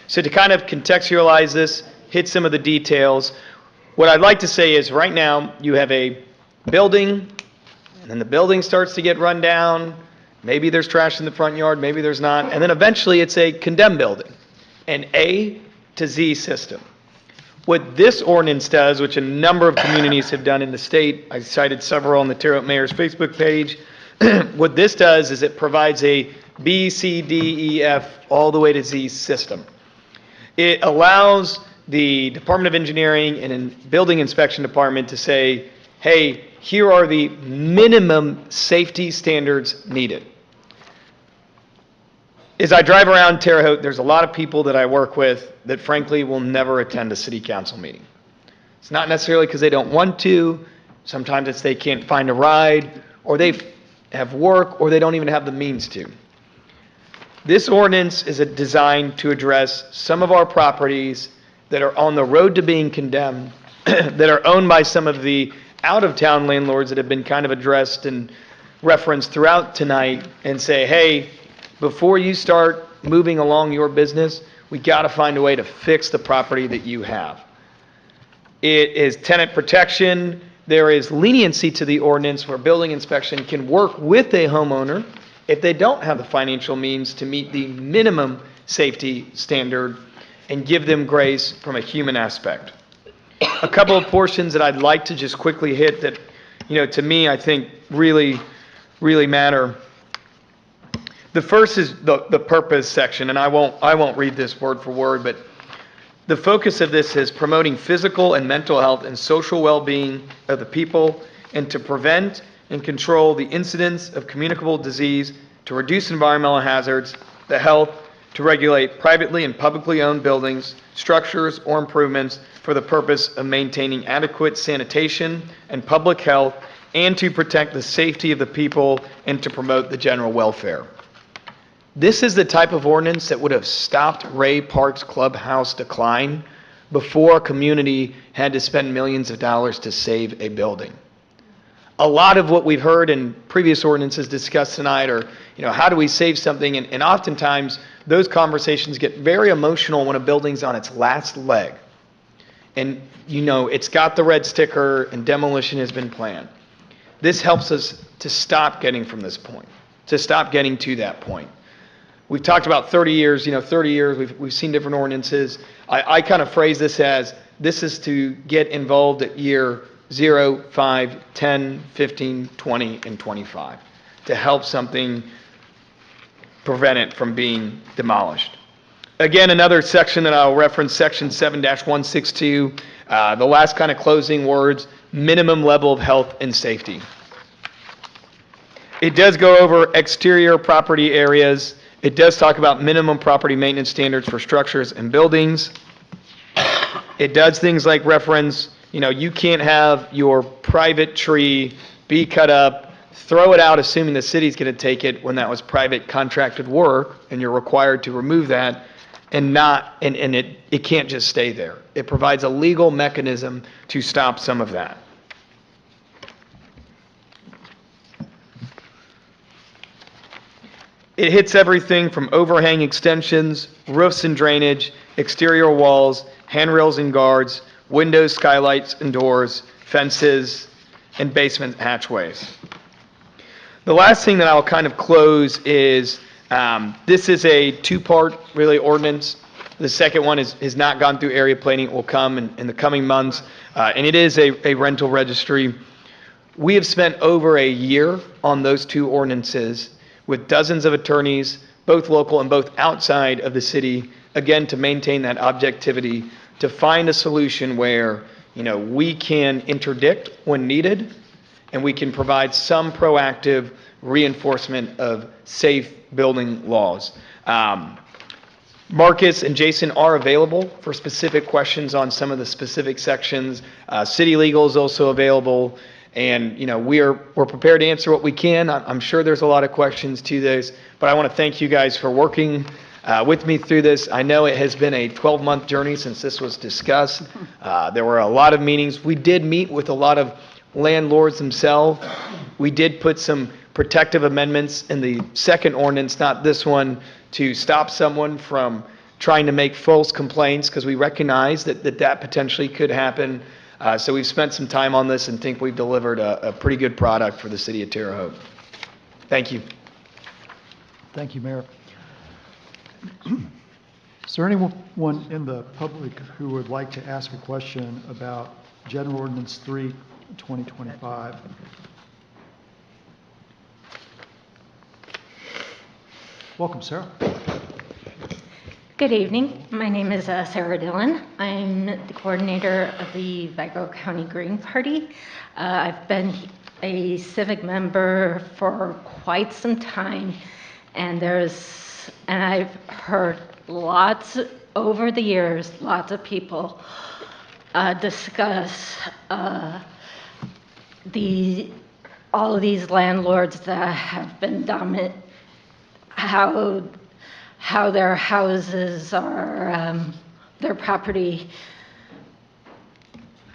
So to kind of contextualize this, hit some of the details, what I'd like to say is right now you have a building, and then the building starts to get run down. Maybe there's trash in the front yard, maybe there's not, and then eventually it's a condemned building. An A to Z system. What this ordinance does, which a number of communities have done in the state, I cited several on the Terre Haute Mayor's Facebook page, what this does is it provides a B, C, D, E, F, all the way to Z system. It allows the Department of Engineering and Building Inspection Department to say, hey, here are the minimum safety standards needed. As I drive around Terre Haute, there's a lot of people that I work with that frankly will never attend a city council meeting. It's not necessarily because they don't want to. Sometimes it's they can't find a ride, or they have work, or they don't even have the means to. This ordinance is designed to address some of our properties that are on the road to being condemned, that are owned by some of the out-of-town landlords that have been kind of addressed and referenced throughout tonight, and say, hey, before you start moving along your business, we got to find a way to fix the property that you have. It is tenant protection. There is leniency to the ordinance where building inspection can work with a homeowner if they don't have the financial means to meet the minimum safety standard and give them grace from a human aspect. A couple of portions that I'd like to just quickly hit that, to me, I think really, really matter. The first is the purpose section, and I won't read this word for word, but the focus of this is promoting physical and mental health and social well-being of the people, and to prevent and control the incidence of communicable disease, to reduce environmental hazards, the health, to regulate privately and publicly owned buildings, structures, or improvements for the purpose of maintaining adequate sanitation and public health, and to protect the safety of the people and to promote the general welfare. This is the type of ordinance that would have stopped Ray Park's clubhouse decline before a community had to spend millions of dollars to save a building. A lot of what we've heard in previous ordinances discussed tonight are, how do we save something? And oftentimes those conversations get very emotional when a building's on its last leg. And, it's got the red sticker and demolition has been planned. This helps us to stop getting from this point, to stop getting to that point. We've talked about 30 years, 30 years, we've seen different ordinances. I kind of phrase this as, this is to get involved at year 0, 5, 10, 15, 20, and 25 to help something prevent it from being demolished. Again, another section that I'll reference, section 7-162, the last kind of closing words, minimum level of health and safety. It does go over exterior property areas. It does talk about minimum property maintenance standards for structures and buildings. It does things like reference, you can't have your private tree be cut up, throw it out assuming the city's going to take it when that was private contracted work and you're required to remove that, and it can't just stay there. It provides a legal mechanism to stop some of that. It hits everything from overhang extensions, roofs and drainage, exterior walls, handrails and guards, windows, skylights and doors, fences, and basement hatchways. The last thing that I'll kind of close is, this is a two-part, really, ordinance. The second one has not gone through area planning. It will come in the coming months, and it is a rental registry. We have spent over a year on those two ordinances with dozens of attorneys, both local and both outside of the city, again, to maintain that objectivity, to find a solution where, we can interdict when needed, and we can provide some proactive reinforcement of safe building laws. Marcus and Jason are available for specific questions on some of the specific sections. City Legal is also available, and we're prepared to answer what we can. I'm sure there's a lot of questions to this, but I want to thank you guys for working with me through this. I know it has been a 12-month journey since this was discussed. There were a lot of meetings. We did meet with a lot of landlords themselves. We did put some protective amendments in the second ordinance, not this one, to stop someone from trying to make false complaints, because we recognize that potentially could happen. So we've spent some time on this and think we've delivered a pretty good product for the city of Terre Haute. Thank you. Thank you, Mayor. Is there anyone in the public who would like to ask a question about General Ordinance 3, 2025? Welcome, Sarah. Good evening. My name is Sarah Dillon. I'm the coordinator of the Vigo County Green Party. I've been a civic member for quite some time, and I've heard over the years, lots of people discuss all of these landlords that have been dominant, how their houses are, their property,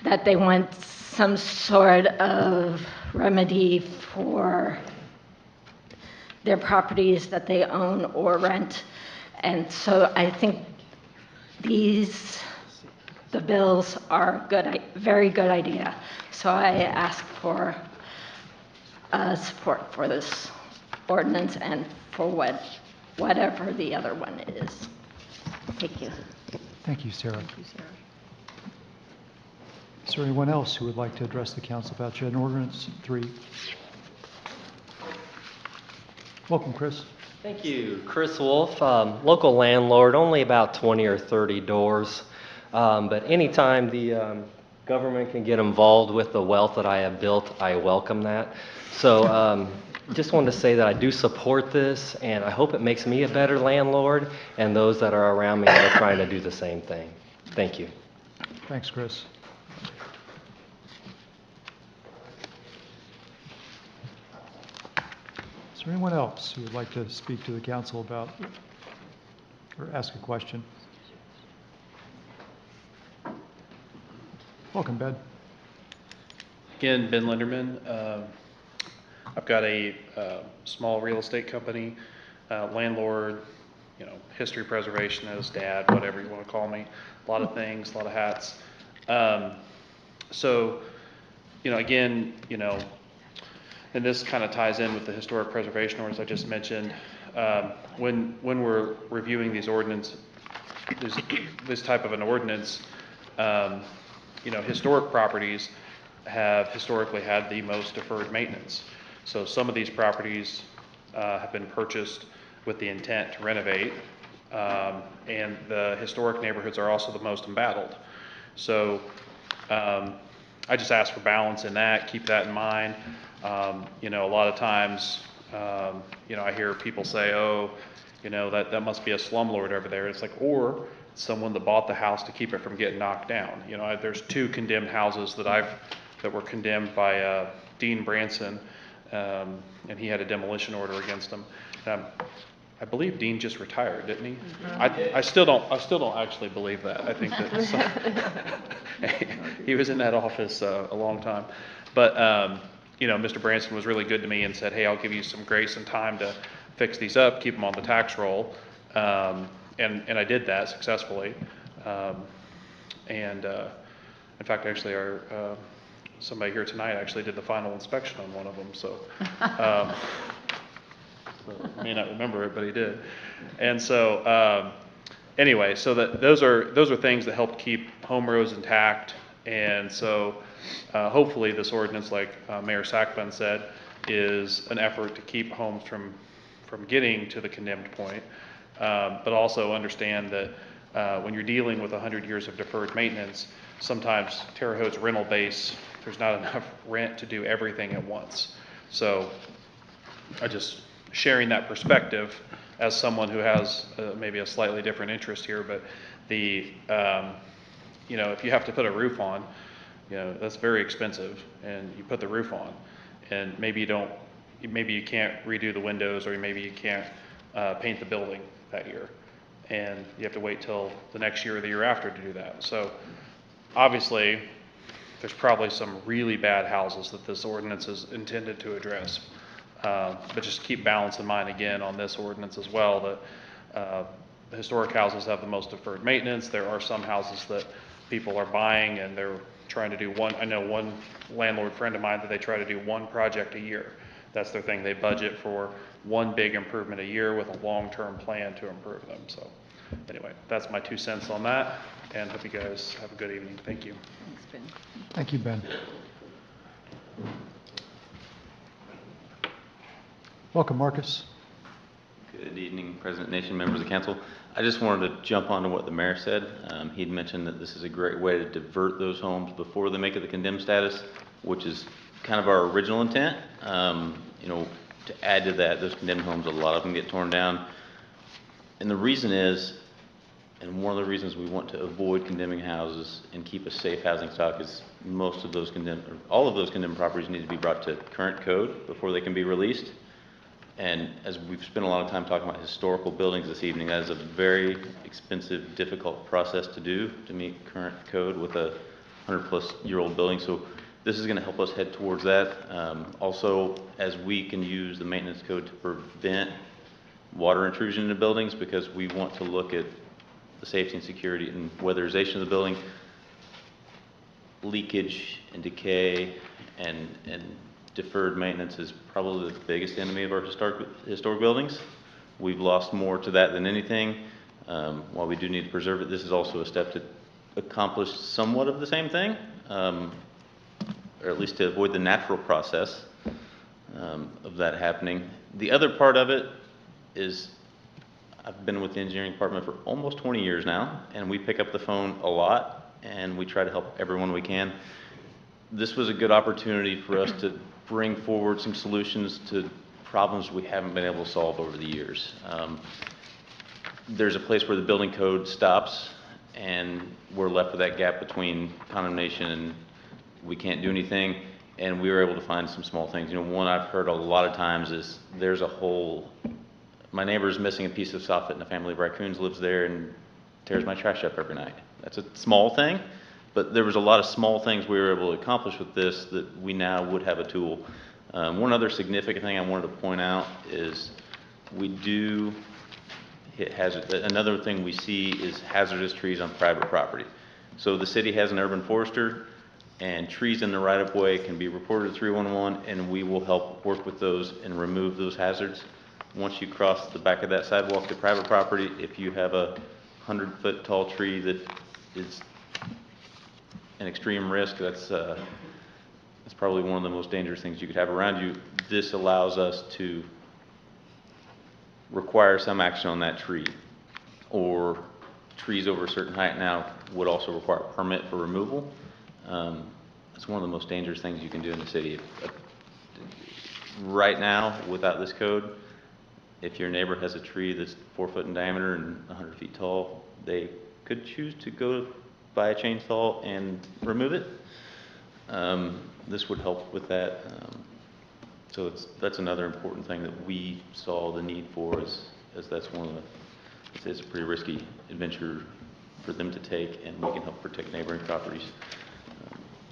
that they want some sort of remedy for their properties that they own or rent. And so I think the bills are very good idea. So I ask for support for this ordinance and for whatever the other one is. Thank you. Thank you, Sarah. Is there anyone else who would like to address the council about General Ordinance 3? Welcome, Chris. Thank you. Chris Wolf, local landlord, only about 20 or 30 doors. But anytime the government can get involved with the wealth that I have built, I welcome that. So just wanted to say that I do support this, and I hope it makes me a better landlord and those that are around me that are trying to do the same thing. Thank you. Thanks, Chris. Is there anyone else who would like to speak to the council about or ask a question? Welcome, Ben. Again, Ben Linderman. I've got a small real estate company, landlord, history preservation as dad, whatever you want to call me. A lot of things, a lot of hats. So, again, and this kind of ties in with the historic preservation ordinance I just mentioned. When we're reviewing these ordinances, this type of an ordinance, historic properties have historically had the most deferred maintenance. So some of these properties have been purchased with the intent to renovate, and the historic neighborhoods are also the most embattled. So I just ask for balance in that, keep that in mind. A lot of times, I hear people say, oh, that must be a slumlord over there. It's like, or someone that bought the house to keep it from getting knocked down. There's 2 condemned houses that were condemned by Dean Branson, and he had a demolition order against them. I believe Dean just retired, didn't he? Mm-hmm. I still don't actually believe that. I think that he was in that office a long time. But Mr. Branson was really good to me and said, hey, I'll give you some grace and time to fix these up, keep them on the tax roll. And I did that successfully. In fact, actually, somebody here tonight actually did the final inspection on one of them. So, so I may not remember it, but he did. And so, anyway, so those are things that help keep home rows intact. And so, hopefully, this ordinance, like Mayor Sackman said, is an effort to keep homes from getting to the condemned point. but also understand that when you're dealing with 100 years of deferred maintenance, sometimes Terre Haute's rental base, there's not enough rent to do everything at once. So I just sharing that perspective as someone who has maybe a slightly different interest here, but the, if you have to put a roof on, that's very expensive, and you put the roof on, and maybe you can't redo the windows, or maybe you can't paint the building that year, and you have to wait till the next year or the year after to do that. So obviously, there's probably some really bad houses that this ordinance is intended to address. But just keep balance in mind again on this ordinance as well, that the historic houses have the most deferred maintenance. There are some houses that people are buying and they're trying to do I know one landlord friend of mine that they try to do one project a year. That's their thing. They budget for one big improvement a year with a long-term plan to improve them. So anyway, that's my 2 cents on that, and hope you guys have a good evening. Thank you. Thanks, Ben. Thank you, Ben. Welcome, Marcus. Good evening, President Nation, members of the council. I just wanted to jump onto what the mayor said. He'd mentioned that this is a great way to divert those homes before they make it the condemned status, which is kind of our original intent. To add to that, those condemned homes, a lot of them get torn down. And the reason is, and one of the reasons we want to avoid condemning houses and keep a safe housing stock, is most of those condemned, or all of those condemned properties need to be brought to current code before they can be released. And as we've spent a lot of time talking about historical buildings this evening, that is a very expensive, difficult process to do to meet current code with a 100-plus-year-old building. So this is going to help us head towards that. Also, as we can use the maintenance code to prevent water intrusion into buildings, because we want to look at the safety and security and weatherization of the building, leakage and decay and deferred maintenance is probably the biggest enemy of our historic buildings. We've lost more to that than anything. While we do need to preserve it, this is also a step to accomplish somewhat of the same thing, or at least to avoid the natural process of that happening. The other part of it is, I've been with the engineering department for almost 20 years now, and we pick up the phone a lot, and we try to help everyone we can. This was a good opportunity for us to bring forward some solutions to problems we haven't been able to solve over the years. There's a place where the building code stops, and we're left with that gap between condemnation and we can't do anything, and we were able to find some small things. One I've heard a lot of times is there's a hole. My neighbor's missing a piece of soffit, and a family of raccoons lives there and tears my trash up every night. That's a small thing, but there was a lot of small things we were able to accomplish with this that we now would have a tool. One other significant thing I wanted to point out is we do hit hazard. Another thing we see is hazardous trees on private property. So the city has an urban forester, and trees in the right-of-way can be reported to 311, and we will help work with those and remove those hazards. Once you cross the back of that sidewalk to private property, if you have a 100-foot tall tree that is an extreme risk, that's probably one of the most dangerous things you could have around you. This allows us to require some action on that tree, or trees over a certain height now would also require a permit for removal. It's one of the most dangerous things you can do in the city. Right now, without this code, if your neighbor has a tree that's 4 foot in diameter and 100 feet tall, they could choose to go buy a chainsaw and remove it. This would help with that. So that's another important thing that we saw the need for, as that's one of the, it's a pretty risky adventure for them to take, and we can help protect neighboring properties.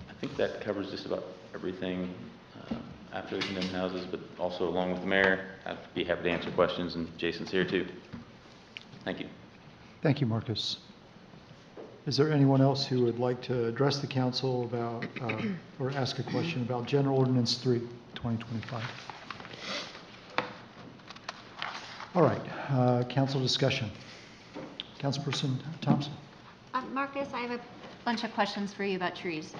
I think that covers just about everything after the condemned houses, but also along with the mayor, I'd be happy to answer questions, and Jason's here too. Thank you. Thank you, Marcus. Is there anyone else who would like to address the council about or ask a question about General Ordinance 3, 2025? All right, council discussion. Councilperson Thompson. Marcus, I have a bunch of questions for you about trees.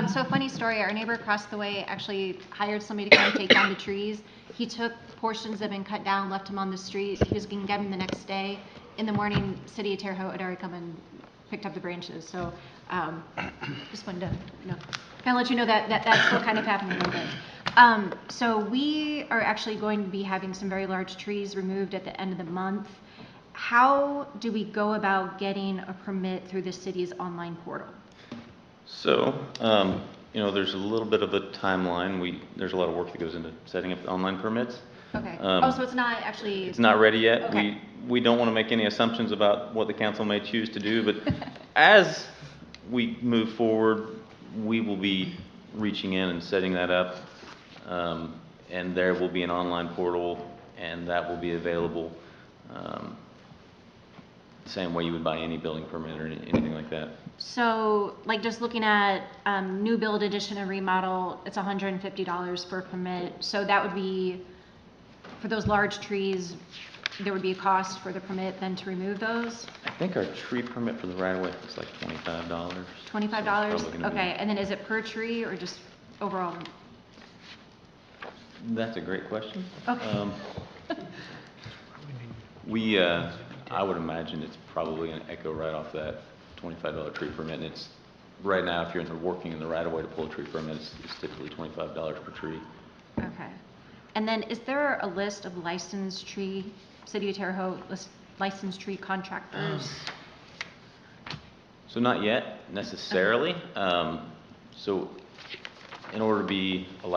So a funny story, our neighbor across the way actually hired somebody to come take down the trees. He took portions have been cut down, left them on the street. He was going to get them the next day. In the morning, City of Terre Haute had already come and picked up the branches. So just wanted to, kind of let you know that that's still kind of happening a little bit. So we are actually going to be having some very large trees removed at the end of the month. How do we go about getting a permit through the city's online portal? So, there's a little bit of a timeline. There's a lot of work that goes into setting up online permits. Okay. So it's not actually... It's not ready yet. Okay. We don't want to make any assumptions about what the council may choose to do, but as we move forward, we will be reaching in and setting that up. And there will be an online portal, and that will be available same way you would buy any building permit or anything like that. So, like just looking at new build, addition, and remodel, it's $150 per permit. So that would be, for those large trees, there would be a cost for the permit then to remove those? I think our tree permit for the right-of-way is like $25. $25? So okay, and then is it per tree or just overall? That's a great question. Okay. I would imagine it's probably going to echo right off that $25 tree permit. And it's right now, if you're working in the right of way to pull a tree permit, it's typically $25 per tree. Okay. And then is there a list of licensed tree, City of Terre Haute licensed tree contractors? So not yet necessarily. So in order to be a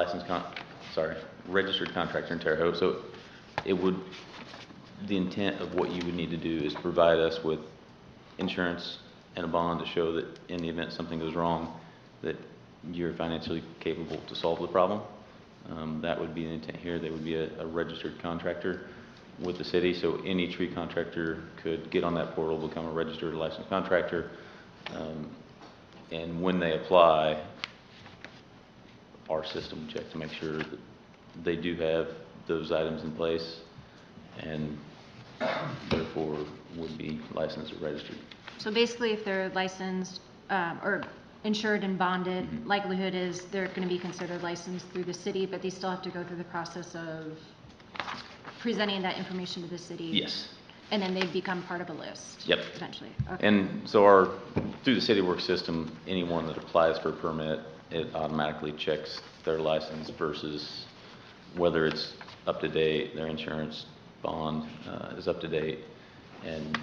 registered contractor in Terre Haute, so the intent of what you would need to do is provide us with insurance and a bond to show that in the event something goes wrong, that you're financially capable to solve the problem. That would be the intent here. They would be a registered contractor with the city, so any tree contractor could get on that portal, become a registered licensed contractor, and when they apply, our system will check to make sure that they do have those items in place and therefore would be licensed or registered. So basically, if they're licensed or insured and bonded, likelihood is they're going to be considered licensed through the city, but they still have to go through the process of presenting that information to the city. Yes. And then they become part of a list. Yep. Eventually. Okay. And so through the city work system, anyone that applies for a permit, it automatically checks their license versus whether it's up to date, their insurance bond is up to date, and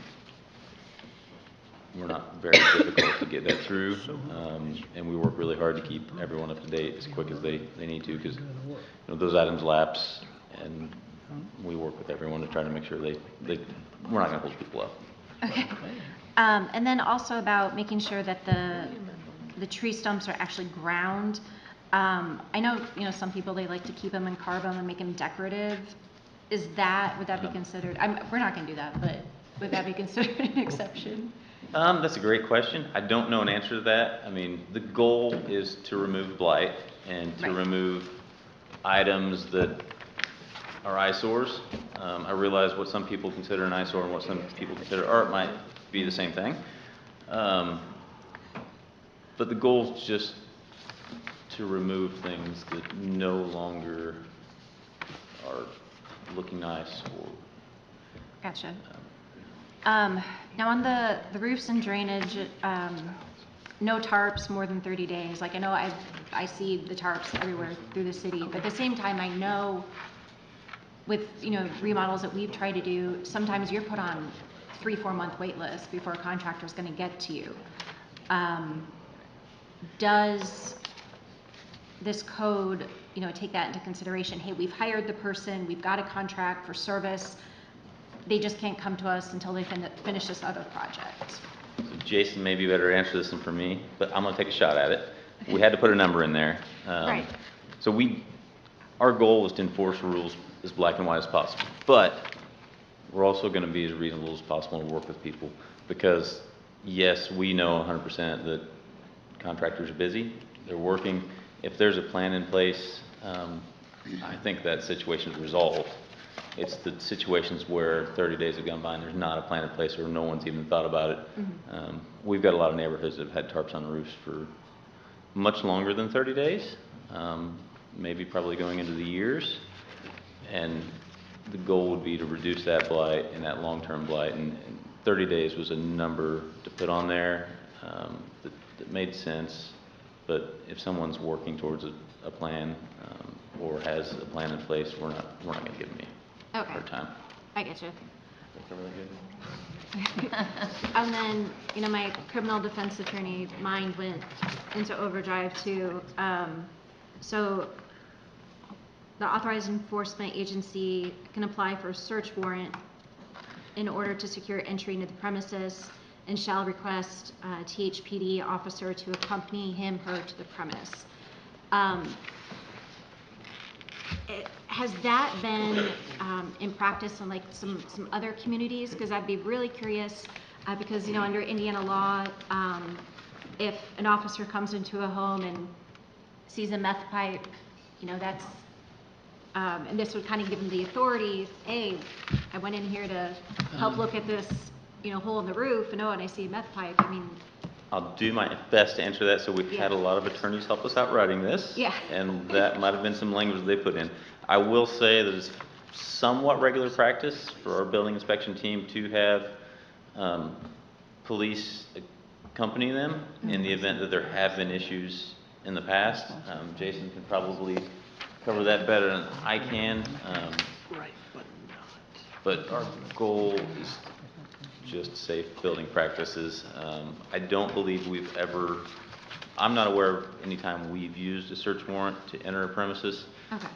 we're not very difficult to get that through, and we work really hard to keep everyone up to date as quick as they need to, because those items lapse, and we work with everyone to try to make sure we're not going to hold people up. Okay. And then also about making sure that the tree stumps are actually ground. I know, some people, they like to keep them and carve them and make them decorative. Would that be considered, we're not going to do that, but would that be considered an exception? That's a great question. I don't know an answer to that. I mean, the goal is to remove blight and to remove items that are eyesores. I realize what some people consider an eyesore and what some people consider art might be the same thing. But the goal is just to remove things that no longer are looking nice or... Gotcha. Now on the roofs and drainage, no tarps more than 30 days. Like I know I see the tarps everywhere through the city, but at the same time I know with remodels that we've tried to do, sometimes you're put on 3-4 month wait list before a contractor is going to get to you. Does this code take that into consideration? Hey, we've hired the person, we've got a contract for service, they just can't come to us until they finish this other project. So Jason may be better to answer this than for me, but I'm going to take a shot at it. We had to put a number in there. Right. So our goal is to enforce rules as black and white as possible, but we're also going to be as reasonable as possible and work with people, because yes, we know 100% that contractors are busy, they're working. If there's a plan in place, I think that situation is resolved. It's the situations where 30 days have gone by and there's not a plan in place or no one's even thought about it. We've got a lot of neighborhoods that have had tarps on the roofs for much longer than 30 days, maybe probably going into the years. And the goal would be to reduce that blight and that long-term blight, and 30 days was a number to put on there that made sense. But if someone's working towards a plan or has a plan in place, we're not going to give them any Okay. hard time. I get you. That's really good. And then, you know, my criminal defense attorney mind went into overdrive too. So the authorized enforcement agency can apply for a search warrant in order to secure entry into the premises and shall request a THPD officer to accompany him, her to the premise. Has that been in practice in like some other communities? Because I'd be really curious, because, you know, under Indiana law, if an officer comes into a home and sees a meth pipe, you know, that's, and this would kind of give them the authority, hey, I went in here to help look at this, you know, hole in the roof, and oh, and I see a meth pipe. I mean, I'll do my best to answer that. So we've had a lot of attorneys help us out writing this. Yeah. And that might have been some language they put in. I will say that it's somewhat regular practice for our building inspection team to have police accompany them in the event that there have been issues in the past. Jason can probably cover that better than I can. But our goal is just safe building practices. I don't believe we've ever, I'm not aware of any time we've used a search warrant to enter a premises. okay.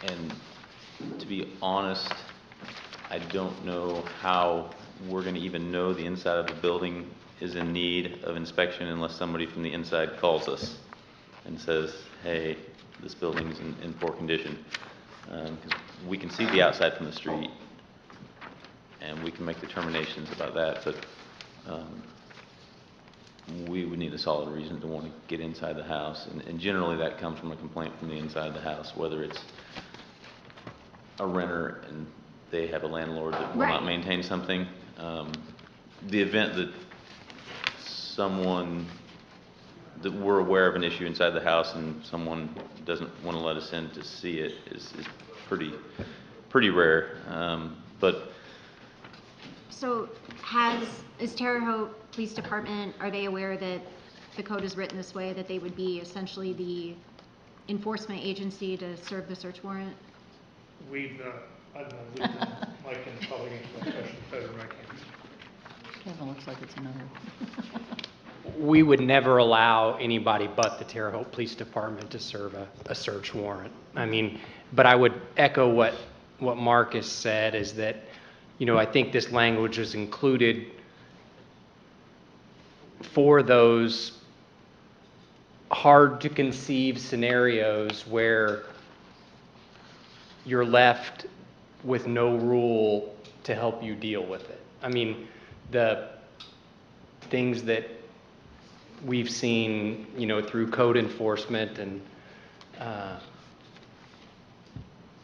And to be honest, I don't know how we're going to even know the inside of the building is in need of inspection unless somebody from the inside calls us and says, hey, this building's in poor condition. 'Cause we can see the outside from the street, and we can make determinations about that, but we would need a solid reason to want to get inside the house, and generally that comes from a complaint from the inside of the house, whether it's a renter and they have a landlord that will not maintain something. The event that someone, that we're aware of an issue inside the house and someone doesn't want to let us in to see it is pretty rare, but So is Terre Haute Police Department, are they aware that the code is written this way, that they would be essentially the enforcement agency to serve the search warrant? We've, I don't know, Mike can probably answer that question better than I can. Kevin looks like it's a no. We would never allow anybody but the Terre Haute Police Department to serve a search warrant. I mean, but I would echo what Marcus said, is that, you know, I think this language is included for those hard to conceive scenarios where you're left with no rule to help you deal with it. I mean, the things that we've seen, you know, through code enforcement and,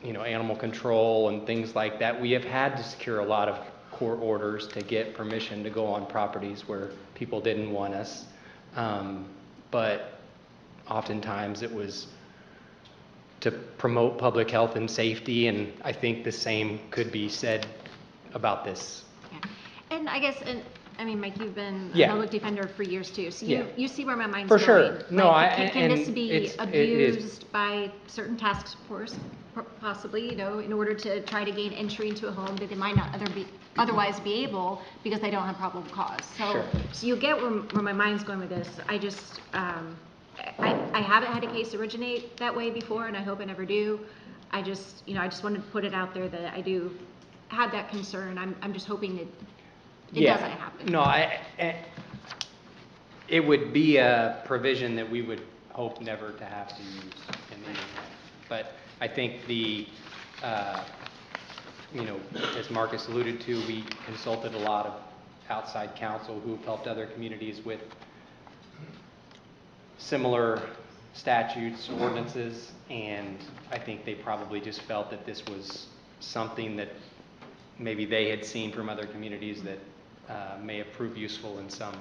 you know, animal control and things like that, we have had to secure a lot of court orders to get permission to go on properties where people didn't want us. But oftentimes it was to promote public health and safety, and I think the same could be said about this. Yeah. And I guess, and I mean, Mike, you've been a Yeah. public defender for years too, so Yeah. you see where my mind's For going. sure. No, Like, can this and be it is- abused by certain task force, possibly, you know, in order to try to gain entry into a home that they might not otherwise be able because they don't have probable cause? Sure. So you get where my mind's going with this. I just, I haven't had a case originate that way before, and I hope I never do. I just, you know, I just wanted to put it out there that I do have that concern. I'm just hoping that it doesn't happen. No, it would be a provision that we would hope never to have to use in any way. But I think the, you know, as Marcus alluded to, we consulted a lot of outside counsel who've helped other communities with similar statutes, ordinances, and I think they probably just felt that this was something that maybe they had seen from other communities that may have proved useful in some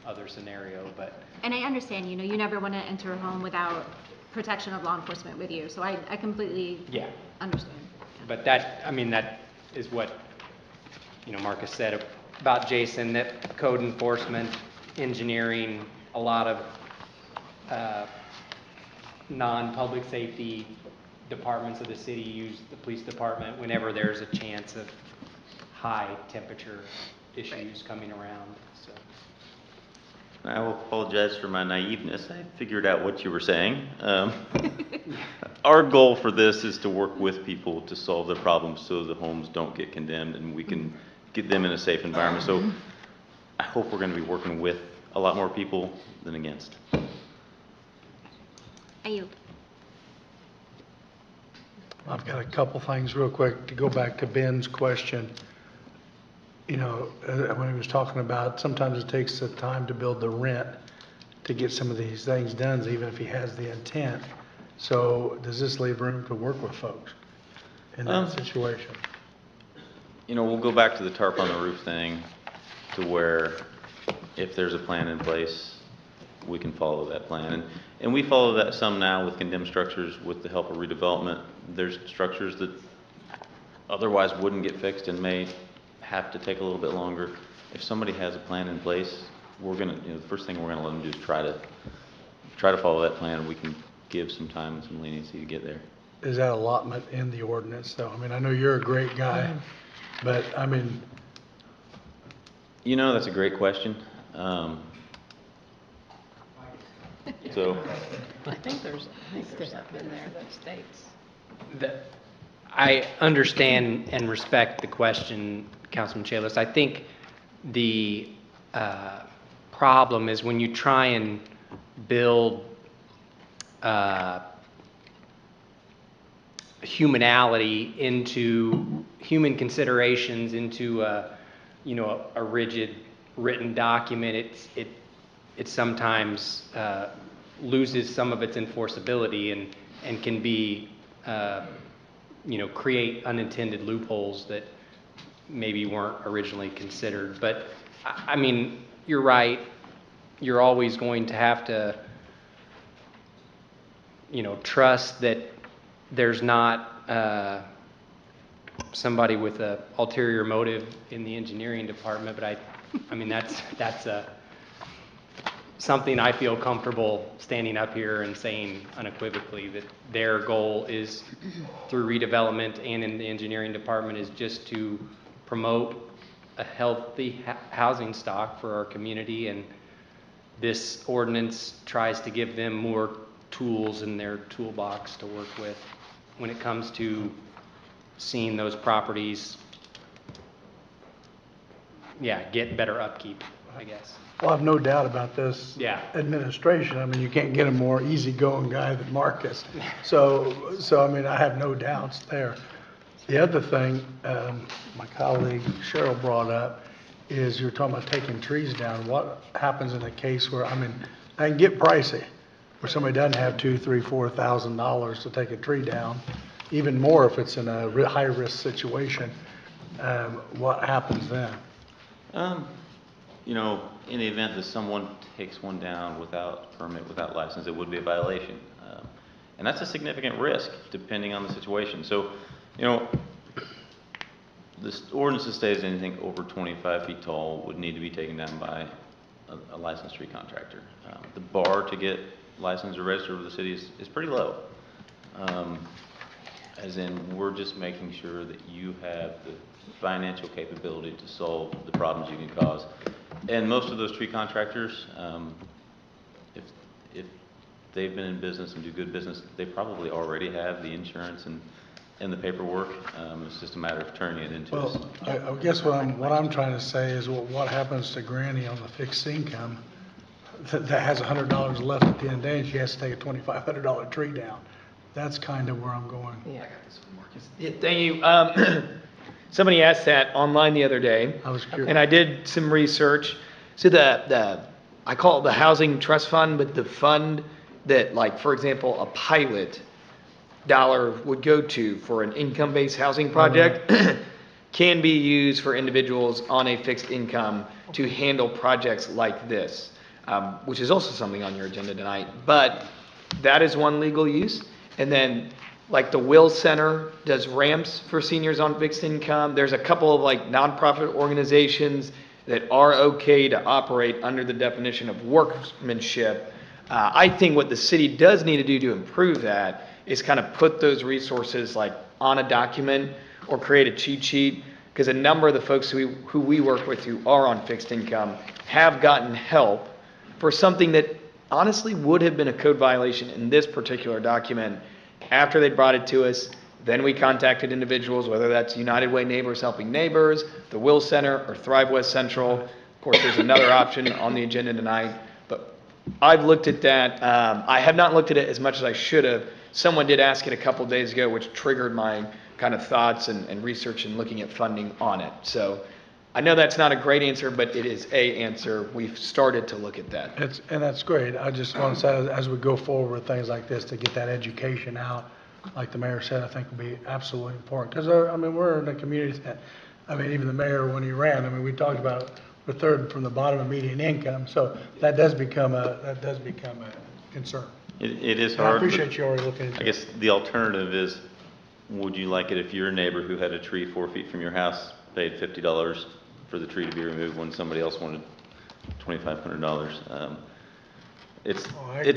other scenario, but. And I understand, you know, you never want to enter a home without protection of law enforcement with you, so I completely understand. But that, I mean, that is what, you know, Marcus said about Jason, that code enforcement, engineering, a lot of non-public safety departments of the city use the police department whenever there's a chance of high temperature issues coming around, so. I will apologize for my naiveness. I figured out what you were saying. Our goal for this is to work with people to solve their problems so the homes don't get condemned and we can get them in a safe environment. So I hope we're going to be working with a lot more people than against. I yield. I've got a couple things real quick to go back to Ben's question. You know, when he was talking about sometimes it takes the time to build the rent to get some of these things done, even if he has the intent. So does this leave room to work with folks in that situation? You know, we'll go back to the tarp on the roof thing to where if there's a plan in place, we can follow that plan. And we follow that some now with condemned structures with the help of redevelopment. There's structures that otherwise wouldn't get fixed and may have to take a little bit longer. If somebody has a plan in place, we're gonna, you know, the first thing we're gonna let them do is try to follow that plan. We can give some time and some leniency to get there. Is that allotment in the ordinance though? I mean, I know you're a great guy, but I mean. You know, that's a great question. So. I think there's stuff in there that states. I understand and respect the question, Councilman Chalice. I think the problem is when you try and build humanality into human considerations into you know, a rigid written document, it sometimes loses some of its enforceability and can be you know, create unintended loopholes that maybe weren't originally considered. But I mean, you're right. You're always going to have to, you know, trust that there's not somebody with a ulterior motive in the engineering department. But I mean, that's something I feel comfortable standing up here and saying unequivocally that their goal is through redevelopment and in the engineering department is just to promote a healthy housing stock for our community, and this ordinance tries to give them more tools in their toolbox to work with when it comes to seeing those properties, yeah, get better upkeep, I guess. Well, I have no doubt about this administration. I mean, you can't get a more easygoing guy than Marcus. So I mean, I have no doubts there. The other thing my colleague Cheryl brought up is you're talking about taking trees down. What happens in a case where, I mean, that can get pricey, where somebody doesn't have $2,000, $3,000, $4,000 to take a tree down, even more if it's in a high-risk situation. What happens then? You know, in the event that someone takes one down without permit, without license, it would be a violation. And that's a significant risk depending on the situation. So, you know, this ordinance states anything over 25 feet tall would need to be taken down by a licensed tree contractor. The bar to get licensed or registered with the city is pretty low. As in, we're just making sure that you have the financial capability to solve the problems you can cause. And most of those tree contractors, if they've been in business and do good business, they probably already have the insurance and the paperwork. It's just a matter of turning it into. Well, I guess what I'm trying to say is what happens to Granny on the fixed income that has $100 left at the end of the day, and she has to take a $2,500 tree down. That's kind of where I'm going. Yeah. Yeah, thank you. Somebody asked that online the other day. I was curious. And I did some research. So I call it the housing trust fund, but the fund that, like, for example, a pilot dollar would go to for an income-based housing project can be used for individuals on a fixed income to handle projects like this, which is also something on your agenda tonight. But that is one legal use. And then Like the Will Center does ramps for seniors on fixed income. There's a couple of like nonprofit organizations that are okay to operate under the definition of workmanship. I think what the city does need to do to improve that is kind of put those resources like on a document or create a cheat sheet, because a number of the folks who we work with who are on fixed income have gotten help for something that honestly would have been a code violation in this particular document after they brought it to us. Then we contacted individuals, whether that's United Way Neighbors Helping Neighbors, the Will Center, or Thrive West Central. Of course, there's another option on the agenda tonight. But I've looked at that. I have not looked at it as much as I should have. Someone did ask it a couple days ago, which triggered my kind of thoughts and research and looking at funding on it. So I know that's not a great answer, but it is a answer. We've started to look at that. And that's great. I just want to say, as we go forward with things like this, to get that education out, like the mayor said, I think will be absolutely important. Because, I mean, we're in a community that, I mean, even the mayor, when he ran, I mean, we talked about we're third from the bottom of median income. So that does become a concern. It is And hard. I appreciate you already looking into it. I guess the alternative is, would you like it if your neighbor who had a tree 4 feet from your house paid $50 for the tree to be removed when somebody else wanted $2,500? It's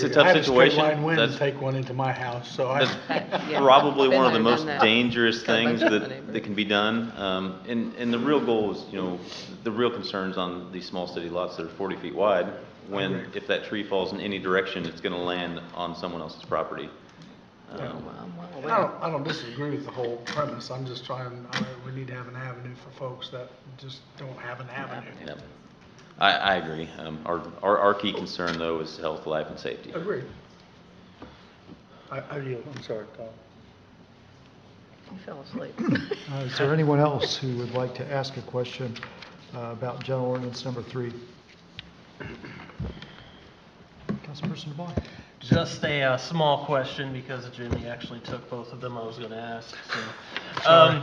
a tough situation. I had a straight line wind That's- to take one into my house, so That's yeah. probably Been one of the there, most done that. dangerous Got a things bunch of that can be done. And the real goal is, the real concerns on these small city lots that are 40 feet wide, when if that tree falls in any direction, it's going to land on someone else's property. I don't disagree with the whole premise. I'm just we need to have an avenue for folks that just don't have an avenue. Yep. I agree. Our key concern, though, is health, life, and safety. Agreed. I yield. I'm sorry, Tom. You fell asleep. Is there anyone else who would like to ask a question about General Ordinance number 3? Councilperson DeVon. Just a small question, because Jimmy actually took both of them I was going to ask. So,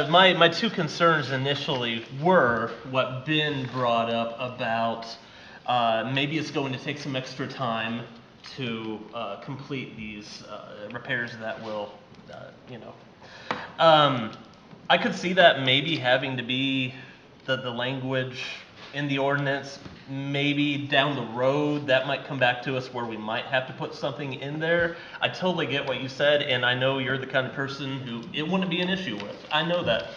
my two concerns initially were what Ben brought up about maybe it's going to take some extra time to complete these repairs that will, I could see that maybe having to be the language in the ordinance. Maybe down the road that might come back to us where we might have to put something in there. I totally get what you said, and I know you're the kind of person who it wouldn't be an issue with. I know that.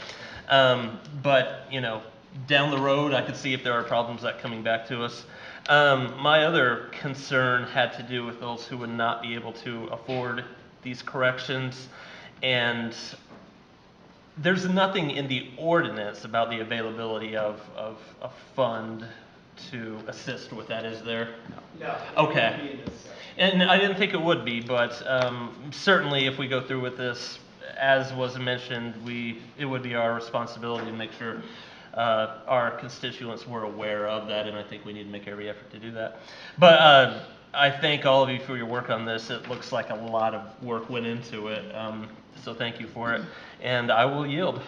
But down the road, I could see if there are problems that coming back to us. My other concern had to do with those who would not be able to afford these corrections. And there's nothing in the ordinance about the availability of a fund to assist with that, is there? No. Okay. And I didn't think it would be, but certainly if we go through with this, as was mentioned, it would be our responsibility to make sure our constituents were aware of that, and I think we need to make every effort to do that. But I thank all of you for your work on this. It looks like a lot of work went into it, so thank you for it, and I will yield.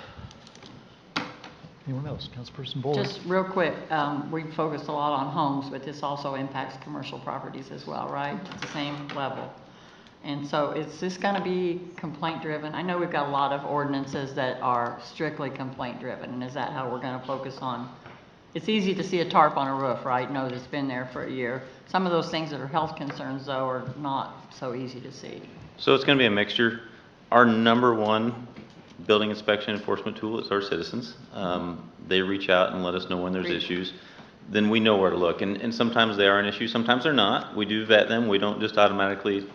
Anyone else? Councilperson Buller. Just real quick, we focused a lot on homes, but this also impacts commercial properties as well, right? At the same level. And so is this going to be complaint driven? I know we've got a lot of ordinances that are strictly complaint driven, and is that how we're going to focus on? It's easy to see a tarp on a roof, right? Know that it's been there for a year. Some of those things that are health concerns, though, are not so easy to see. So it's going to be a mixture. Our number one building inspection enforcement tool is our citizens. They reach out and let us know when there's issues. Then we know where to look. And sometimes they are an issue, sometimes they're not. We do vet them. We don't just automatically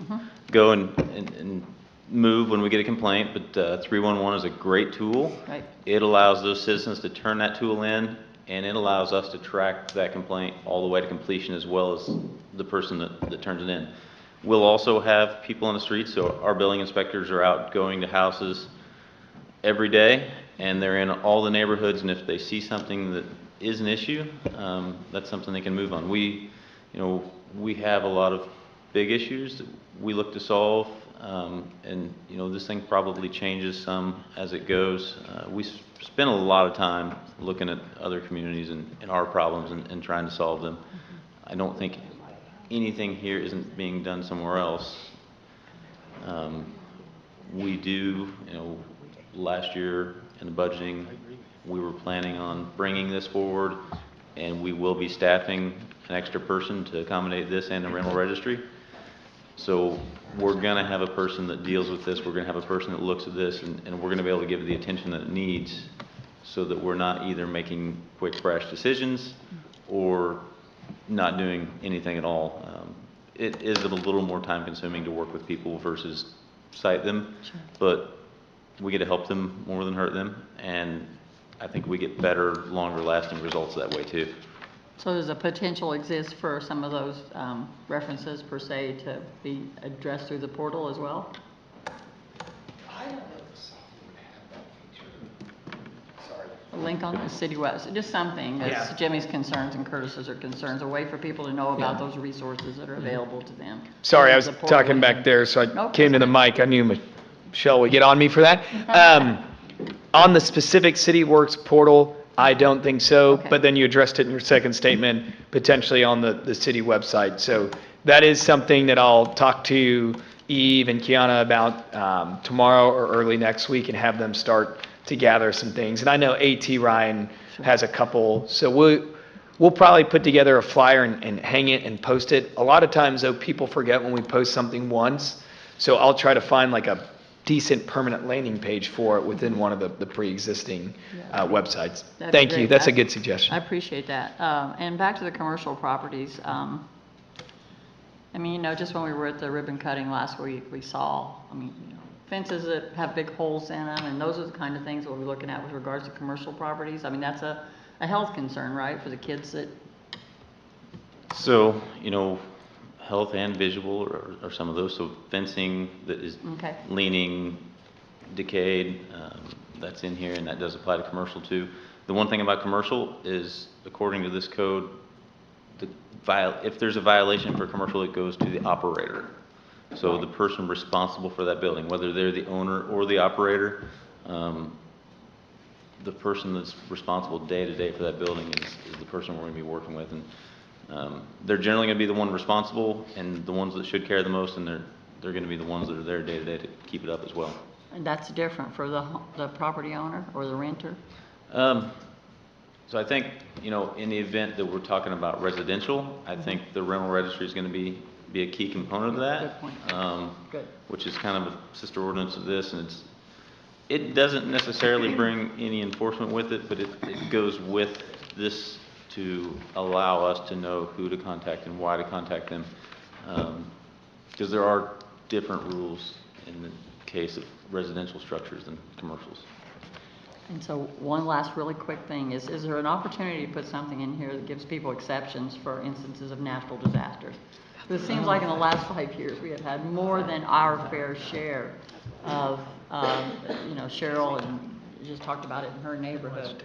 go and move when we get a complaint. But 311 is a great tool. Right. It allows those citizens to turn that tool in, and it allows us to track that complaint all the way to completion, as well as the person that turns it in. We'll also have people on the street, so our building inspectors are out going to houses every day, and they're in all the neighborhoods, and if they see something that is an issue, that's something they can move on. We have a lot of big issues that we look to solve, and this thing probably changes some as it goes. We spend a lot of time looking at other communities and our problems and trying to solve them. I don't think anything here isn't being done somewhere else. We do, last year in the budgeting, we were planning on bringing this forward, and we will be staffing an extra person to accommodate this and the rental registry. So we're gonna have a person that deals with this, we're gonna have a person that looks at this, and we're gonna be able to give it the attention that it needs, so that we're not either making quick, brash decisions or not doing anything at all. It is a little more time consuming to work with people versus cite them, but we get to help them more than hurt them, and I think we get better, longer lasting results that way too. So does a potential exist for some of those references per se to be addressed through the portal as well? A link on the city website, just something that's Jimmy's concerns and Curtis's are concerns, a way for people to know about those resources that are available to them. Sorry, I was talking back there, so I came to the mic. I knew Michelle would get on me for that. On the specific City Works portal, I don't think so, but then you addressed it in your second statement, potentially on the city website. So that is something that I'll talk to Eve and Kiana about tomorrow or early next week and have them start to gather some things. And I know A.T. Ryan has a couple, so we'll probably put together a flyer and hang it and post it. A lot of times, though, people forget when we post something once, so I'll try to find like a decent permanent landing page for it within one of the pre-existing websites. Thank you. That's a good suggestion. I appreciate that. And back to the commercial properties. I mean, just when we were at the ribbon cutting last week, we saw, fences that have big holes in them, and those are the kind of things we'll be looking at with regards to commercial properties. I mean, that's a health concern, right, for the kids that... So, health and visual are some of those. So fencing that is leaning, decayed, that's in here, and that does apply to commercial too. The one thing about commercial is, according to this code, if there's a violation for commercial, it goes to the operator. So the person responsible for that building, whether they're the owner or the operator, the person that's responsible day to day for that building is the person we're going to be working with. And they're generally going to be the one responsible and the ones that should care the most, and they're going to be the ones that are there day to day to keep it up as well. And that's different for the property owner or the renter? So I think, in the event that we're talking about residential, I think the rental registry is going to be a key component of that. Good point. Which is kind of a sister ordinance of this, and it doesn't necessarily bring any enforcement with it, but it goes with this to allow us to know who to contact and why to contact them, because there are different rules in the case of residential structures than commercials. And so one last really quick thing is there an opportunity to put something in here that gives people exceptions for instances of natural disasters? It seems like in the last 5 years, we have had more than our fair share of, Cheryl and just talked about it in her neighborhood.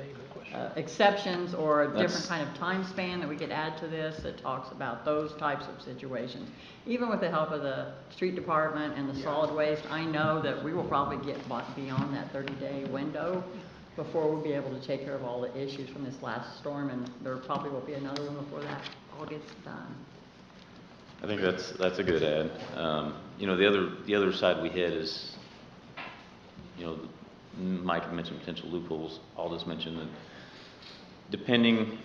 Exceptions or a different kind of time span that we could add to this that talks about those types of situations. Even with the help of the street department and the solid waste, I know that we will probably get beyond that 30-day window before we'll be able to take care of all the issues from this last storm, and there probably will be another one before that all gets done. I think that's a good add. The other side we hit is, Mike mentioned potential loopholes. I'll just mention that depending,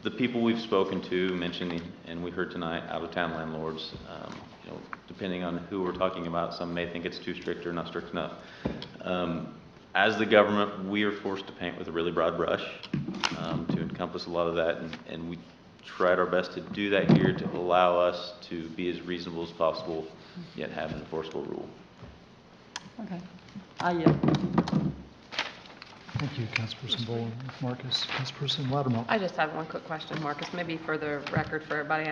the people we've spoken to mentioning, and we heard tonight, out-of-town landlords, depending on who we're talking about, some may think it's too strict or not strict enough. As the government, we are forced to paint with a really broad brush to encompass a lot of that, and we tried our best to do that here to allow us to be as reasonable as possible, yet have an enforceable rule. Okay. Thank you, Councilperson Bowen. Marcus, Councilperson Loudermilk. I just have one quick question, Marcus, maybe for the record for everybody.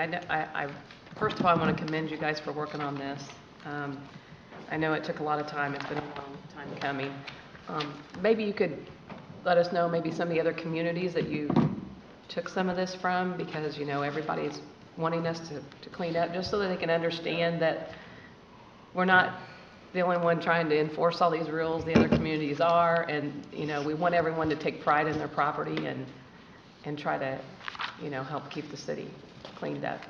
First of all, I want to commend you guys for working on this. I know it took a lot of time. It's been a long time coming. Maybe you could let us know maybe some of the other communities that you took some of this from, because everybody's wanting us to clean up, just so that they can understand that we're not the only one trying to enforce all these rules. The other communities are, and we want everyone to take pride in their property and try to help keep the city cleaned up.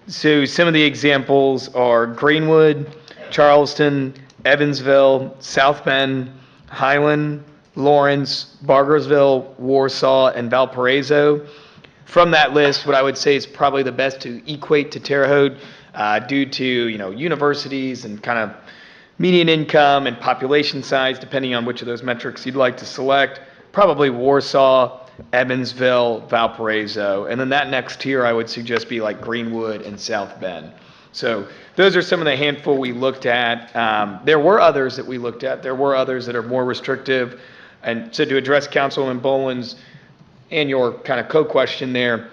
So some of the examples are Greenwood, Charleston, Evansville, South Bend, Highland, Lawrence, Bargersville, Warsaw, and Valparaiso. From that list, what I would say is probably the best to equate to Terre Haute due to universities and kind of median income and population size, depending on which of those metrics you'd like to select. Probably Warsaw, Evansville, Valparaiso, and then that next tier I would suggest be like Greenwood and South Bend. So those are some of the handful we looked at. There were others that we looked at. There were others that are more restrictive. And so to address Councilman Boland's and your kind of co-question there,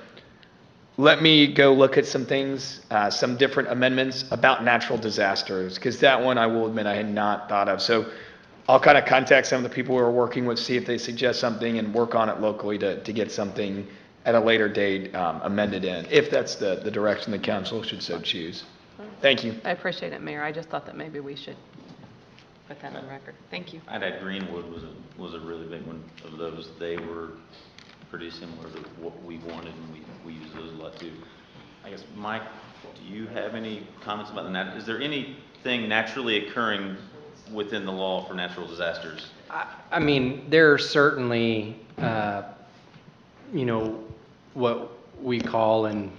let me go look at some things, some different amendments about natural disasters, because that one I will admit I had not thought of. So I'll kind of contact some of the people we're working with, see if they suggest something, and work on it locally to get something at a later date amended in, if that's the direction the council should so choose. Thank you. I appreciate it, Mayor. I just thought that maybe we should put that on record. Thank you. I'd add Greenwood was a really big one of those. They were pretty similar to what we wanted, and we use those a lot too. I guess, Mike, do you have any comments about the is there anything naturally occurring within the law for natural disasters? I mean, there are certainly, what we call in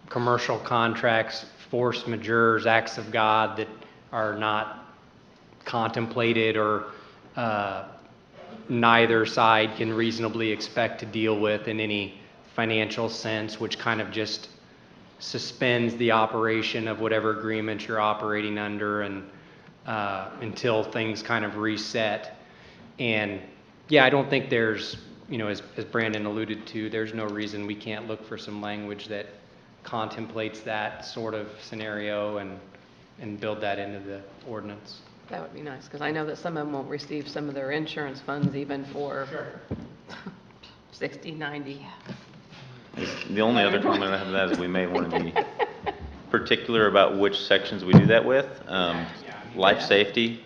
commercial contracts, force majeures, acts of God that are not contemplated or neither side can reasonably expect to deal with in any financial sense, which kind of just suspends the operation of whatever agreement you're operating under and until things kind of reset. And yeah, I don't think there's, as Brandon alluded to, there's no reason we can't look for some language that contemplates that sort of scenario and build that into the ordinance. That would be nice, because I know that some of them won't receive some of their insurance funds even for 60, 90. The only other comment I have to that is we may want to be particular about which sections we do that with. Life safety.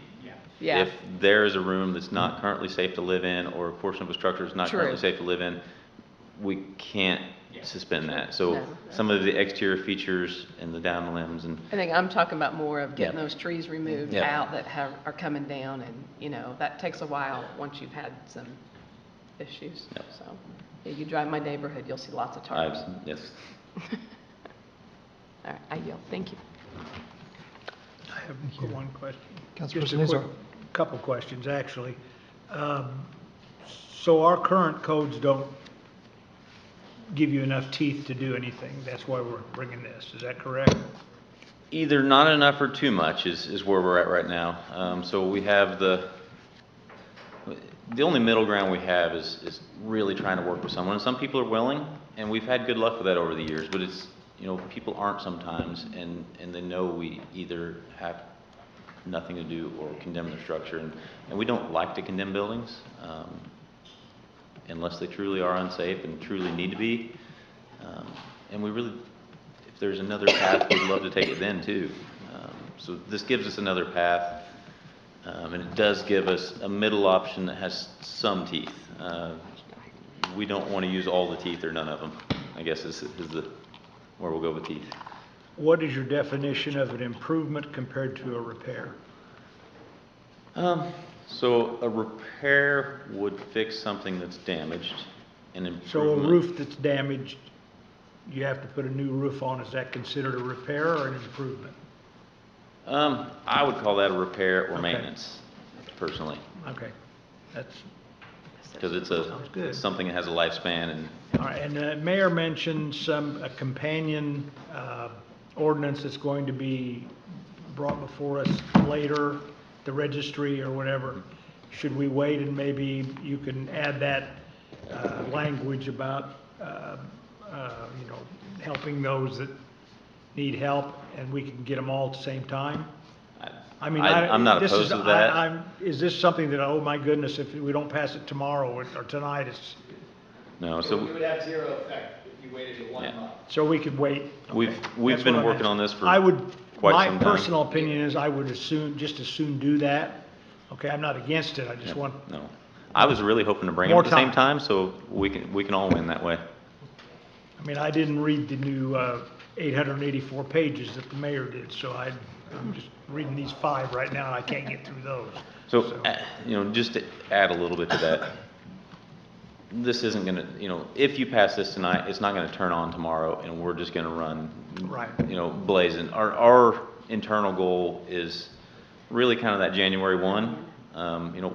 Yeah. If there is a room that's not currently safe to live in, or a portion of a structure is not currently safe to live in, we can't suspend that. So some of the exterior features and the down limbs and. I think I'm talking about more of getting those trees removed out that are coming down, and that takes a while once you've had some issues. So if you drive my neighborhood, you'll see lots of tarps. Yes. All right, I yield. Thank you. I have one question. Councilperson Just a Azar. quick couple questions, actually. So our current codes don't give you enough teeth to do anything. That's why we're bringing this. Is that correct? Either not enough or too much is where we're at right now. So we have the only middle ground we have is really trying to work with someone. And some people are willing, and we've had good luck with that over the years, but it's, people aren't sometimes, and they know we either have nothing to do or condemn their structure. And we don't like to condemn buildings unless they truly are unsafe and truly need to be. And we really, if there's another path, we'd love to take it then too. So this gives us another path, and it does give us a middle option that has some teeth. We don't want to use all the teeth or none of them, I guess is where we'll go with teeth. What is your definition of an improvement compared to a repair? So a repair would fix something that's damaged. An improvement. So a roof that's damaged, you have to put a new roof on. Is that considered a repair or an improvement? I would call that a repair or maintenance, personally. Okay, that's. Because it's something that has a lifespan and. All right, and the mayor mentioned a companion ordinance that's going to be brought before us later, the registry or whatever. Should we wait and maybe you can add that language about, helping those that need help, and we can get them all at the same time? I mean, I'm not opposed to that. Is this something that, oh my goodness, if we don't pass it tomorrow or tonight, it's. No, so. It would have zero effect if you waited 1 month. So we could wait. We've been working on this for quite some time. My personal opinion is I would just as soon do that. Okay, I'm not against it, I just want. No, I was really hoping to bring them at the same time, so we can all win that way. I mean, I didn't read the new 884 pages that the mayor did, so I'm just reading these 5 right now, and I can't get through those. So, just to add a little bit to that, this isn't gonna, if you pass this tonight, it's not gonna turn on tomorrow and we're just gonna run, Right. blazing. Our internal goal is really kind of that January 1.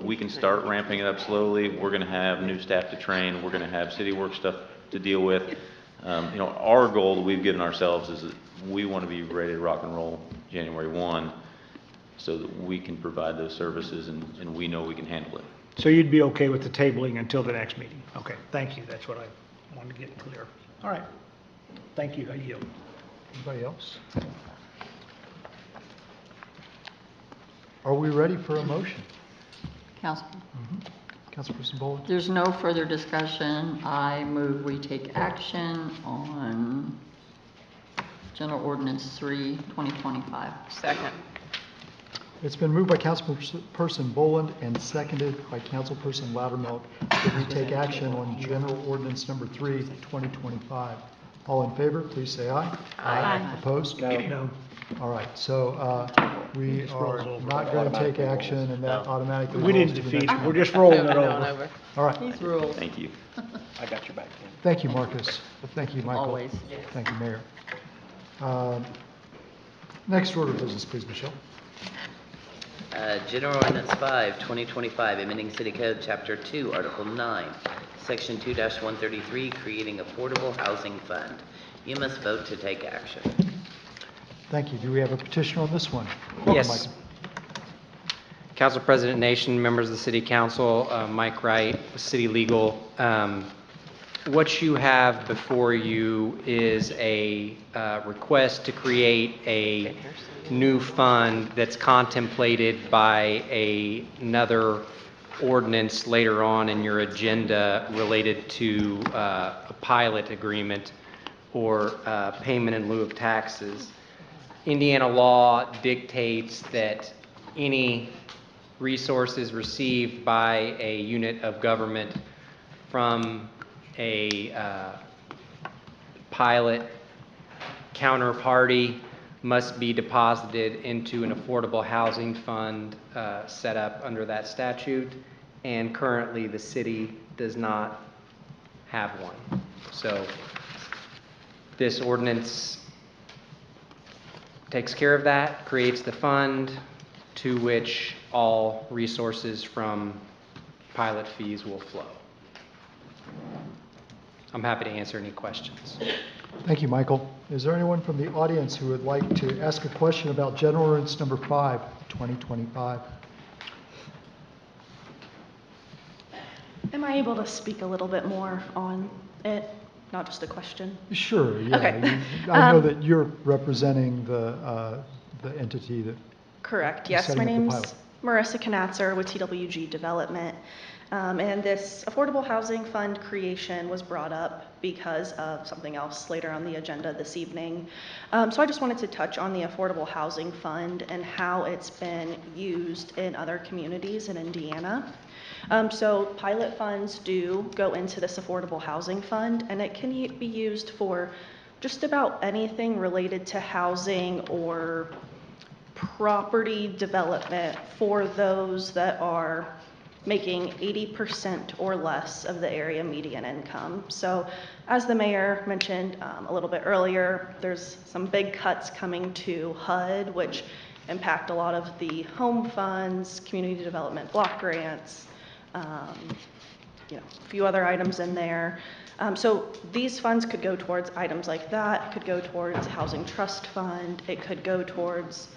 We can start ramping it up slowly. We're gonna have new staff to train. We're gonna have city work stuff to deal with. Our goal that we've given ourselves is that we want to be ready to rock and roll January 1 so that we can provide those services and we know we can handle it. So you'd be okay with the tabling until the next meeting? Okay, thank you, that's what I wanted to get clear. All right, thank you, I yield. Anybody else? Are we ready for a motion? Council, Councilperson Boland? there's no further discussion. I move we take action on General Ordinance 3, 2025. Second. It's been moved by Councilperson Boland and seconded by Councilperson Loudermilk that we take action on General Ordinance number 3, 2025. All in favor, please say aye. Aye. Opposed? No. All right, so we are not going to take action, and that automatically We rolls didn't to the defeat next it, one. we're just rolling it over. All right. These rules. Thank you. I got your back, Ken. Thank you, Marcus. Thank you, Michael. Always. Thank you, Mayor. Next order of business, please, Michelle. General Ordinance 5, 2025, amending City Code Chapter 2, Article 9, Section 2-133, creating affordable housing fund. You must vote to take action. Thank you. Do we have a petition on this one? Welcome, Yes. Michael. Council President Nation, members of the City Council, Mike Wright, City Legal. What you have before you is a request to create a new fund that's contemplated by another ordinance later on in your agenda related to a pilot agreement or payment in lieu of taxes. Indiana law dictates that any resources received by a unit of government from a pilot counterparty must be deposited into an affordable housing fund set up under that statute, and currently the city does not have one. So this ordinance takes care of that, creates the fund to which all resources from pilot fees will flow. I'm happy to answer any questions. Thank you, Michael. Is there anyone from the audience who would like to ask a question about General Ordinance number 5, 2025? Am I able to speak a little bit more on it? Not just a question? Sure, yeah. Okay. I know that you're representing the entity that... Correct, is yes. My setting up the name's pilot. Marissa Knatzer with TWG Development. And this Affordable Housing Fund creation was brought up because of something else later on the agenda this evening. So I just wanted to touch on the Affordable Housing Fund and how it's been used in other communities in Indiana. So pilot funds do go into this Affordable Housing Fund, and it can be used for just about anything related to housing or property development for those that are making 80% or less of the area median income. So as the mayor mentioned a little bit earlier, there's some big cuts coming to HUD, which impact a lot of the home funds, community development block grants, a few other items in there. So these funds could go towards items like that, could go towards housing trust fund, it could go towards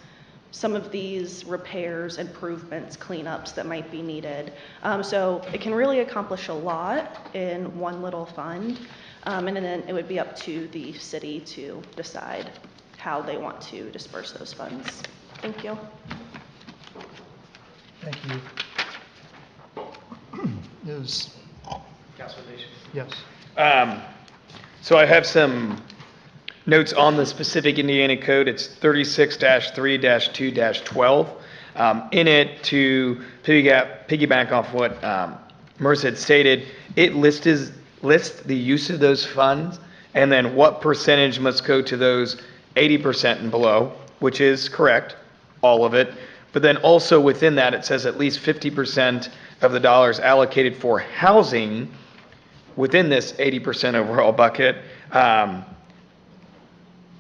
some of these repairs, improvements, cleanups that might be needed. So it can really accomplish a lot in one little fund. And then it would be up to the city to decide how they want to disperse those funds. Thank you. Thank you. Yes. So I have some notes on the specific Indiana code. It's 36-3-2-12. In it, to piggyback off what Marissa had stated, it lists the use of those funds and then what percentage must go to those 80% and below, which is correct, all of it. But then also within that, it says at least 50% of the dollars allocated for housing within this 80% overall bucket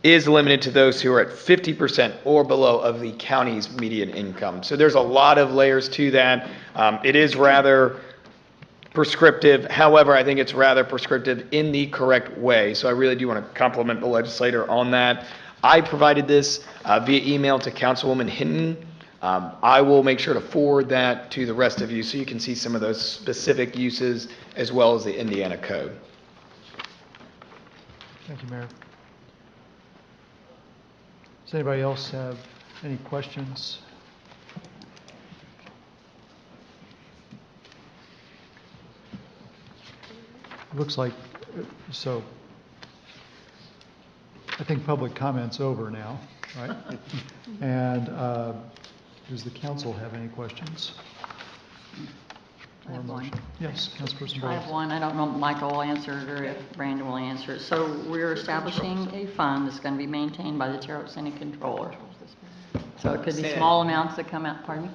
is limited to those who are at 50% or below of the county's median income. So there's a lot of layers to that. It is rather prescriptive. However, I think it's rather prescriptive in the correct way. So I really do want to compliment the legislator on that. I provided this via email to Councilwoman Hinton. I will make sure to forward that to the rest of you so you can see some of those specific uses as well as the Indiana code. Thank you, Mayor. Does anybody else have any questions? Looks like, so I think public comment's over now, right? And does the council have any questions? I have one. Yes, Councilperson I have one. I don't know if Michael will answer it or if Brandon will answer it. So we're establishing a fund that's going to be maintained by the Terre Haute City Controller. So it could be small amounts that come out, pardon me?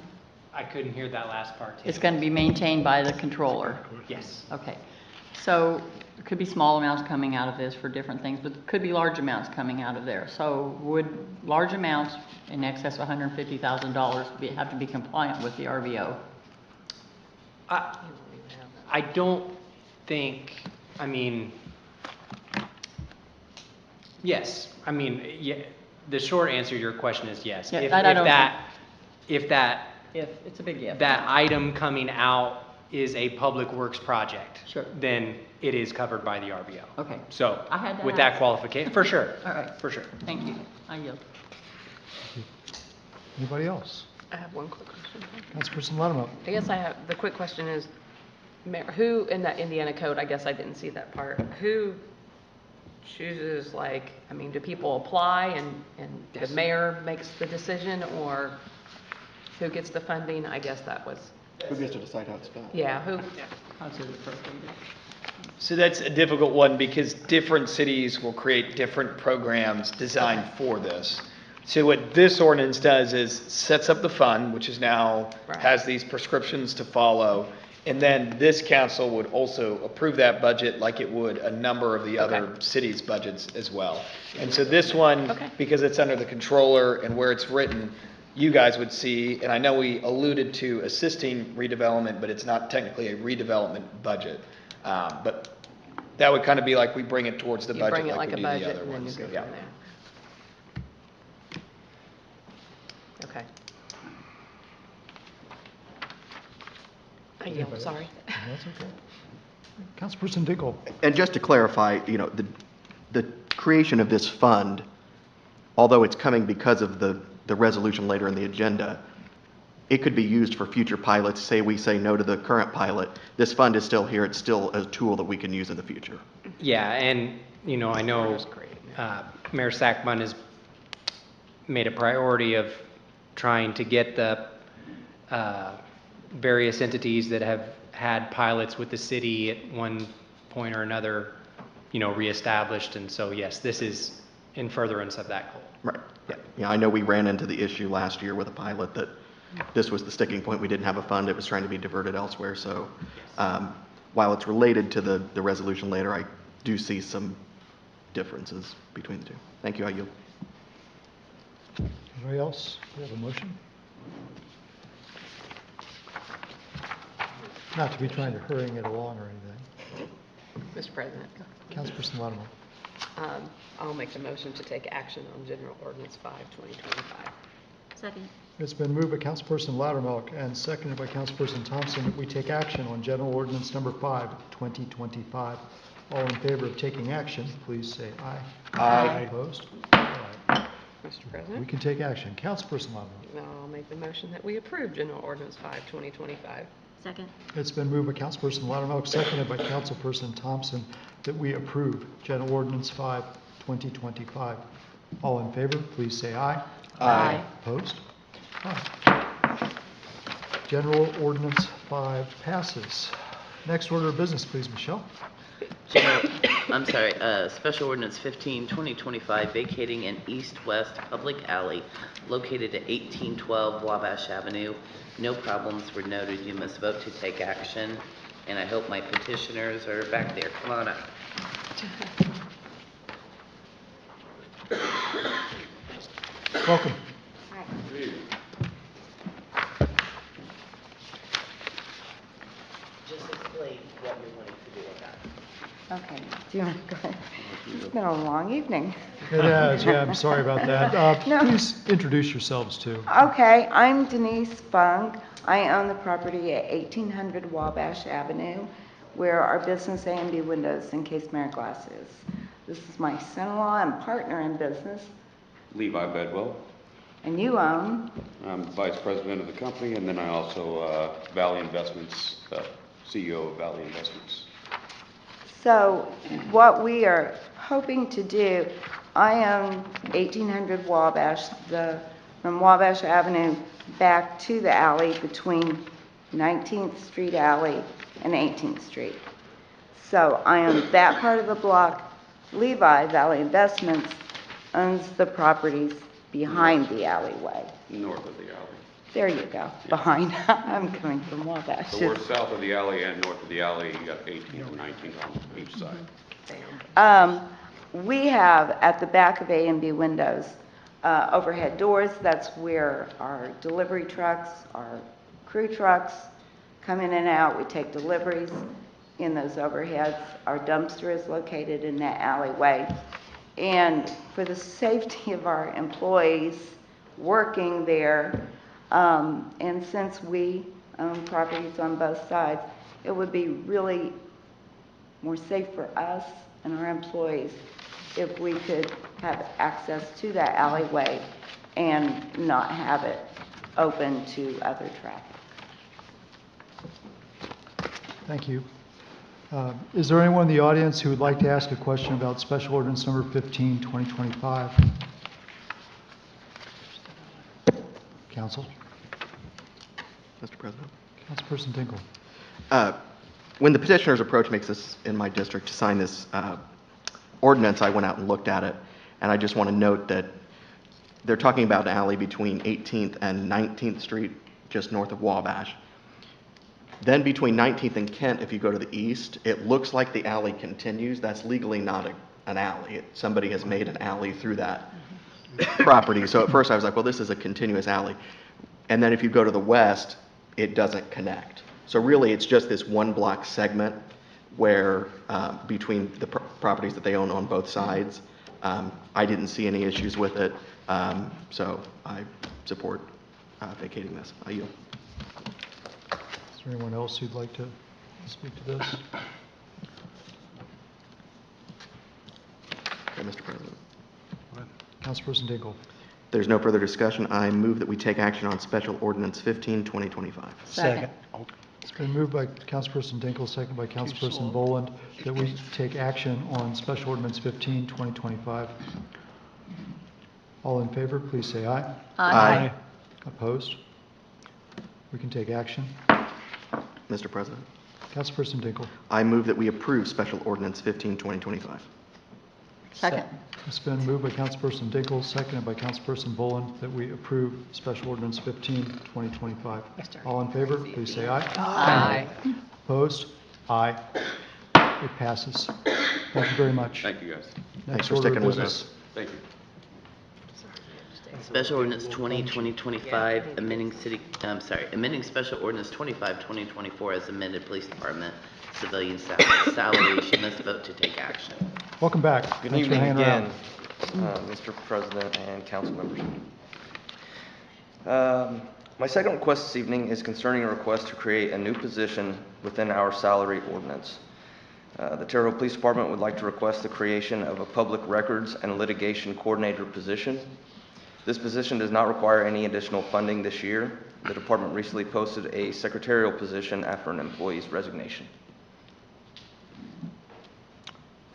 I couldn't hear that last part. It's going to be maintained by the controller. Yes. Okay. So it could be small amounts coming out of this for different things, but it could be large amounts coming out of there. So would large amounts in excess of $150,000 have to be compliant with the RVO? I don't think, I mean, yes. I mean, yeah, the short answer to your question is yes. Yeah, If it's a big if. That item coming out is a public works project, sure, then it is covered by the RVO. Okay. So I had to with ask. that qualification, for sure. All right. For sure. Thank you. I yield. Anybody else? I have one quick question. Councilperson Loudermilk. I guess I have, the quick question is, who in that Indiana code, I guess I didn't see that part, who chooses, like, I mean, do people apply and Yes. the mayor makes the decision, or who gets the funding? I guess that was, Who gets to decide how it's spent? yeah, who? So that's a difficult one because different cities will create different programs designed for this. So what this ordinance does is sets up the fund, which is now has these prescriptions to follow. And then this council would also approve that budget like it would a number of the other cities' budgets as well. And so this one, because it's under the controller and where it's written, you guys would see, and I know we alluded to assisting redevelopment, but it's not technically a redevelopment budget. But that would kind of be like we bring it towards the budget bring it like like we a do the budget other and then ones. you go Yeah. from there. Okay. I yield, Anybody sorry. else? That's okay. Councilperson Dickel. And just to clarify, the creation of this fund, although it's coming because of the resolution later in the agenda, it could be used for future pilots. Say we say no to the current pilot, this fund is still here. It's still a tool that we can use in the future. Yeah, and, I know Mayor Sackman has made a priority of trying to get the various entities that have had pilots with the city at one point or another, reestablished. And so, yes, this is in furtherance of that goal. Right. Yeah. Yeah. I know we ran into the issue last year with a pilot that this was the sticking point. We didn't have a fund. It was trying to be diverted elsewhere. So while it's related to the resolution later, I do see some differences between the two. Thank you. I yield. Anybody else? We have a motion? Not to be trying to hurrying it along or anything. Mr. President. Councilperson Loudermilk. I'll make the motion to take action on General Ordinance 5, 2025. Second. It's been moved by Councilperson Loudermilk and seconded by Councilperson Thompson that we take action on General Ordinance Number 5, 2025. All in favor of taking action, please say aye. Aye. Opposed? All right. Mr. President. We can take action. Councilperson Loudermilk. I'll make the motion that we approve General Ordinance 5, 2025. Second. It's been moved by Councilperson Loudermilk, seconded by Councilperson Thompson, that we approve General Ordinance 5, 2025. All in favor, please say aye. Aye. Opposed? All right. General Ordinance 5 passes. Next order of business, please, Michelle. Special Ordinance 15, 2025, vacating an east-west public alley located at 1812 Wabash Avenue. No problems were noted. You must vote to take action, and I hope my petitioners are back there. Come on up. Welcome. Just explain what you're wanting to do about it. Okay, do you want to go ahead? It's been a long evening. It has, yeah, I'm sorry about that. No. Please introduce yourselves too. Okay, I'm Denise Funk. I own the property at 1800 Wabash Avenue, where our business A&B Windows and Case Mirror Glass is. This is my son-in-law and partner in business, Levi Bedwell. and you own. I'm vice president of the company, and then I also Valley Investments, CEO of Valley Investments. So what we are hoping to do, I own 1800 Wabash, from Wabash Avenue back to the alley between 19th Street Alley and 18th Street. So I own that part of the block. Levi, Valley Investments, owns the properties behind the alleyway. North of the alley. There you go, behind. I'm coming from Wabash. So we're south of the alley and north of the alley. You got 18 or 19 on each side. We have at the back of A&B Windows overhead doors. That's where our delivery trucks, our crew trucks come in and out. We take deliveries in those overheads. Our dumpster is located in that alleyway. And for the safety of our employees working there, and since we own properties on both sides, it would be really more safe for us and our employees if we could have access to that alleyway and not have it open to other traffic. Thank you. Is there anyone in the audience who would like to ask a question about Special Ordinance Number 15, 2025? Council? Mr. President. Councilperson Tinkle. When the petitioner's approach makes us in my district to sign this ordinance, I went out and looked at it, and I just want to note that they're talking about an alley between 18th and 19th Street, just north of Wabash. Then between 19th and Kent, if you go to the east, it looks like the alley continues. That's legally not an alley. Somebody has made an alley through that property. So at first I was like, well, this is a continuous alley. And then if you go to the west, it doesn't connect. So really, it's just this one block segment where between the properties that they own on both sides. I didn't see any issues with it, so I support vacating this. I yield. Is there anyone else who'd like to speak to this? Okay, Mr. President. Councilperson Tinkle. There's no further discussion. I move that we take action on Special Ordinance 15, 2025. Second. It's been moved by Councilperson Dinkle, second by Councilperson Boland, that we take action on Special Ordinance 15, 2025. All in favor, please say aye. Aye. Opposed? We can take action. Mr. President. Councilperson Dinkle. I move that we approve Special Ordinance 15, 2025. Second. It's been moved by Councilperson Dinkle, seconded by Councilperson Boland, that we approve Special Ordinance 15, 2025. All in favor, please say aye. Aye. Opposed? Aye. It passes. Thank you very much. Thank you, guys. Thanks Next for order of sticking with business. us. Thank you. Special Ordinance 20, 2025, amending Special Ordinance 25, 2024 as amended Police Department civilian salaries. You must vote to take action. Welcome back. Good Thanks for evening hanging again, around. Mr. President and council members. My second request this evening is concerning a request to create a new position within our salary ordinance. The Terre Haute Police Department would like to request the creation of a public records and litigation coordinator position. This position does not require any additional funding this year. The department recently posted a secretarial position after an employee's resignation.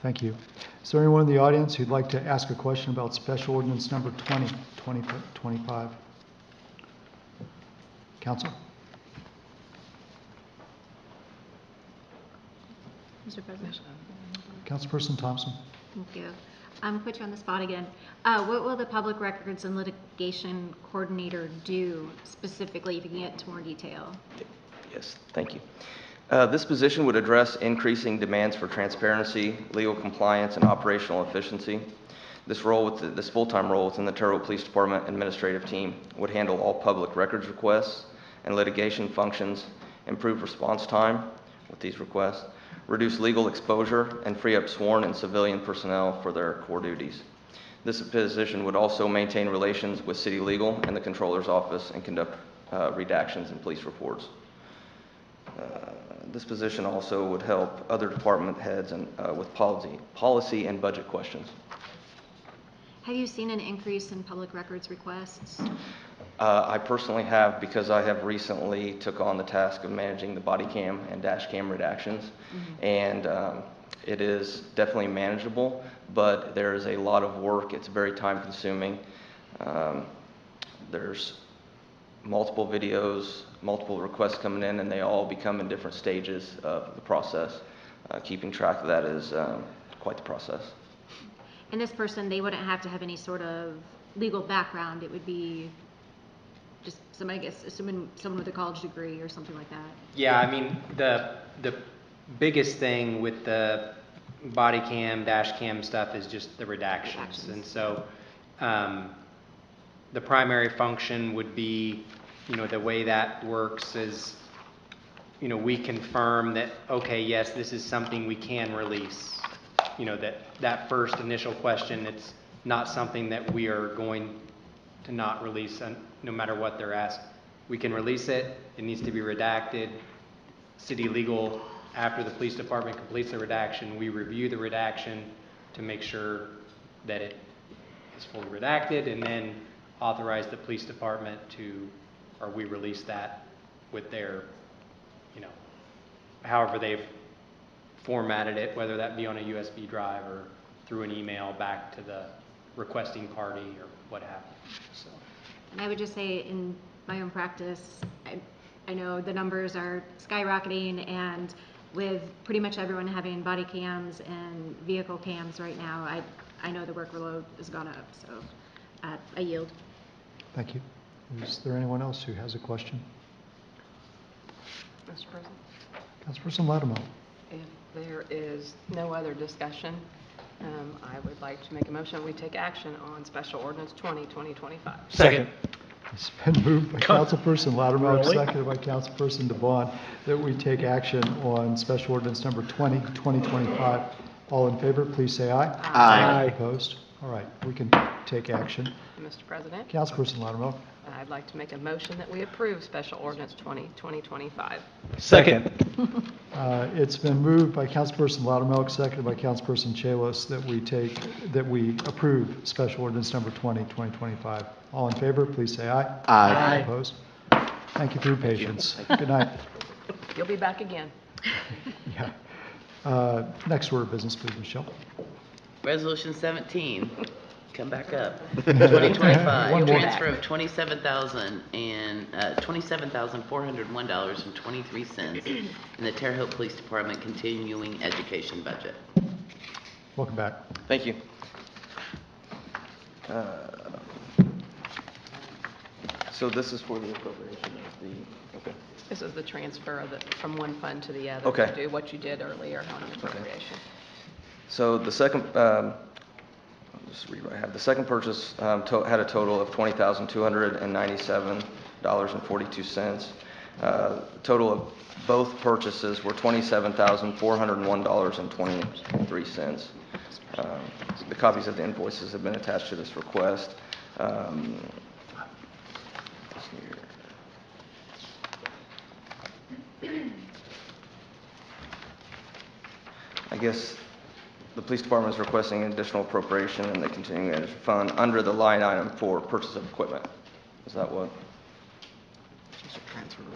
Thank you. Is there anyone in the audience who'd like to ask a question about Special Ordinance Number 20, 2025? Council? Mr. President. Councilperson Thompson. Thank you. Put you on the spot again. What will the public records and litigation coordinator do specifically, if you can get into more detail? Yes, thank you. This position would address increasing demands for transparency, legal compliance, and operational efficiency. This full-time role within the Terre Haute Police Department administrative team would handle all public records requests and litigation functions, improve response time with these requests, reduce legal exposure, and free up sworn and civilian personnel for their core duties. This position would also maintain relations with city legal and the controller's office and conduct redactions and police reports. This position also would help other department heads and with policy and budget questions. Have you seen an increase in public records requests? I personally have, because I have recently took on the task of managing the body cam and dash cam redactions, and it is definitely manageable, but there is a lot of work. It's very time consuming. There's multiple videos, multiple requests coming in, and they all become in different stages of the process. Keeping track of that is quite the process. And this person, they wouldn't have to have any sort of legal background. It would be just somebody, I guess, assuming someone with a college degree or something like that. Yeah, I mean, the biggest thing with the body cam, dash cam stuff is just the redactions. And so the primary function would be, the way that works is, we confirm that, okay, yes, this is something we can release. That first initial question, it's not something that we are going to not release, no matter what they're asked. We can release it. It needs to be redacted. City legal, after the police department completes the redaction, we review the redaction to make sure that it is fully redacted, and then authorize the police department or we release that with their, however they've formatted it, whether that be on a USB drive or through an email back to the requesting party or what have you. So. And I would just say, in my own practice, I know the numbers are skyrocketing, and with pretty much everyone having body cams and vehicle cams right now, I know the workload has gone up, so I yield. Thank you. Is there anyone else who has a question? Mr. President? Councilperson Latimer. If there is no other discussion, I would like to make a motion we take action on Special Ordinance 20/2025. Second. It's been moved by Councilperson Latimer, seconded by Councilperson DeVaughn, that we take action on Special Ordinance number 20/2025. All in favor, please say aye. Aye. Opposed? All right, we can take action. Mr. President? Councilperson Latimer. I'd like to make a motion that we approve Special Ordinance 20/2025. Second. It's been moved by Councilperson Loudermilk, seconded by Councilperson Chalos, that we approve Special Ordinance number 20/2025. All in favor, please say aye. Aye. Opposed? Thank you for your patience. Good night. You'll be back again. Yeah. Next order of business, please, Michelle. Resolution 17, come back up. 2025, transfer of $27,401.23 in the Terre Haute Police Department continuing education budget. Welcome back. Thank you. So this is for the appropriation of the, okay. This is the transfer from one fund to the other. Okay. To do what you did earlier on appropriation. So the second, I'll just read what I have. The second purchase had a total of $20,297.42. Total of both purchases were $27,401.23. The copies of the invoices have been attached to this request. I guess the police department is requesting an additional appropriation in the continuing ed fund under the line item for purchase of equipment. Is that what?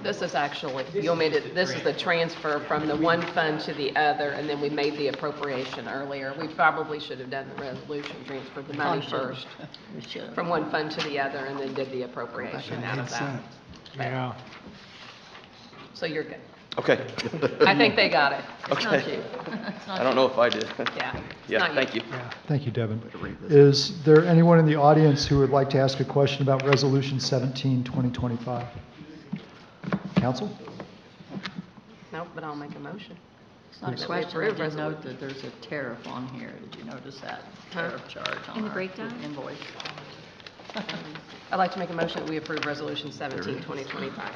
this is actually, this is the transfer from the one fund to the other, and then we made the appropriation earlier. We probably should have done the resolution, transferred the money first from one fund to the other, and then did the appropriation out of that. Yeah. So you're good. Okay. I think they got it. It's not Okay. you. It's not I don't know if I did. Yeah. it's Yeah, not thank you. Thank you, Devin. Is there anyone in the audience who would like to ask a question about Resolution 17, 2025? Council? Nope, but I'll make a motion. It's not a That we question, I approve did note resolution. that there's a tariff on here. Did you notice that? Huh? Tariff charge on In the our breakdown? invoice. I'd like to make a motion that we approve Resolution 17, 2025.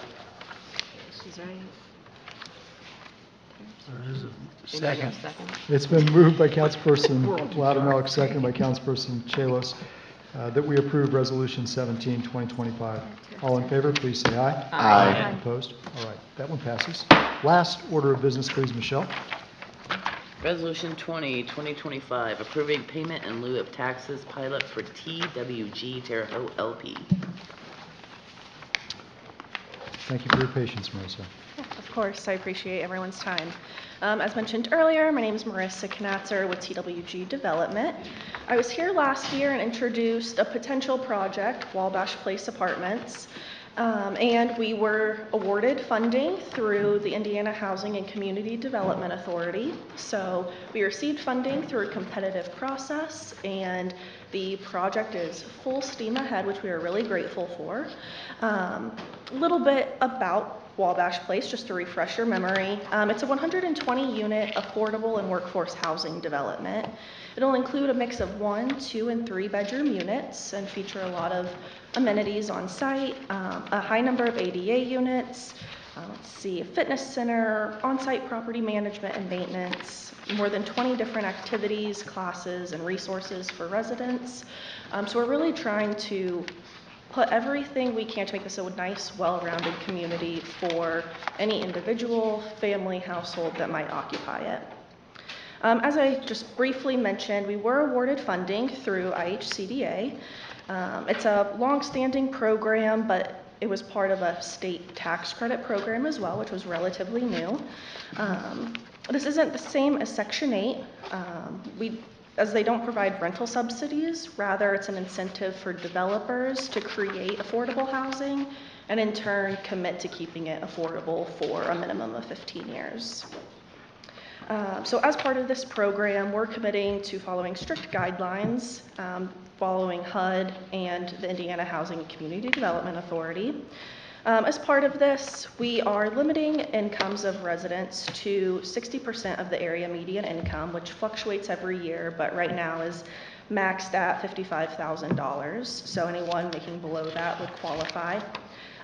She's right. There is a Anybody have second. a second? It's been moved by Councilperson Loudermilk, seconded by Councilperson Chalos, that we approve Resolution 17, 2025. All in favor, please say aye. Aye. Opposed? All right, that one passes. Last order of business, please, Michelle. Resolution 20, 2025, approving payment in lieu of taxes pilot for TWG Terre Haute LP. Thank you for your patience, Marissa. Of course, I appreciate everyone's time. As mentioned earlier, my name is Marissa Knatzer with TWG Development. I was here last year and introduced a potential project, Wabash Place Apartments, and we were awarded funding through the Indiana Housing and Community Development Authority. So we received funding through a competitive process, and the project is full steam ahead, which we are really grateful for. A little bit about Wabash Place, just to refresh your memory. It's a 120-unit affordable and workforce housing development. It'll include a mix of 1, 2, and 3-bedroom units and feature a lot of amenities on site, a high number of ADA units, a fitness center, on-site property management and maintenance, more than 20 different activities, classes, and resources for residents. So we're really trying to put everything we can to make this a nice, well-rounded community for any individual, family, household that might occupy it. As I just briefly mentioned, we were awarded funding through IHCDA. It's a long-standing program, but it was part of a state tax credit program as well, which was relatively new. This isn't the same as Section 8. As they don't provide rental subsidies, rather it's an incentive for developers to create affordable housing and in turn commit to keeping it affordable for a minimum of 15 years. So as part of this program, we're committing to following strict guidelines, following HUD and the Indiana Housing and Community Development Authority. As part of this, we are limiting incomes of residents to 60% of the area median income, which fluctuates every year, but right now is maxed at $55,000. So anyone making below that would qualify.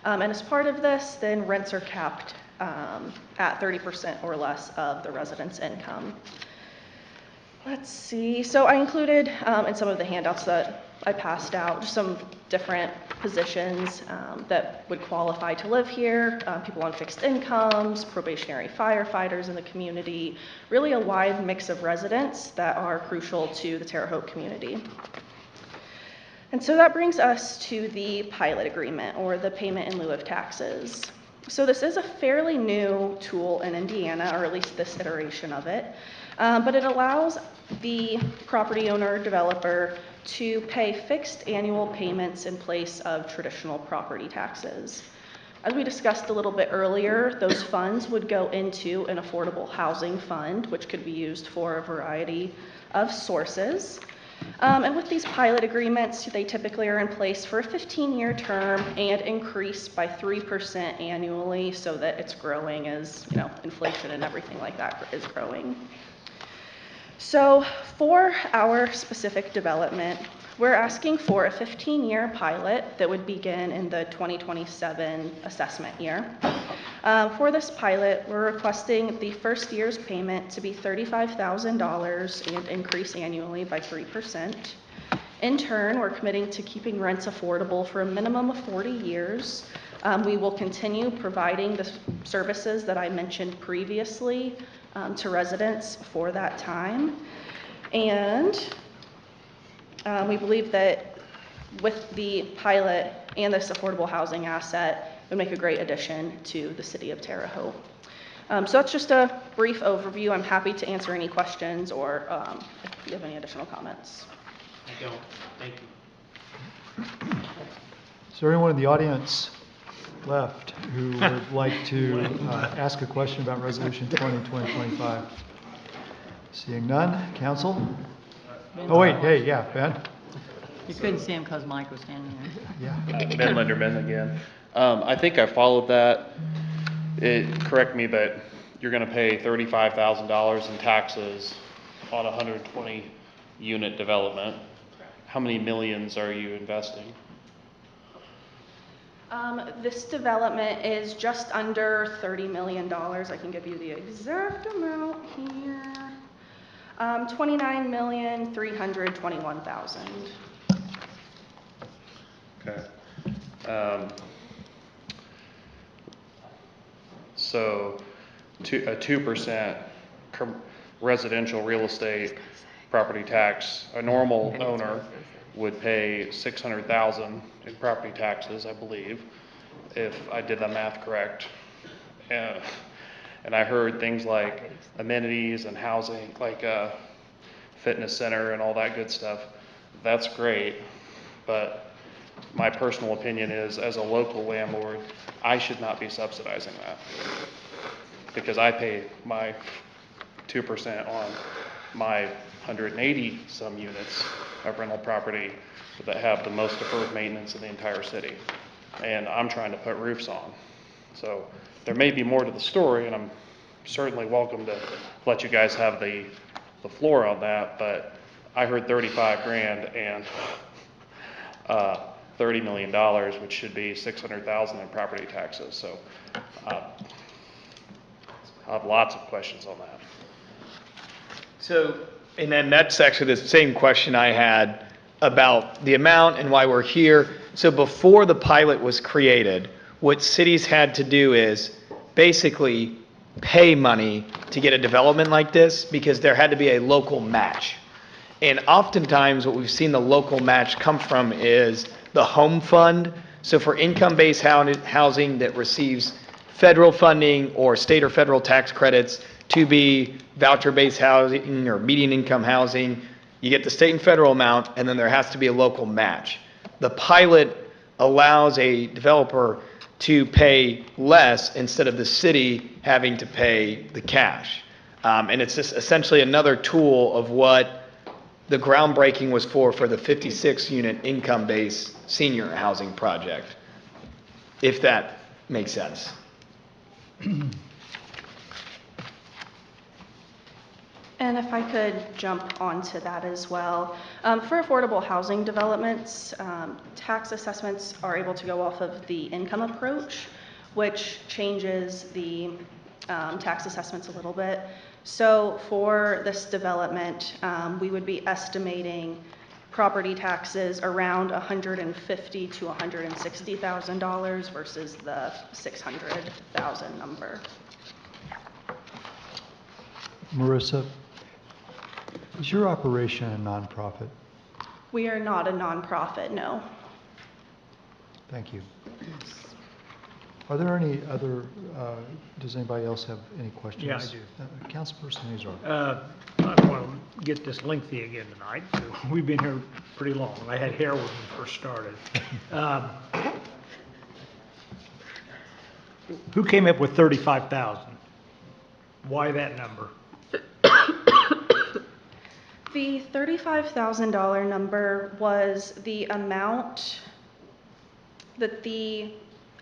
And as part of this, then rents are capped at 30% or less of the resident's income. Let's see, so I included in some of the handouts that I passed out just some different positions that would qualify to live here, people on fixed incomes, probationary firefighters in the community, really a wide mix of residents that are crucial to the Terre Haute community. And so that brings us to the pilot agreement, or the payment in lieu of taxes. So this is a fairly new tool in Indiana, or at least this iteration of it, but it allows the property owner or developer to pay fixed annual payments in place of traditional property taxes. As we discussed a little bit earlier, those funds would go into an affordable housing fund, which could be used for a variety of sources. And with these pilot agreements, they typically are in place for a 15-year term and increase by 3% annually so that it's growing as, inflation and everything like that is growing. So for our specific development, we're asking for a 15-year pilot that would begin in the 2027 assessment year. For this pilot, we're requesting the first year's payment to be $35,000 and increase annually by 3%. In turn, we're committing to keeping rents affordable for a minimum of 40 years. We will continue providing the services that I mentioned previously to residents for that time. And we believe that with the pilot and this affordable housing asset, it would make a great addition to the city of Terre Haute. So that's just a brief overview. I'm happy to answer any questions or if you have any additional comments. I don't. Thank you. Is there anyone in the audience left who would like to ask a question about Resolution 2025? Seeing none, council? Oh, wait, hey, yeah, Ben? You couldn't see him because Mike was standing there. Yeah. Ben Linderman again. I think I followed that. Correct me, but you're gonna pay $35,000 in taxes on a 120 unit development. How many millions are you investing? This development is just under $30 million. I can give you the exact amount here. 29,321,000. Okay. So a 2% residential real estate property tax, a normal owner would pay $600,000 in property taxes, I believe, if I did the math correct. And I heard things like amenities and housing, like a fitness center and all that good stuff. That's great, but my personal opinion is, as a local landlord, I should not be subsidizing that, because I pay my 2% on my 180 some units of rental property that have the most deferred maintenance in the entire city. And I'm trying to put roofs on. So there may be more to the story, and I'm certainly welcome to let you guys have the floor on that, but I heard 35 grand and $30 million, which should be 600,000 in property taxes. So I have lots of questions on that. So, and then that's actually the same question I had about the amount and why we're here. So before the pilot was created, what cities had to do is basically pay money to get a development like this, because there had to be a local match. And oftentimes what we've seen the local match come from is the home fund. So for income-based housing that receives federal funding or state or federal tax credits to be voucher-based housing or median income housing, you get the state and federal amount, and then there has to be a local match. The pilot allows a developer to pay less instead of the city having to pay the cash. And it's just essentially another tool of what the groundbreaking was for the 56-unit income-based senior housing project, if that makes sense. And if I could jump onto that as well. For affordable housing developments, tax assessments are able to go off of the income approach, which changes the tax assessments a little bit. So for this development, we would be estimating property taxes around $150,000 to $160,000 versus the $600,000 number. Marissa, is your operation a nonprofit? We are not a nonprofit, no. Thank you. Are there any other, does anybody else have any questions? Yeah, I do. Councilperson Azar. I don't want to get this lengthy again tonight. We've been here pretty long. I had hair when we first started. Who came up with 35,000? Why that number? The $35,000 number was the amount that the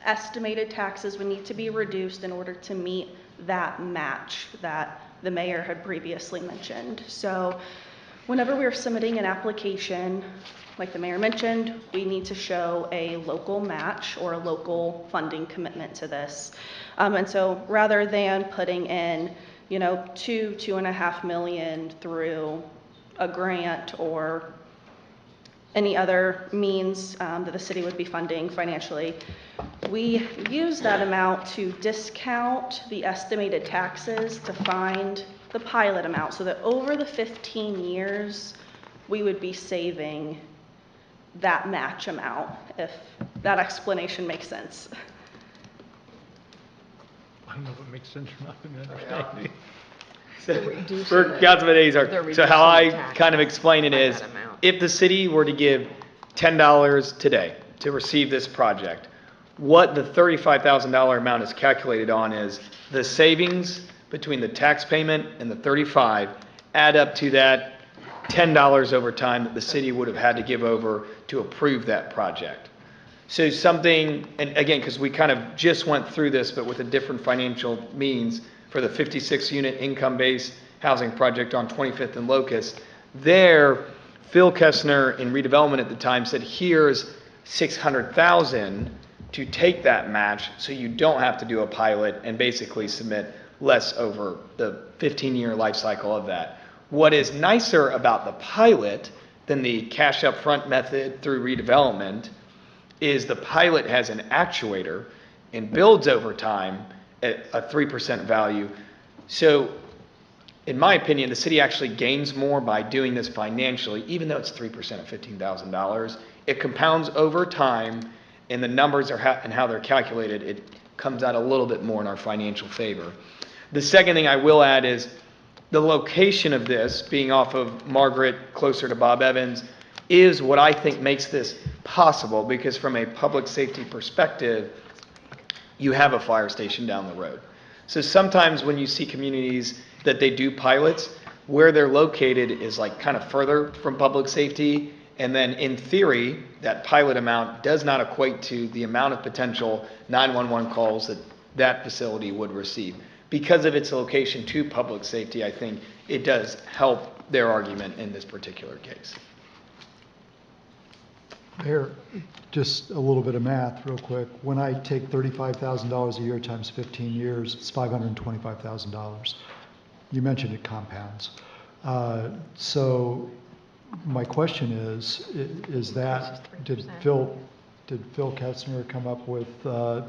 estimated taxes would need to be reduced in order to meet that match that the mayor had previously mentioned. So whenever we're submitting an application, like the mayor mentioned, we need to show a local match or a local funding commitment to this. And so rather than putting in, $2.5 million through a grant or any other means that the city would be funding financially, we use that amount to discount the estimated taxes to find the pilot amount, so that over the 15 years, we would be saving that match amount, if that explanation makes sense. I don't know if it makes sense or not, I understand it. For Councilman Azar, so how I kind of explain it is, if the city were to give $10 today to receive this project, what the $35,000 amount is calculated on is the savings between the tax payment and the 35 add up to that $10 over time that the city would have had to give over to approve that project. So something, and again, because we kind of just went through this, but with a different financial means for the 56-unit income-based housing project on 25th and Locust, there, Phil Kessner in redevelopment at the time said, here's $600,000 to take that match so you don't have to do a pilot and basically submit less over the 15-year life cycle of that. What is nicer about the pilot than the cash up front method through redevelopment is the pilot has an actuator and builds over time at a 3% value. So in my opinion, the city actually gains more by doing this financially, even though it's 3% of $15,000. It compounds over time, and the numbers are and how they're calculated, it comes out a little bit more in our financial favor. The second thing I will add is the location of this, being off of Margaret, closer to Bob Evans, is what I think makes this possible, because from a public safety perspective, you have a fire station down the road. So sometimes when you see communities that they do pilots, where they're located is like kind of further from public safety, and then in theory, that pilot amount does not equate to the amount of potential 911 calls that that facility would receive. Because of its location to public safety, I think it does help their argument in this particular case. Mayor, just a little bit of math real quick. When I take $35,000 a year times 15 years, it's $525,000. You mentioned it compounds. So my question is that, did Phil Kessner come up with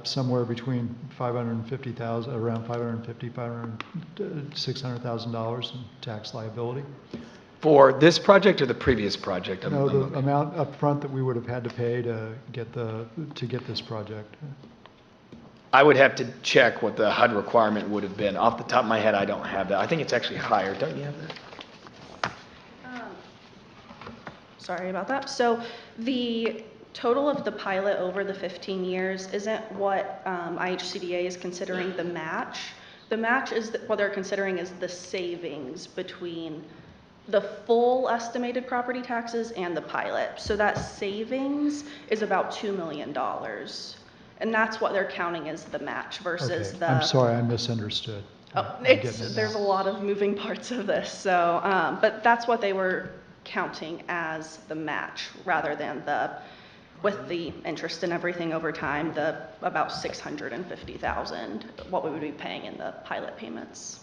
somewhere between $550,000, around $600,000 in tax liability? For this project or the previous project? No, the amount up front that we would have had to pay to get this project. I would have to check what the HUD requirement would have been. Off the top of my head, I don't have that. I think it's actually higher. Don't you have that? Sorry about that. So the total of the pilot over the 15 years isn't what IHCDA is considering the match. The match is what they're considering is the savings between the full estimated property taxes and the pilot. So that savings is about $2 million. And that's what they're counting as the match versus Okay. the... I'm sorry, I misunderstood. Oh, there's a lot of moving parts of this. So, but that's what they were counting as the match rather than with the interest and everything over time, the about $650,000, what we would be paying in the pilot payments.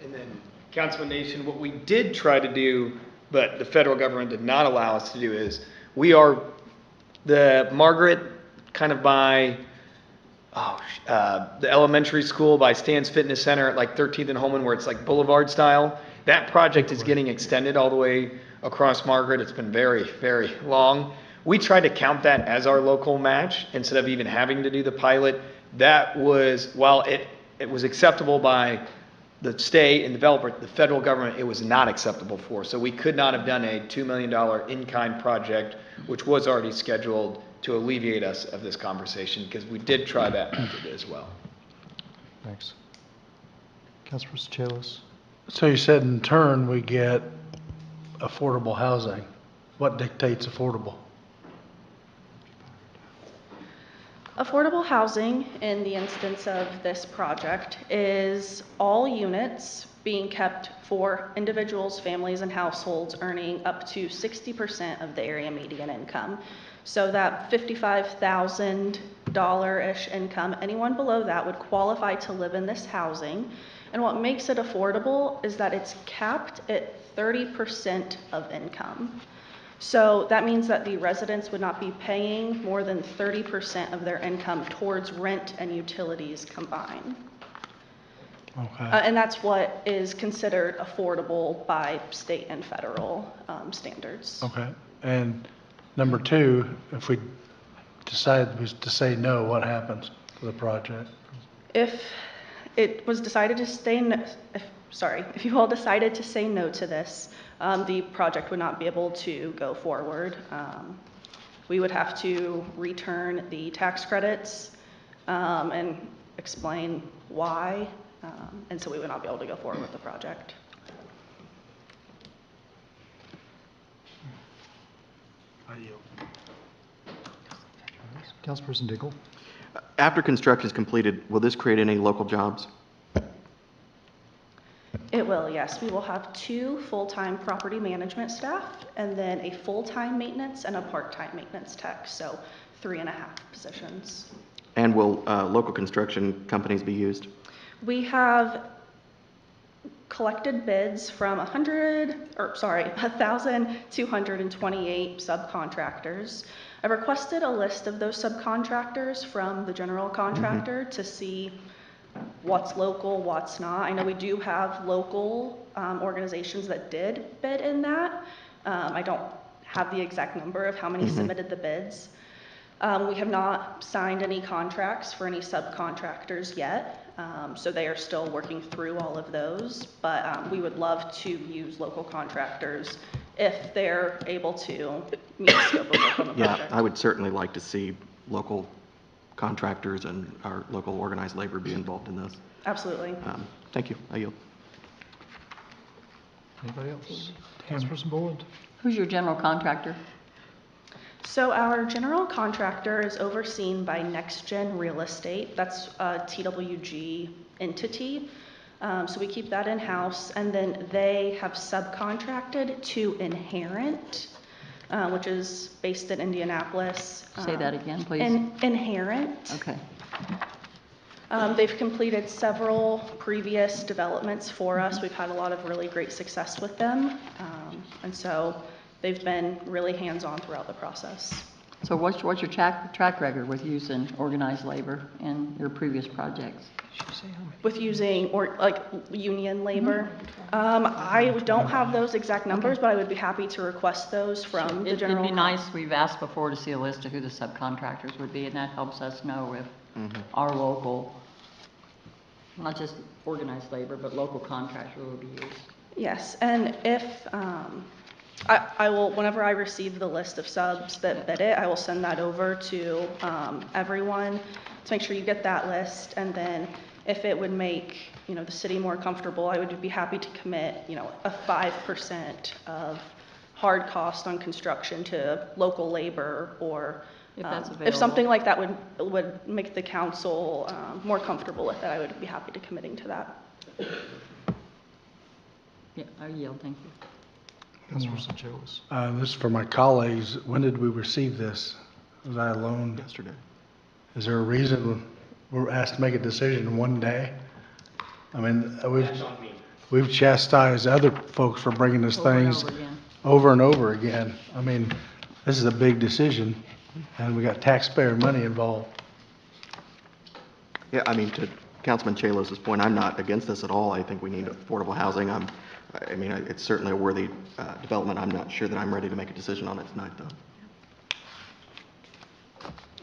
And then, Councilman Nation, what we did try to do, but the federal government did not allow us to do, is we are the Margaret kind of by the elementary school by Stan's Fitness Center at like 13th and Holman, where it's like boulevard style. That project is getting extended all the way across Margaret. It's been very, very long. We tried to count that as our local match instead of even having to do the pilot. That was, while it was acceptable by the state and developer, the federal government, it was not acceptable for. So we could not have done a $2 million in-kind project, which was already scheduled to alleviate us of this conversation, because we did try that method as well. Thanks. Councilor Chalos. So you said in turn we get affordable housing. What dictates affordable? Affordable housing, in the instance of this project, is all units being kept for individuals, families, and households earning up to 60% of the area median income. So that $55,000-ish income, anyone below that would qualify to live in this housing. And what makes it affordable is that it's capped at 30% of income. So that means that the residents would not be paying more than 30% of their income towards rent and utilities combined. Okay. And that's what is considered affordable by state and federal standards. Okay. And number two, if we decide to say no, what happens to the project? If it was decided to stay, if you all decided to say no to this, the project would not be able to go forward. we would have to return the tax credits and explain why, and so we would not be able to go forward with the project. Councilperson Dingell? After construction is completed, will this create any local jobs? It will, yes. We will have 2 full-time property management staff and then a full-time maintenance and a part-time maintenance tech, so 3.5 positions. And will local construction companies be used? We have collected bids from 1,228 subcontractors. I requested a list of those subcontractors from the general contractor to see what's local, what's not. I know we do have local organizations that did bid in that. I don't have the exact number of how many submitted the bids. We have not signed any contracts for any subcontractors yet. So they are still working through all of those, but we would love to use local contractors if they're able to meet the scope of work on the project. Yeah, I would certainly like to see local contractors and our local organized labor be involved in this. Absolutely. Thank you. I yield. Anybody else? Councilperson Boland? Who's your general contractor? So our general contractor is overseen by Next Gen Real Estate. That's a TWG entity. So we keep that in-house, and then they have subcontracted to Inherent, which is based in Indianapolis. Say that again, please. Inherent. Okay. They've completed several previous developments for us. We've had a lot of really great success with them. And so they've been really hands-on throughout the process. So what's your track record with using organized labor in your previous projects? With using union labor, I don't have those exact numbers, but I would be happy to request those from the general. It'd be nice, we've asked before to see a list of who the subcontractors would be, and that helps us know if our local, not just organized labor, but local contractor will be used. Yes, and if, I will, whenever I receive the list of subs that bid it, I will send that over to everyone to make sure you get that list. And then if it would make, the city more comfortable, I would be happy to commit, a 5% of hard cost on construction to local labor, or if that's if something like that would make the council more comfortable with it, I would be happy to committing to that. Yeah, I yield, thank you. Councilperson Childs. This is for my colleagues. When did we receive this? Was I alone? Yesterday. Is there a reason we're asked to make a decision in one day? I mean, we've chastised other folks for bringing us things over and over again. I mean, this is a big decision, and we got taxpayer money involved. Yeah, I mean, to Councilman Chalos' point, I'm not against this at all. I think we need affordable housing. I mean, it's certainly a worthy development. I'm not sure that I'm ready to make a decision on it tonight, though.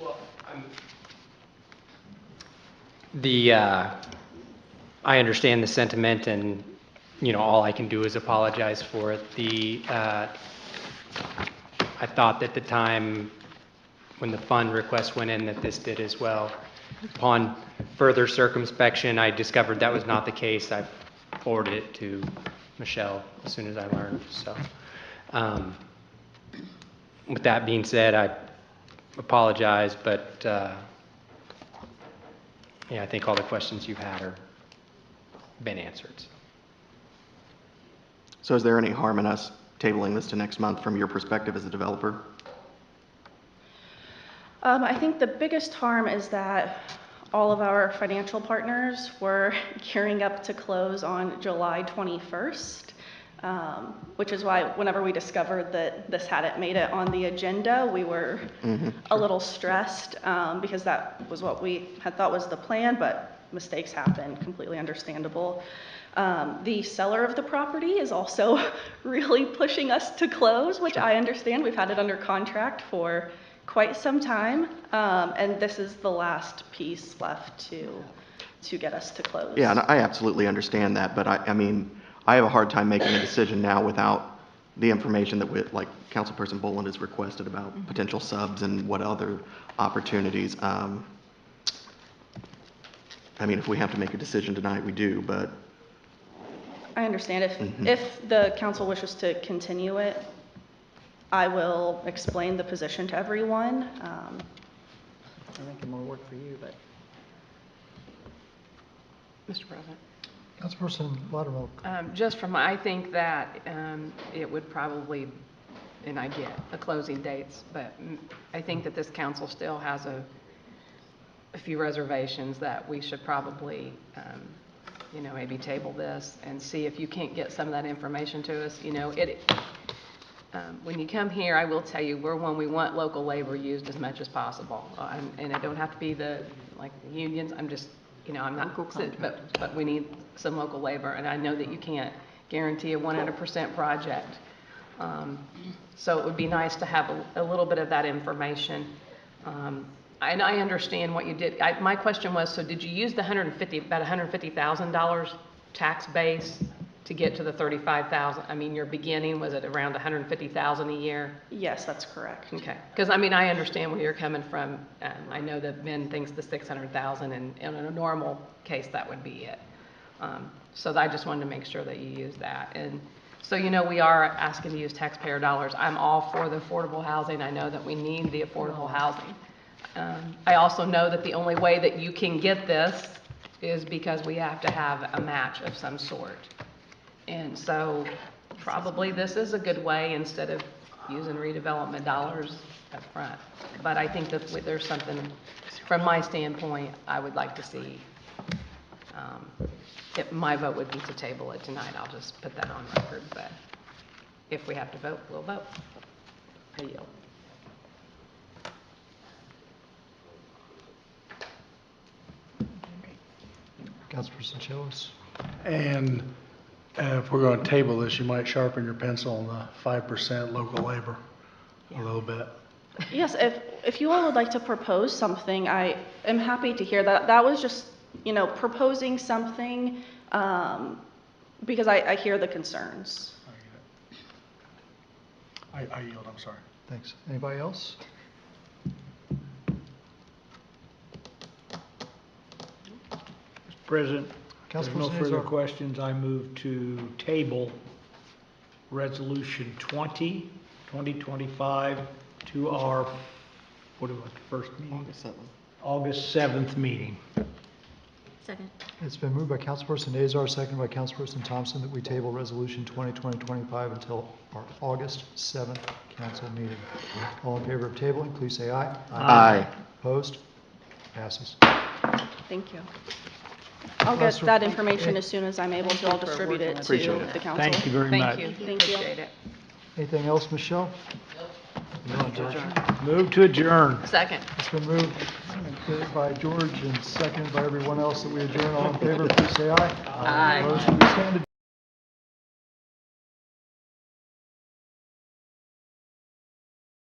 Well, I understand the sentiment, and all I can do is apologize for it. I thought at the time when the fund request went in that this did as well. Upon further circumspection, I discovered that was not the case. I forwarded it to Michelle as soon as I learned. So, with that being said, I apologize, but I think all the questions you've had are been answered. So is there any harm in us tabling this to next month from your perspective as a developer? I think the biggest harm is that all of our financial partners were gearing up to close on July 21st, which is why whenever we discovered that this hadn't made it on the agenda, we were a little stressed because that was what we had thought was the plan, but mistakes happen, completely understandable. The seller of the property is also really pushing us to close, which I understand. We've had it under contract for quite some time, and this is the last piece left to get us to close. Yeah, and I absolutely understand that, but I mean, I have a hard time making a decision now without the information that we, like Councilperson Boland has requested about potential subs and what other opportunities. I mean, if we have to make a decision tonight, we do, but I understand. If the council wishes to continue it, I will explain the position to everyone. I'm making more work for you, but. Mr. President. Councilperson Loudermilk. Just from, I think that it would probably, and I get the closing dates, but I think that this council still has a few reservations that we should probably, you know, maybe table this and see if you can't get some of that information to us. You know, when you come here, I will tell you, we want local labor used as much as possible. And it don't have to be the unions. I'm just, you know, I'm not, but we need some local labor. And I know that you can't guarantee a 100% project. So it would be nice to have a little bit of that information. And I understand what you did. My question was, so did you use the about $150,000 tax base to get to the 35,000? I mean, your beginning was at around 150,000 a year? Yes, that's correct. Okay. Because I mean, I understand where you're coming from. I know that Ben thinks the 600,000, and in a normal case, that would be it. So I just wanted to make sure that you use that. And so, you know, we are asking to use taxpayer dollars. I'm all for the affordable housing. I know that we need the affordable housing. I also know that the only way that you can get this is because we have to have a match of some sort. And so probably this is a good way instead of using redevelopment dollars up front. But I think that there's something, from my standpoint, I would like to see. My vote would be to table it tonight. I'll just put that on record. But if we have to vote, we'll vote. I yield. Councilperson Chillis. And if we're going to table this, you might sharpen your pencil on the 5% local labor a little bit. Yes, if you all would like to propose something, I am happy to hear that. That was just, you know, proposing something because I hear the concerns. I yield, I'm sorry. Thanks. Anybody else? President, if there's no Councilperson further Azar. questions, I move to table Resolution 2025 to our, first meeting? August 7th meeting. Second. It's been moved by Councilperson Azar, seconded by Councilperson Thompson, that we table Resolution 2020-25 until our August 7th council meeting. All in favor of tabling, please say aye. Aye. Opposed? Passes. Thank you. I'll get that information as soon as I'm able to. I'll distribute it to the council. Thank you very much. Thank you. Thank you. Appreciate it. Anything else, Michelle? Move to adjourn. Second. It's been moved by George and seconded by everyone else that we adjourn. All in favor, please say aye. Aye. Opposed? We stand adjourned.